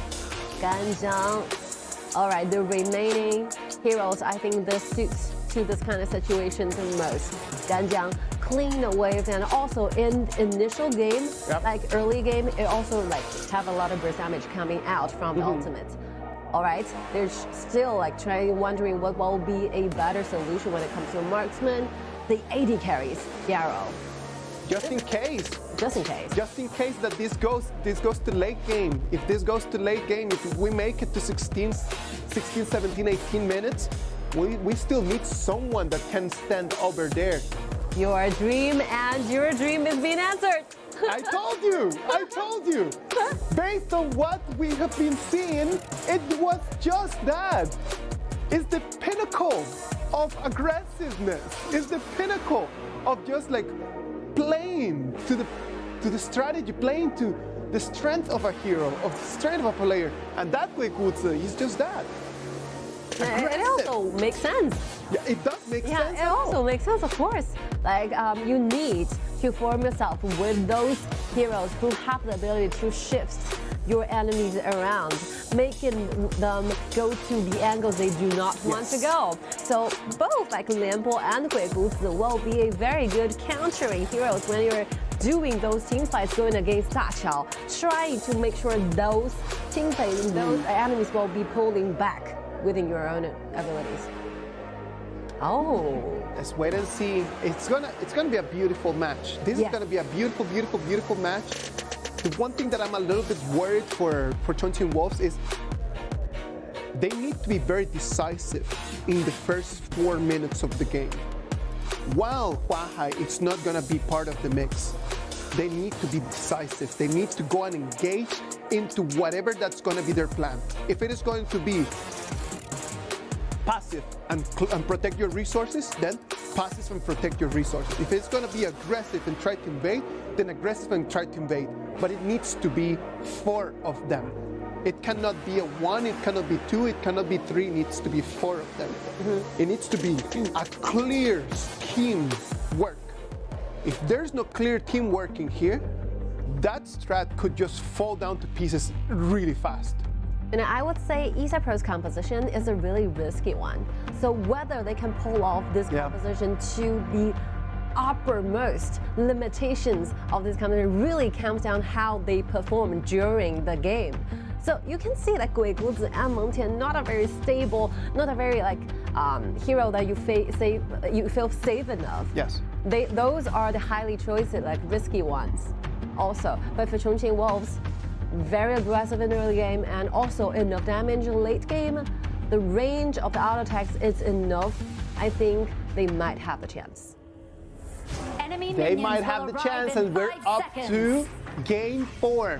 Ganjiang. All right, the remaining heroes, I think this suits to this kind of situation the most. Ganjiang, clean the waves, and also in initial game, like early game, it also like have a lot of burst damage coming out from the ultimate. All right, they're still like wondering what will be a better solution when it comes to marksman. The AD carries Yarrow. Just in case. Just in case. Just in case that this goes to late game. If this goes to late game, if we make it to 16, 17, 18 minutes, we still need someone that can stand over there. Your dream is being answered. I told you. Based on what we have been seeing, it was just that. It's the pinnacle of aggressiveness. It's the pinnacle of just like playing to the strategy, playing to the strength of a hero, of the strength of a player. And that KIC2022 is just that. It also makes sense. Yeah, it does make sense. Yeah, it also makes sense, of course. Like, you need to form yourself with those heroes who have the ability to shift your enemies around, making them go to the angles they do not want to go. So both like Lianpo and KIC2022 will be a very good countering heroes when you're doing those team fights going against Xiao, trying to make sure those team fights, those enemies will be pulling back within your own abilities. Oh. Let's wait and see. It's gonna be a beautiful match. This is gonna be a beautiful match. The one thing that I'm a little bit worried for Chongqing.Wolves is they need to be very decisive in the first 4 minutes of the game. While Huahai is not gonna be part of the mix, they need to be decisive. They need to go and engage into whatever that's gonna be their plan. If it is going to be passive and protect your resources, then passive and protect your resources. If it's going to be aggressive and try to invade, then aggressive and try to invade. But it needs to be 4 of them. It cannot be a 1, it cannot be 2, it cannot be 3, it needs to be 4 of them. It needs to be a clear teamwork. If there's no clear team working here, that strat could just fall down to pieces really fast. And I would say EStarPro's composition is a really risky one. So whether they can pull off this composition to the uppermost limitations of this composition really comes down how they perform during the game. So you can see that KIC2022 and Meng Tian not a very stable, not a very like hero that you feel safe enough. Yes. Those are the highly chosen, like risky ones also. But for Chongqing.Wolves, very aggressive in the early game and also enough damage in late game. The range of the auto attacks is enough. I think they might have the chance. They might have the chance, and we're up to game 4.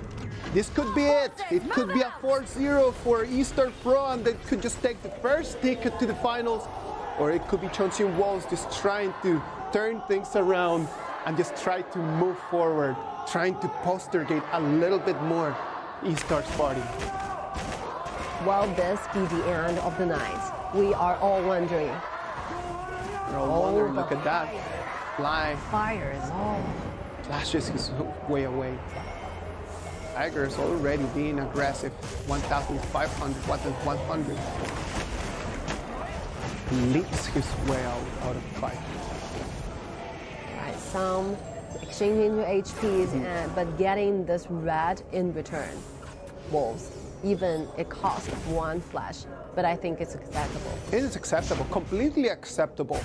This could be it. It could be a 4-0 for EStarPro, and they could just take the first ticket to the finals. Or it could be Chongqing.Wolves just trying to turn things around and just try to move forward, trying to postergate a little bit more EStar's party. Will this be the end of the night? We are all wondering. We're all wondering, look at that. fly. Fires. Oh. Flashes his way away. Tiger's already being aggressive. 1,500, 1,100. Leaks his way out of the fight. Right, some exchanging your HPs, but getting this red in return. Wolves, even it costs one flash, but I think it's acceptable. It is acceptable, completely acceptable.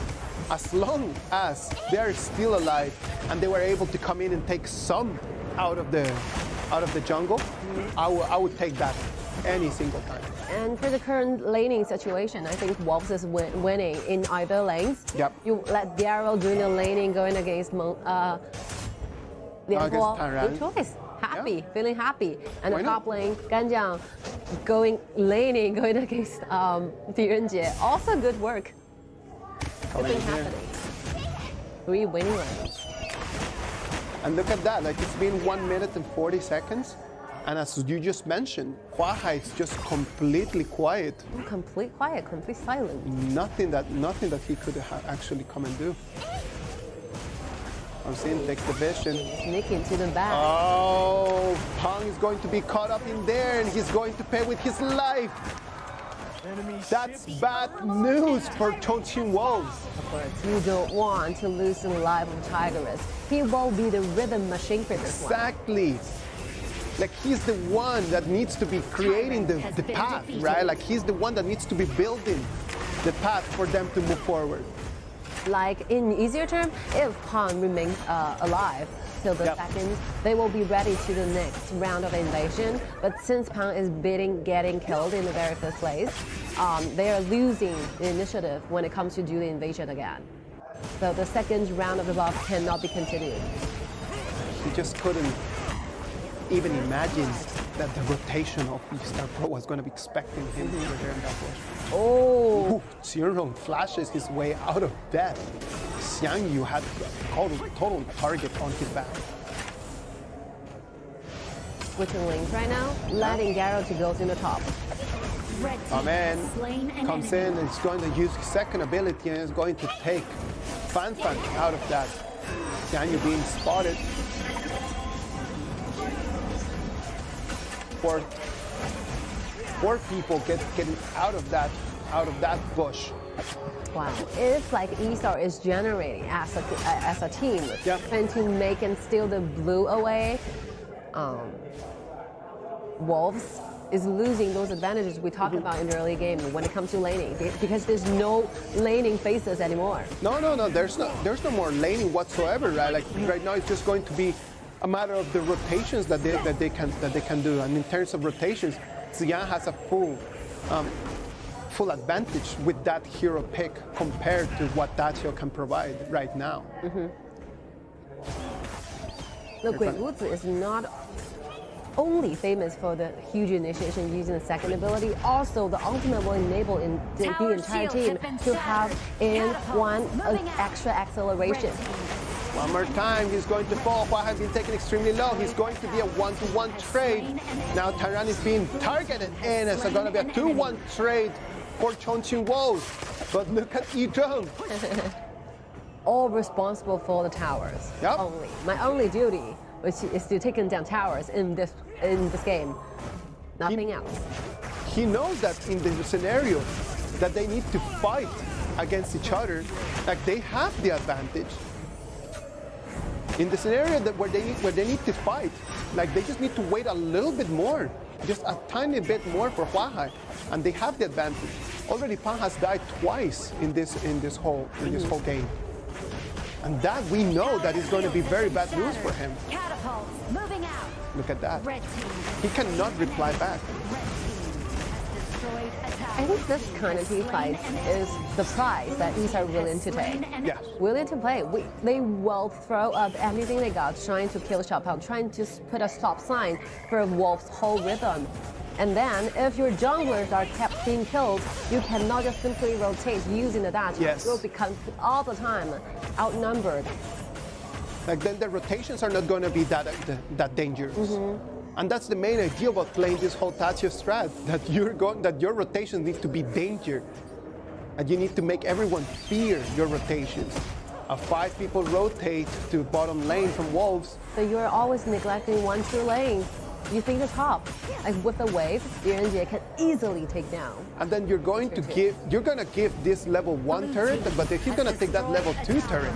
As long as they are still alive and they were able to come in and take some out of the jungle, I would take that any single time. And for the current laning situation, I think Wolves is winning in either lanes. Yep. You let Daryl doing the laning going against Tian. Good choice. Happy, feeling happy. And the top lane, Ganjiang, laning going against Tian. Also good work. Good thing happening. 3 winning lanes. And look at that, like it's been 1 minute and 40 seconds. And as you just mentioned, Huahai is just completely quiet. Complete quiet, complete silent. Nothing that he could have actually come and do. I'm seeing take the vision. Sneaking to the back. Oh, Peng is going to be caught up in there and he's going to pay with his life. That's bad news for Chongqing.Wolves. Of course, you don't want to lose the life of Tigress. He will be the rhythm machine for this one. Exactly. Like he's the one that needs to be creating the path, right? Like he's the one that needs to be building the path for them to move forward. Like in easier term, if Peng remains alive till the second, they will be ready to the next round of invasion. But since Peng is getting killed in the very first place, they are losing the initiative when it comes to do the invasion again. So the second round of the buff cannot be continued. He just couldn't even imagine that the rotation of EDG.M was going to be expecting him over there in that bush. Oh! Zero flashes his way out of bed. Guang Yu had a total target on his back. Switching lanes right now, letting Garo to go to the top. Oh man, comes in and is going to use his second ability and is going to take Fan out of that. Guang Yu being spotted. Four people getting out of that bush. Wow, it's like eStar is generating as a team, trying to make and steal the blue away. Wolves is losing those advantages we talked about in the early game when it comes to laning, because there's no laning phases anymore. No, there's no more laning whatsoever, right? Like right now, it's just going to be a matter of the rotations that they can do. And in terms of rotations, Tian has a full advantage with that hero pick compared to what Xiao can provide right now. Look, Wuzi is not only famous for the huge initiation using the second ability, also the ultimate will enable the entire team to have one extra acceleration. One more time, he's going to fall. Hua has been taken extremely low. He's going to be a 1-to-1 trade. Now Tian is being targeted, and it's going to be a 2-1 trade for Chongqing.Wolves. But look at EDG.M. All responsible for the towers. Only. My only duty is to take down towers in this game. Nothing else. He knows that in the scenario that they need to fight against each other, like they have the advantage. In the scenario where they need to fight, like they just need to wait a little bit more, just a tiny bit more for Huahai, and they have the advantage. Already Peng has died twice in this whole game, and that we know that is going to be very bad news for him. Catapults moving out. Look at that. Red team. He cannot reply back. I think this kind of team fight is the prize that East are willing to take. Yes. Willing to play. They will throw up anything they got, trying to kill Xiao, trying to put a stop sign for Wolf's whole rhythm. And then, if your junglers are kept being killed, you cannot just simply rotate using the dash. Yes. You will become all the time outnumbered. Like then the rotations are not going to be that dangerous. And that's the main idea about playing this whole Xiao strat, that your rotations need to be danger. And you need to make everyone fear your rotations. 5 people rotate to bottom lane from Wolves. But you're always neglecting one true lane. You think the top, like with the wave, DRG can easily take down. And then you're going to give this level 1 turret, but if you're gonna take that level 2 turret.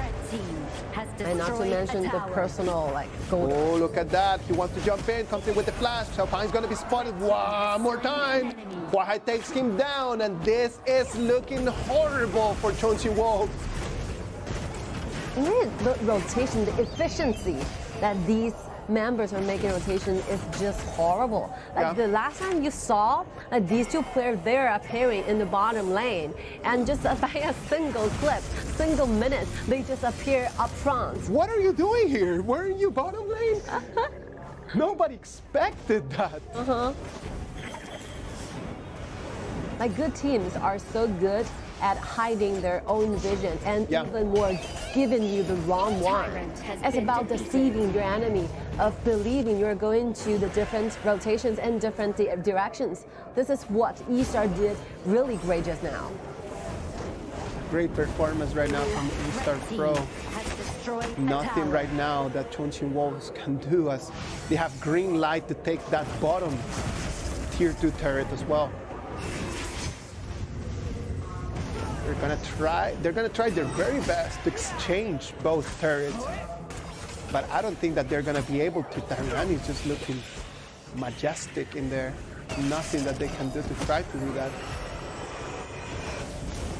And not to mention the personal gold. Oh, look at that. He wants to jump in, comes in with the flash. Xiao is going to be spotted one more time. Huahai takes him down, and this is looking horrible for Chongqing.Wolves. The rotation, the efficiency that these members are making rotation is just horrible. The last time you saw these two players there appearing in the bottom lane, and just by a single clip, single minute, they just appear up front. What are you doing here? Weren't you bottom lane? Nobody expected that. Good teams are so good at hiding their own vision and even more giving you the wrong one. It's about deceiving your enemy, of believing you're going to the different rotations and different directions. This is what eStar did really great just now. Great performance right now from E-STAR-Pro. Nothing right now that Chongqing.Wolves can do, as they have green light to take that bottom tier 2 turret as well. They're gonna try their very best to exchange both turrets. But I don't think that they're gonna be able to. Tian is just looking majestic in there. Nothing that they can do to try to do that.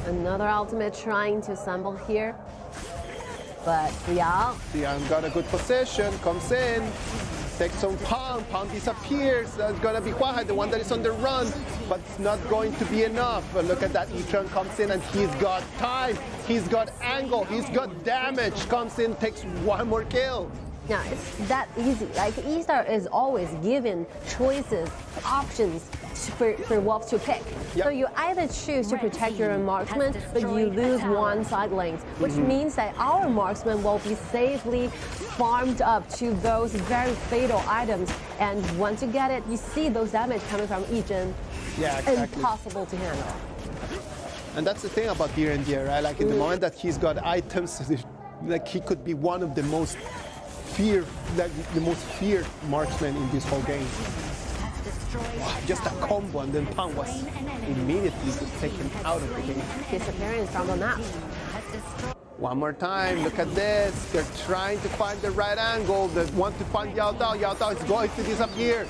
Another ultimate trying to assemble here. But Tian got a good position, comes in, takes some Palm disappears. That's gonna be Huahai, the one that is on the run, but it's not going to be enough. But look at that, E-Tron comes in and he's got time, he's got angle, he's got damage, comes in, takes one more kill. Yeah, it's that easy. eStar is always given choices, options for Wolves to pick. So you either choose to protect your marksman, but you lose one side lanes, which means that our marksman will be safely farmed up to those very fatal items. And once you get it, you see those damage coming from EDG.m. Yeah, exactly. Impossible to handle. And that's the thing about DRG, right? In the moment that he's got items, he could be one of the most feared marksmen in this whole game. Wow, just a combo, and then Pan was immediately just taken out of the game. Disappearing from the map. One more time, look at this. They're trying to find the right angle. They want to find Yao Dao. Yao Dao is going to disappear.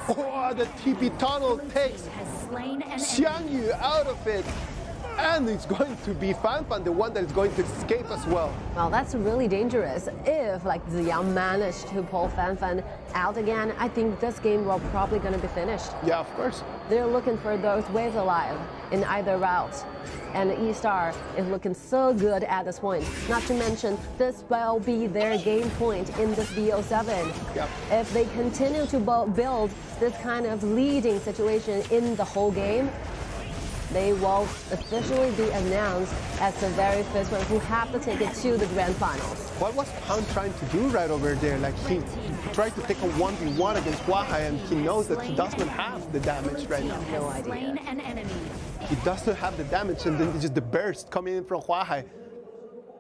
Oh, the TP tunnel takes Xiao out of it. And it's going to be Fanfan, the one that is going to escape as well. Well, that's really dangerous. If Xiao managed to pull Fanfan out again, I think this game will probably going to be finished. Yeah, of course. They're looking for those waves alive in either route. And eStar is looking so good at this point. Not to mention, this will be their game point in this BO7. Yep. If they continue to build this kind of leading situation in the whole game, they will officially be announced as the very first one who have to take it to the grand finals. What was Pan trying to do right over there? He tried to take a 1v1 against Huahai, and he knows that he doesn't have the damage right now. No idea. He doesn't have the damage, and then just the burst coming in from Huahai.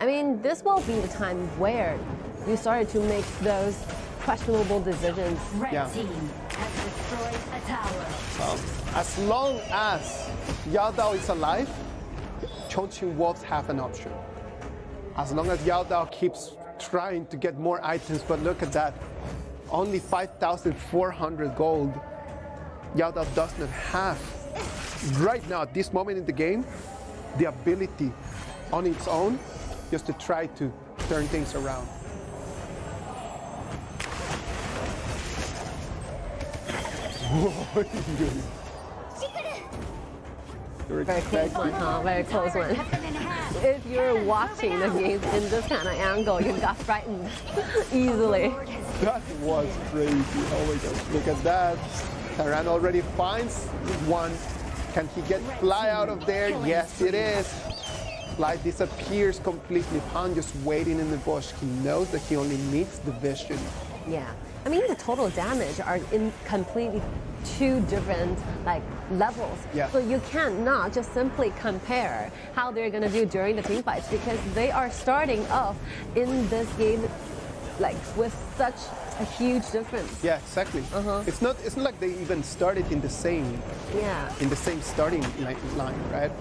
I mean, this will be the time where you started to make those questionable decisions. Yeah. Team has destroyed a tower. As long as Yao Dao is alive, Chongqing.Wolves have an option. As long as Yao Dao keeps trying to get more items, but look at that, only 5,400 gold. Yao Dao does not have, right now, at this moment in the game, the ability on its own just to try to turn things around. Very close one, huh? Very close one. If you're watching the game in this kind of angle, you got frightened easily. That was crazy. Oh my gosh, look at that. Tian already finds one. Can he get Fly out of there? Yes, it is. Fly disappears completely. Pan just waiting in the bush. He knows that he only needs the vision. Yeah. I mean, the total damage are completely two different like levels. Yeah. So you cannot just simply compare how they're gonna do during the team fights because they are starting off in this game like with such a huge difference. Yeah, exactly. It's not like they even started in the same starting line, right?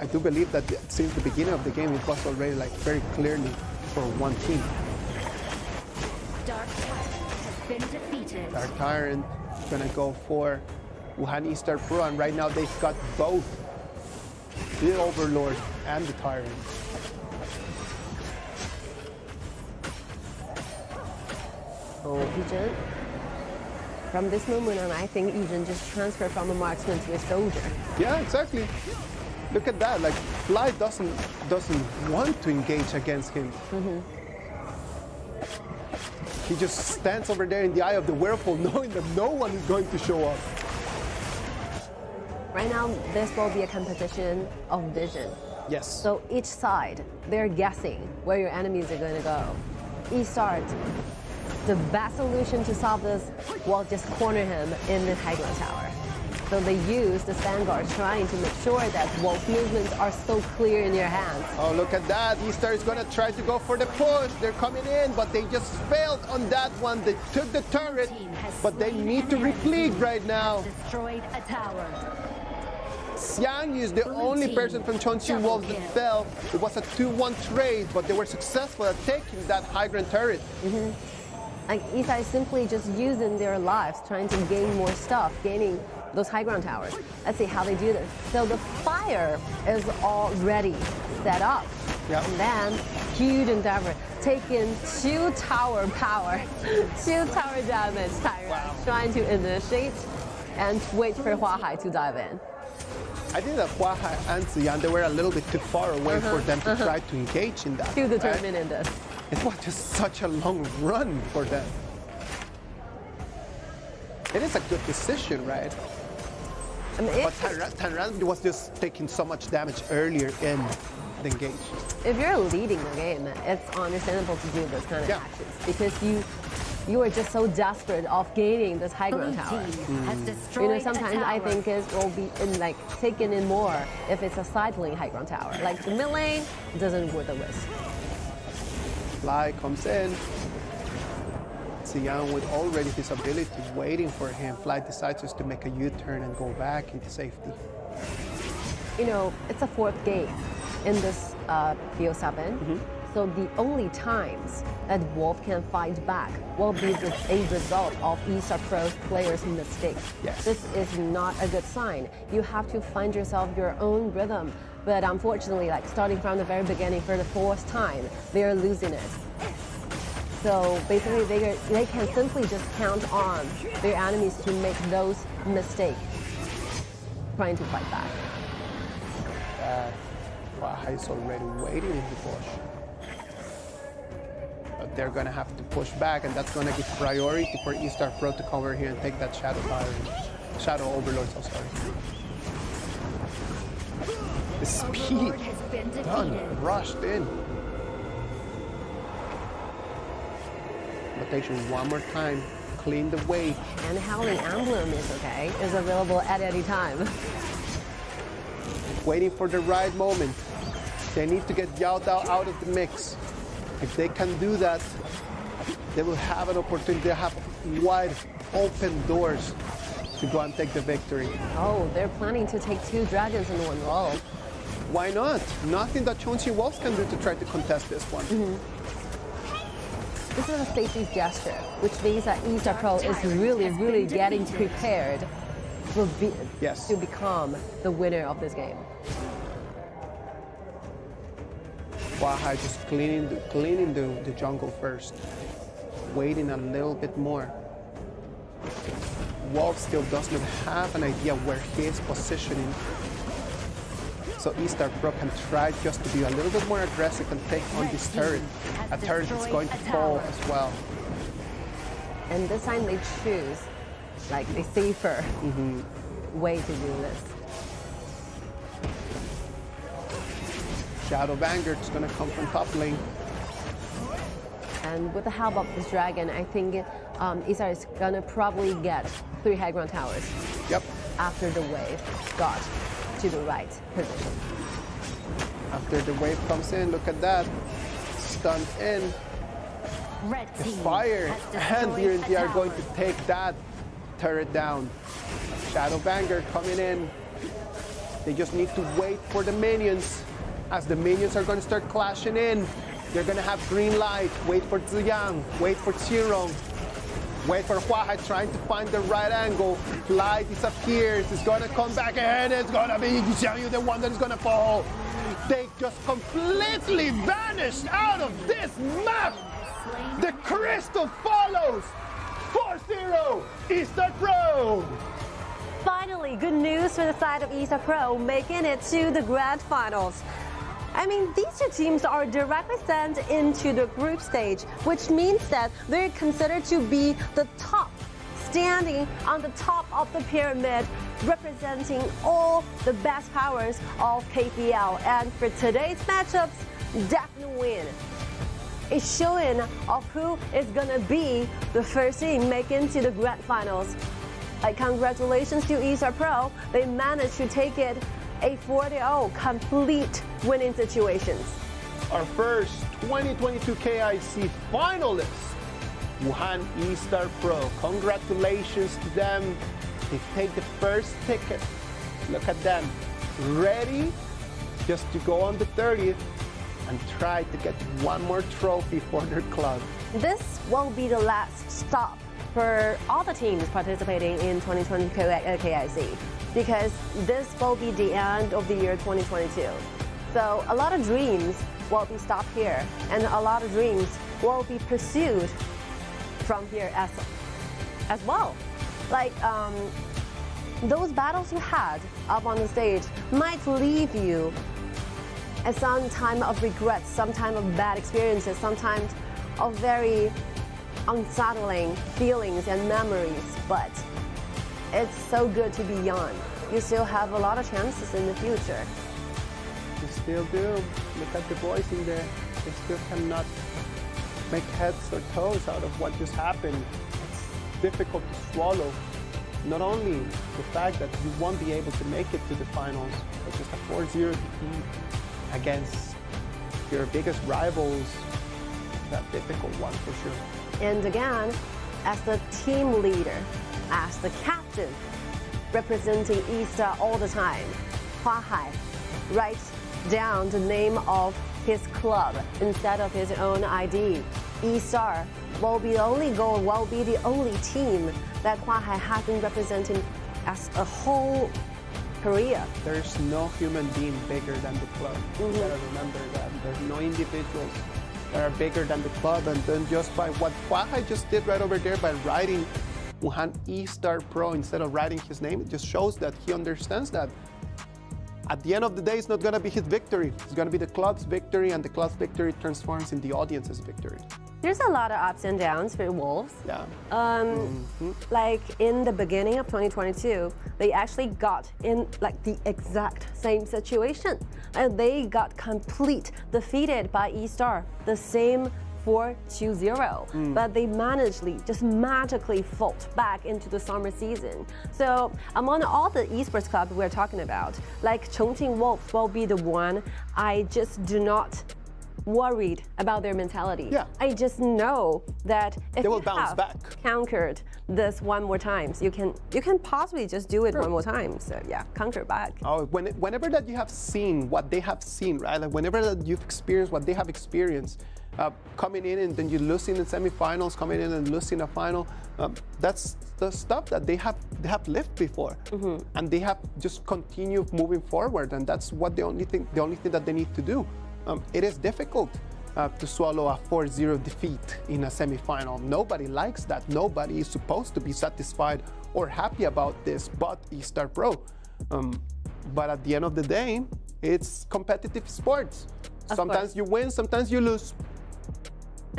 I do believe that since the beginning of the game, it was already like very clearly for one team. Dark Tyrant has been defeated. Dark Tyrant gonna go for Wuhan.eStarPro, and right now they've got both the Overlord and the Tyrant. Oh, Yizhen. From this moment on, I think Yizhen just transferred from a marksman to a soldier. Yeah, exactly. Look at that. Like Fly doesn't want to engage against him. He just stands over there in the eye of the whirlpool, knowing that no one is going to show up. Right now, this will be a competition of vision. Yes. So each side, they're guessing where your enemies are going to go. eStart, the best solution to solve this will just corner him in the high ground tower. So they use the vanguard trying to make sure that Wolf movements are so clear in your hands. Oh, look at that. eStar is going to try to go for the push. They're coming in, but they just failed on that one. They took the turret, but they need to replete right now. Destroyed a tower. Xiang is the only person from Chongqing.Wolves that fell. It was a 2-1 trade, but they were successful at taking that high ground turret. Like eStar is simply just using their lives, trying to gain more stuff, gaining those high ground towers. Let's see how they do this. So the fire is already set up. Yep. And then huge endeavor, taking 2 tower power, 2 tower damage, Tyrant, trying to initiate and wait for Huahai to dive in. I think that Huahai and Tian, they were a little bit too far away for them to try to engage in that. Too determined in this. It was just such a long run for them. It is a good decision, right? I mean, But Tyrant was just taking so much damage earlier in the engage. if you're leading the game, it's understandable to do this kind of actions because you are just so desperate of gaining this high ground tower. Has destroyed Sometimes a tower. I think it will be taken in more if it's a side lane high ground tower. Like the mid lane doesn't worth the risk. Fly comes in. Tian with already his ability waiting for him. Fly decides just to make a U-turn and go back into safety. It's a 4th game in this BO7. So the only times that Wolf can fight back will be a result of eStarPro's players' mistakes. Yes. This is not a good sign. You have to find yourself your own rhythm. But unfortunately, starting from the very beginning for the 4th time, they are losing it. So basically, they can simply just count on their enemies to make those mistakes, trying to fight back. Huahai is already waiting in the bush. But they're going to have to push back, and that's going to give priority for eStarPro to come over here and take that Shadow Overlord, so sorry. The speed, has been done, defeated. rushed in. Rotation one more time, clean the way. And Howling Emblem is available at any time. Waiting for the right moment. They need to get Xiao out of the mix. If they can do that, they will have an opportunity. They have wide open doors to go and take the victory. Oh, they're planning to take 2 dragons in one roll. Why not? Nothing that Chongqing.Wolves can do to try to contest this one. This is a safety gesture, which means that eStarPro is really getting prepared to become the winner of this game. Huahai just cleaning the jungle first, waiting a little bit more. Wolf still does not have an idea where he is positioning. So eStarPro can try just to be a little bit more aggressive and take on this turret. A turret is going to fall as well. And this time they choose a safer way to do this. Shadow Vanguard is going to come from top lane. And with the help of this dragon, I think E-Star is gonna probably get 3 high ground towers. Yep. After the wave got to the right position. After the wave comes in, look at that. Stunned in. Red team Fire. has And destroyed they a are going tower. to take that turret down. Shadow Banger coming in. They just need to wait for the minions. As the minions are going to start clashing in, they're going to have green light. Wait for Ziyang. Wait for Qirong. Wait for Huahai trying to find the right angle. Light disappears. It's going to come back ahead. It's going to be Xiao Yu, the one that is going to fall. They just completely vanished out of this map. The crystal follows. 4-0 E-StarPro. Finally, good news for the side of E-StarPro, making it to the grand finals. I mean, these two teams are directly sent into the group stage, which means that they're considered to be the top, standing on the top of the pyramid, representing all the best powers of KPL. And for today's matchups, definite win. A showing of who is gonna be the first team making to the grand finals. Congratulations to E-StarPro, they managed to take it a 4-0 complete winning situations. Our first 2022 KIC finalists, Wuhan.eStarPro. Congratulations to them. They take the first ticket. Look at them, ready just to go on the 30th and try to get one more trophy for their club. This will be the last stop for all the teams participating in 2022 KIC, because this will be the end of the year 2022. So a lot of dreams will be stopped here, and a lot of dreams will be pursued from here as well. Like those battles you had up on the stage might leave you at some time of regrets, some time of bad experiences, sometimes of very unsettling feelings and memories, but it's so good to be young. You still have a lot of chances in the future. You still do. Look at the boys in there. They still cannot make heads or toes out of what just happened. It's difficult to swallow. Not only the fact that you won't be able to make it to the finals, but just a 4-0 defeat against your biggest rivals. That difficult one for sure. And again, as the team leader, as the captain, representing E-Star all the time, Huahai writes down the name of his club instead of his own ID. E-Star will be the only goal, will be the only team that Huahai has been representing as a whole career. There's no human being bigger than the club. You gotta remember that. There's no individuals that are bigger than the club, and then just by what Huahai just did right over there by writing Wuhan.eStarPro instead of writing his name, it just shows that he understands that at the end of the day, it's not going to be his victory. It's going to be the club's victory, and the club's victory transforms in the audience's victory. There's a lot of ups and downs for Wolves. Yeah. Like in the beginning of 2022, they actually got in like the exact same situation, and they got defeated by E-Star, the same 4-2-0, but they just magically fought back into the summer season. So among all the esports clubs we're talking about, like Chongqing.Wolves will be the one I just do not worried about their mentality. Yeah. I just know that if they will you bounce have back. conquered this one more time, you can possibly just do it one more time. So yeah, conquer back. Oh, whenever that you have seen what they have seen, right? Like whenever that you've experienced what they have experienced, coming in and then you losing in semifinals, coming in and losing a final, that's the stuff that they have lived before, and they have just continued moving forward, and that's what the only thing that they need to do. It is difficult to swallow a 4-0 defeat in a semifinal. Nobody likes that. Nobody is supposed to be satisfied or happy about this, but E-StarPro. But at the end of the day, it's competitive sports. Sometimes you win, sometimes you lose.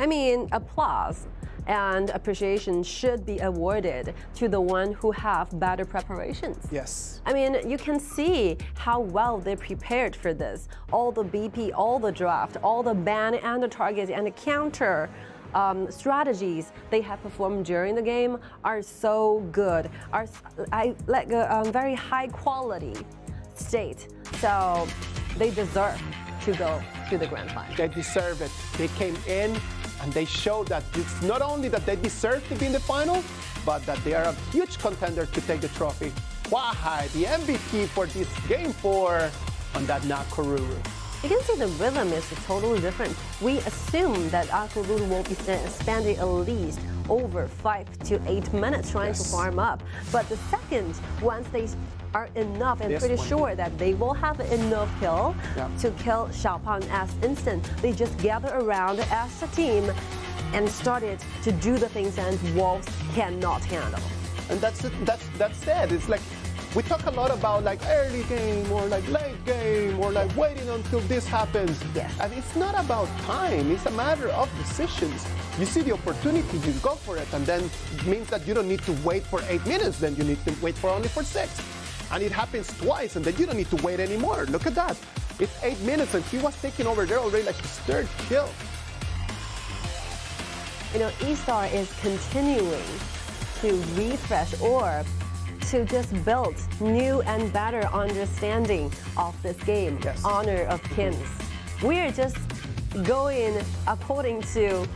I mean, applause and appreciation should be awarded to the one who have better preparations. Yes. I mean, you can see how well they prepared for this. All the BP, all the draft, all the ban and the target and the counter strategies they have performed during the game are so good, are like a very high quality state. So they deserve to go to the grand final. They deserve it. They came in and they showed that it's not only that they deserve to be in the final, but that they are a huge contender to take the trophy. Why the MVP for this game 4 on that Nakoruru. You can see the rhythm is totally different. We assume that Nakoruru will be spending at least over 5 to 8 minutes trying to farm up. But the second, once they are enough and pretty sure that they will have enough kill to kill Xiao as instant, they just gather around as a team and started to do the things that Wolves cannot handle. And that's it. It's like we talk a lot about like early game or like late game or like waiting until this happens. Yes. And it's not about time. It's a matter of decisions. You see the opportunity, you go for it, and then it means that you don't need to wait for 8 minutes. Then you need to wait for only for 6. And it happens twice, and then you don't need to wait anymore. Look at that. It's 8 minutes, and he was taking over there already like his 3rd kill. You know, eStar is continuing to refresh or to just build new and better understanding of this game, Honor of Kings. We're just going according to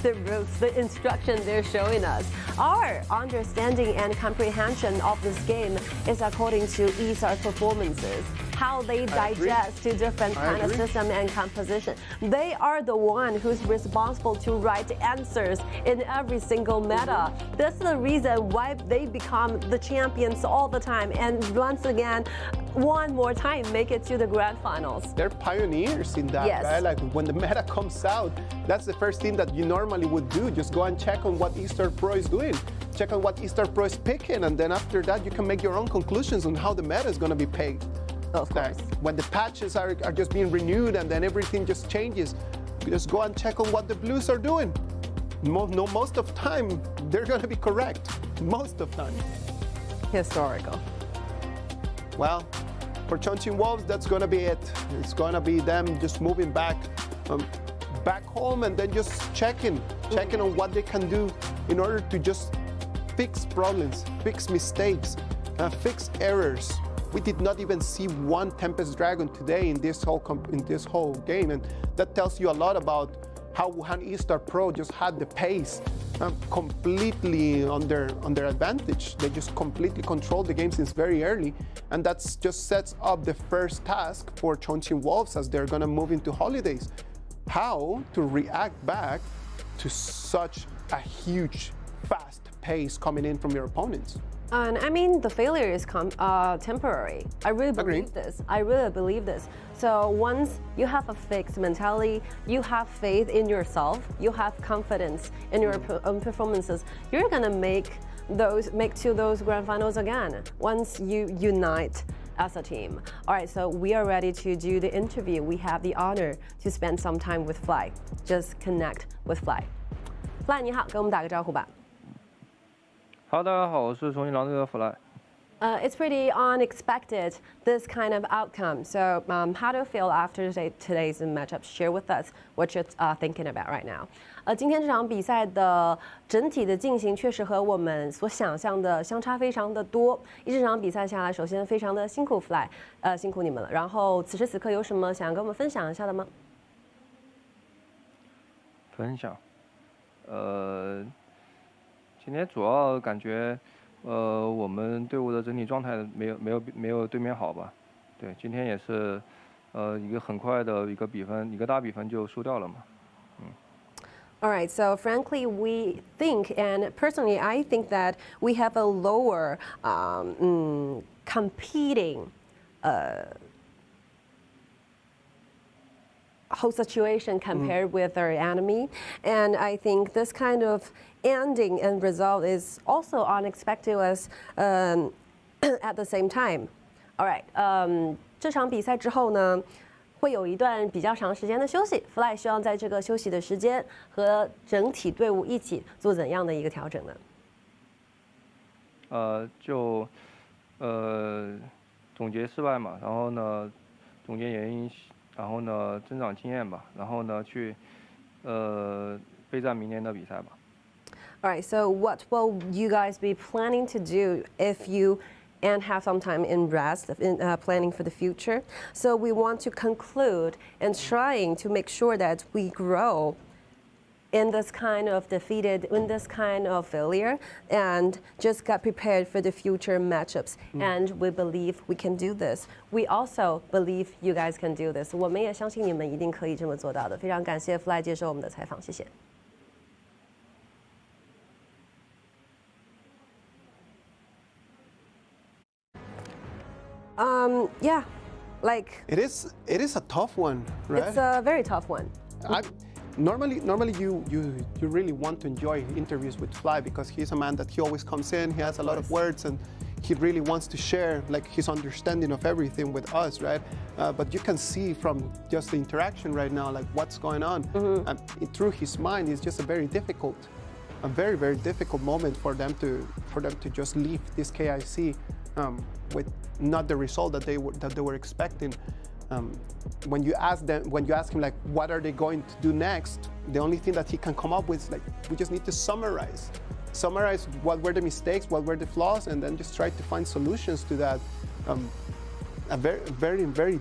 the rules, the instruction they're showing us. Our understanding and comprehension of this game is according to eStar's performances, how they digest to different kind of system and composition. They are the one who's responsible to write answers in every single meta. That's the reason why they become the champions all the time, and once again, one more time, make it to the grand finals. They're pioneers in that, right? Like when the meta comes out, that's the first thing that you normally would do. Just go and check on what eStarPro is doing. Check on what eStarPro is picking, and then after that, you can make your own conclusions on how the meta is going to be played. Of course. When the patches are just being renewed and then everything just changes, just go and check on what the Blues are doing. Most of the time, they're going to be correct. Most of the time. Historical. Well, for Chongqing.Wolves, that's going to be it. It's going to be them just moving back home and then just checking on what they can do in order to just fix problems, fix mistakes, fix errors. We did not even see one Tempest Dragon today in this whole game, and that tells you a lot about how Wuhan.eStarPro just had the pace completely on their advantage. They just completely controlled the game since very early, and that just sets up the first task for Chongqing.Wolves as they're gonna move into holidays. How to react back to such a huge, fast pace coming in from your opponents. And I mean, the failure is temporary. I really believe this. I really believe this. So once you have a fixed mentality, you have faith in yourself, you have confidence in your own performances, you're gonna make to those grand finals again once you unite as a team. All right, so we are ready to do the interview. We have the honor to spend some time with Fly. Just connect with Fly. Fly, 你好，跟我们打个招呼吧。好，大家好，我是重庆狼队的弗莱。It's pretty unexpected, this kind of outcome. So how do you feel after today's matchup? Share with us what you're thinking about right now. 今天这场比赛的整体的进行确实和我们所想象的相差非常的多。一整场比赛下来，首先非常的辛苦 Fly， 辛苦你们了。然后此时此刻有什么想跟我们分享一下的吗？分享，今天主要感觉，我们队伍的整体状态没有对面好吧？对，今天也是，一个很快的一个比分，一个大比分就输掉了嘛。All right, so frankly, we think, and personally, I think that we have a lower competing whole situation compared with our enemy. And I think this kind of ending and result is also unexpected as at the same time. All right, 这场比赛之后呢，会有一段比较长时间的休息。Fly 希望在这个休息的时间和整体队伍一起做怎样的一个调整呢？总结失败嘛，然后呢，总结原因，然后呢，增长经验吧，然后呢，去备战明年的比赛吧。All right, so what will you guys be planning to do if you and have some time in rest in planning for the future? So we want to conclude and trying to make sure that we grow in this kind of in this kind of failure, and just got prepared for the future matchups. And we believe we can do this. We also believe you guys can do this. 我们也相信你们一定可以这么做到的。非常感谢 Fly 接受我们的采访，谢谢。Yeah, like it is a tough one, right? It's a very tough one. Normally you really want to enjoy interviews with Fly because he's a man that he always comes in, he has a lot of words, and he really wants to share like his understanding of everything with us, right? But you can see from just the interaction right now, like what's going on. Through his mind, it's just a very difficult moment for them to just leave this KIC with not the result that they were expecting. When you ask him like what are they going to do next, the only thing that he can come up with is like we just need to summarize what were the mistakes, what were the flaws, and then just try to find solutions to that. A very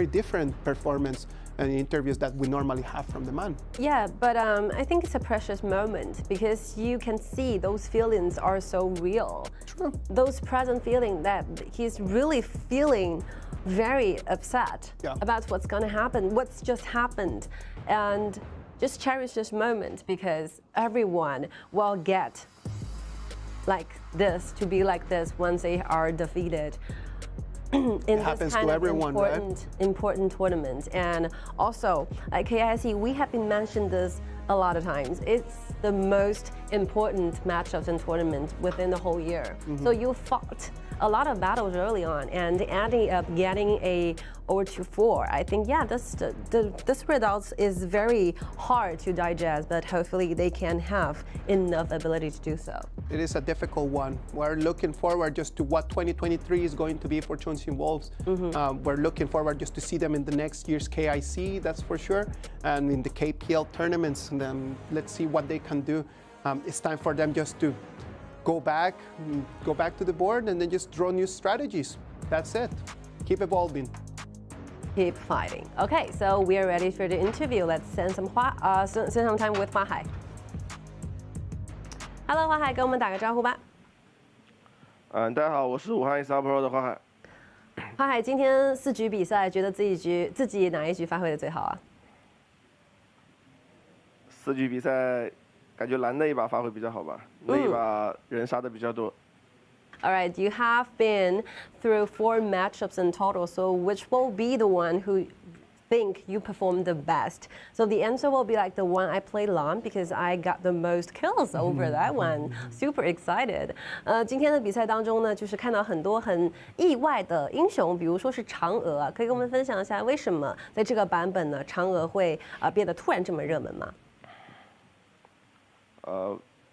different performance and interviews that we normally have from the man. Yeah, but I think it's a precious moment because you can see those feelings are so real. True. Those present feelings that he's really feeling very upset about what's going to happen, what's just happened, and just cherish this moment because everyone will get like this, to be like this once they are defeated. In this kind of important tournament. And also at KIC, we have been mentioned this a lot of times. It's the most important matchups and tournament within the whole year. So you fought a lot of battles early on, and ending up getting a 0-4. I think this result is very hard to digest, but hopefully they can have enough ability to do so. It is a difficult one. We're looking forward just to what 2023 is going to be for Chongqing.Wolves. We're looking forward just to see them in the next year's KIC, that's for sure, and in the KPL tournaments. And then let's see what they can do. It's time for them just to go back to the board and then just draw new strategies. That's it. Keep evolving. Keep fighting. Okay, so we are ready for the interview. Let's spend some time with 花海。Hello， 花海，跟我们打个招呼吧。大家好，我是Wuhan.eStarPro 的花海。花海，今天4局比赛，觉得自己哪一局发挥的最好啊？4局比赛。感觉蓝那一把发挥比较好吧，那一把人杀的比较多。All right, you have been through 4 matchups in total, so which will be the one who think you performed the best? So the answer will be like the one I played long because I got the most kills over that one. Super excited. 今天的比赛当中呢，就是看到很多很意外的英雄，比如说是嫦娥，可以跟我们分享一下为什么在这个版本呢，嫦娥会变得突然这么热门吗？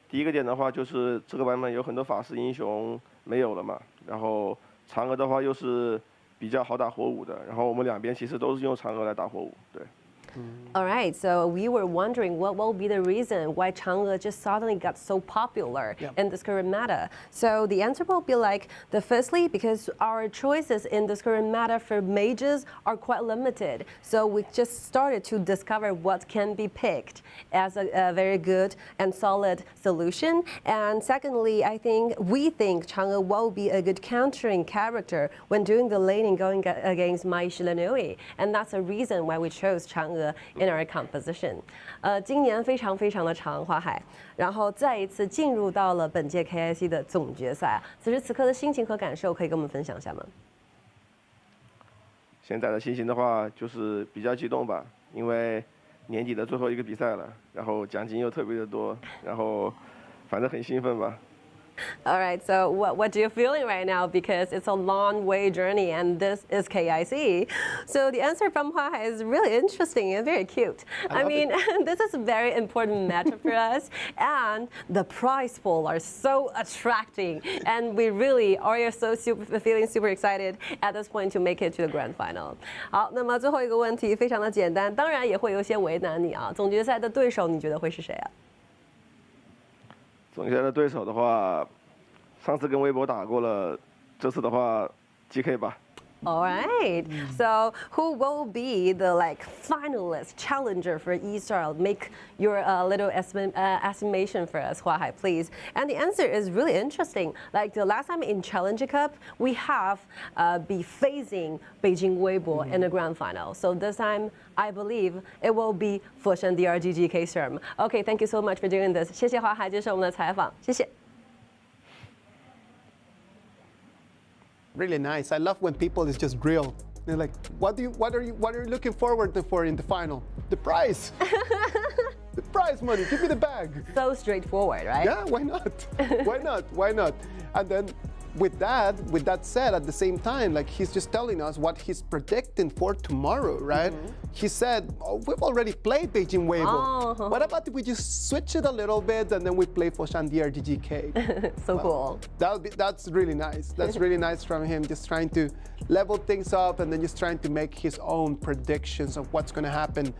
第一个点的话就是这个版本有很多法师英雄没有了嘛，然后嫦娥的话又是比较好打火舞的，然后我们两边其实都是用嫦娥来打火舞，对。All right, so we were wondering what will be the reason why Chang'e just suddenly got so popular in this current meta. So the answer will be like, firstly, because our choices in this current meta for mages are quite limited. So we just started to discover what can be picked as a very good and solid solution. And secondly, we think Chang'e will be a good countering character when doing the laning going against Mai Shilanui. And that's a reason why we chose Chang'e in our composition. 今年非常的长，花海，然后再一次进入到了本届 KIC 的总决赛。此时此刻的心情和感受，可以跟我们分享一下吗？现在的心情的话，就是比较激动吧，因为年底的最后一个比赛了，然后奖金又特别的多，然后反正很兴奋吧。All right, so what are you feeling right now? Because it's a long way journey and this is KIC. So the answer from Huahai is really interesting and very cute. I mean, this is a very important matchup for us and the prize pool are so attracting and we really are feeling super excited at this point to make it to the grand final. 好，那么最后一个问题非常的简单，当然也会有些为难你啊。总决赛的对手你觉得会是谁啊？总决赛的对手的话，上次跟微博打过了，这次的话 GK 吧。All right. So who will be the finalist challenger for E-Star? Make your little estimation for us, Huahai, please. And the answer is really interesting. Like the last time in Challenger Cup, we have be facing Beijing Weibo in the grand final. So this time, I believe it will be Foshan DRG.GK Sherm. Okay, thank you so much for doing this. 谢谢华海接受我们的采访，谢谢。Really nice. I love when people is just real. They're like, what are you looking forward for in the final? The prize. The prize money. Give me the bag. So straightforward, right? Yeah, why not? Why not? Why not? And then with that said, at the same time, like he's just telling us what he's predicting for tomorrow, right? He said, we've already played Beijing Weibo. What about if we just switch it a little bit and then we play Foshan DRG.GK? So cool. That's really nice. That's really nice from him, just trying to level things up and then just trying to make his own predictions of what's going to happen.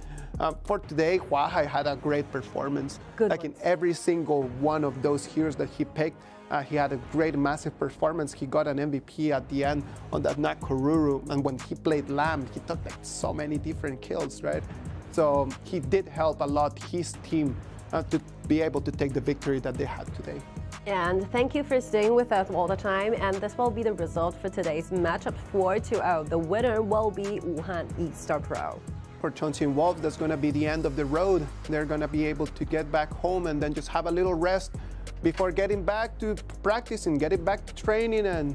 For today, Huahai had a great performance. In every single one of those heroes that he picked, he had a great, massive performance. He got an MVP at the end on that Nakoruru. And when he played Lamb, he took so many different kills, right? So he did help a lot his team to be able to take the victory that they had today. And thank you for staying with us all the time. And this will be the result for today's matchup 4-0. The winner will be Wuhan.eStarPro. For Chongqing.Wolves, that's going to be the end of the road. They're going to be able to get back home and then just have a little rest before getting back to practicing, getting back to training and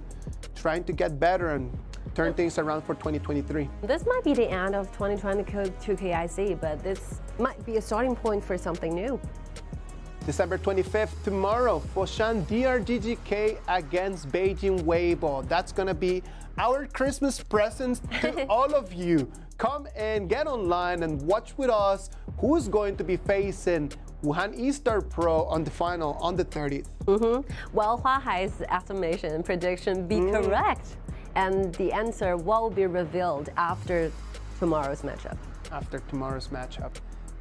trying to get better and turn things around for 2023. This might be the end of 2022 KIC, but this might be a starting point for something new. December 25th, tomorrow, Foshan DRG.GK against Beijing Weibo. That's going to be our Christmas present to all of you. Come and get online and watch with us who's going to be facing Wuhan.eStarPro on the final on the 30th. Well, Huahai's estimation and prediction be correct, and the answer will be revealed after tomorrow's matchup. After tomorrow's matchup.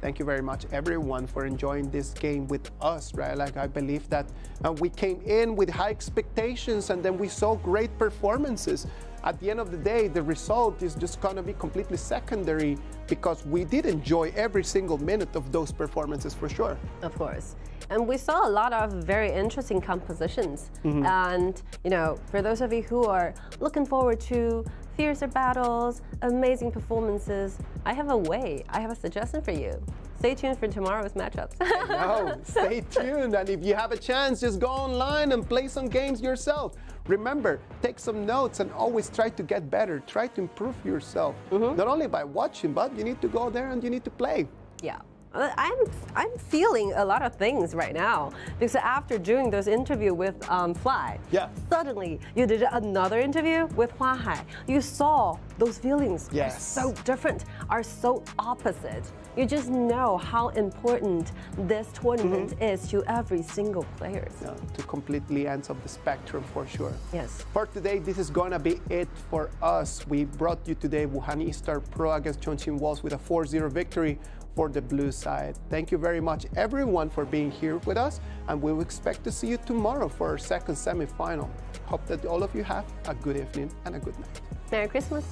Thank you very much, everyone, for enjoying this game with us, right? Like, I believe that we came in with high expectations and then we saw great performances. At the end of the day, the result is just going to be completely secondary because we did enjoy every single minute of those performances for sure. Of course. And we saw a lot of very interesting compositions. And, you know, for those of you who are looking forward to fiercer battles, amazing performances, I have a suggestion for you. Stay tuned for tomorrow's matchups. No, stay tuned. And if you have a chance, just go online and play some games yourself. Remember, take some notes and always try to get better. Try to improve yourself. Not only by watching, but you need to go there and you need to play. Yeah. I'm feeling a lot of things right now because after doing those interview with Fly, suddenly you did another interview with Huahai. You saw those feelings are so different, are so opposite. You just know how important this tournament is to every single player. Yeah, to completely ends of the spectrum for sure. Yes. For today, this is gonna be it for us. We brought you today Wuhan.eStarPro against Chongqing.Wolves with a 4-0 victory for the blue side. Thank you very much, everyone, for being here with us, and we will expect to see you tomorrow for our second semifinal. Hope that all of you have a good evening and a good night. Merry Christmas.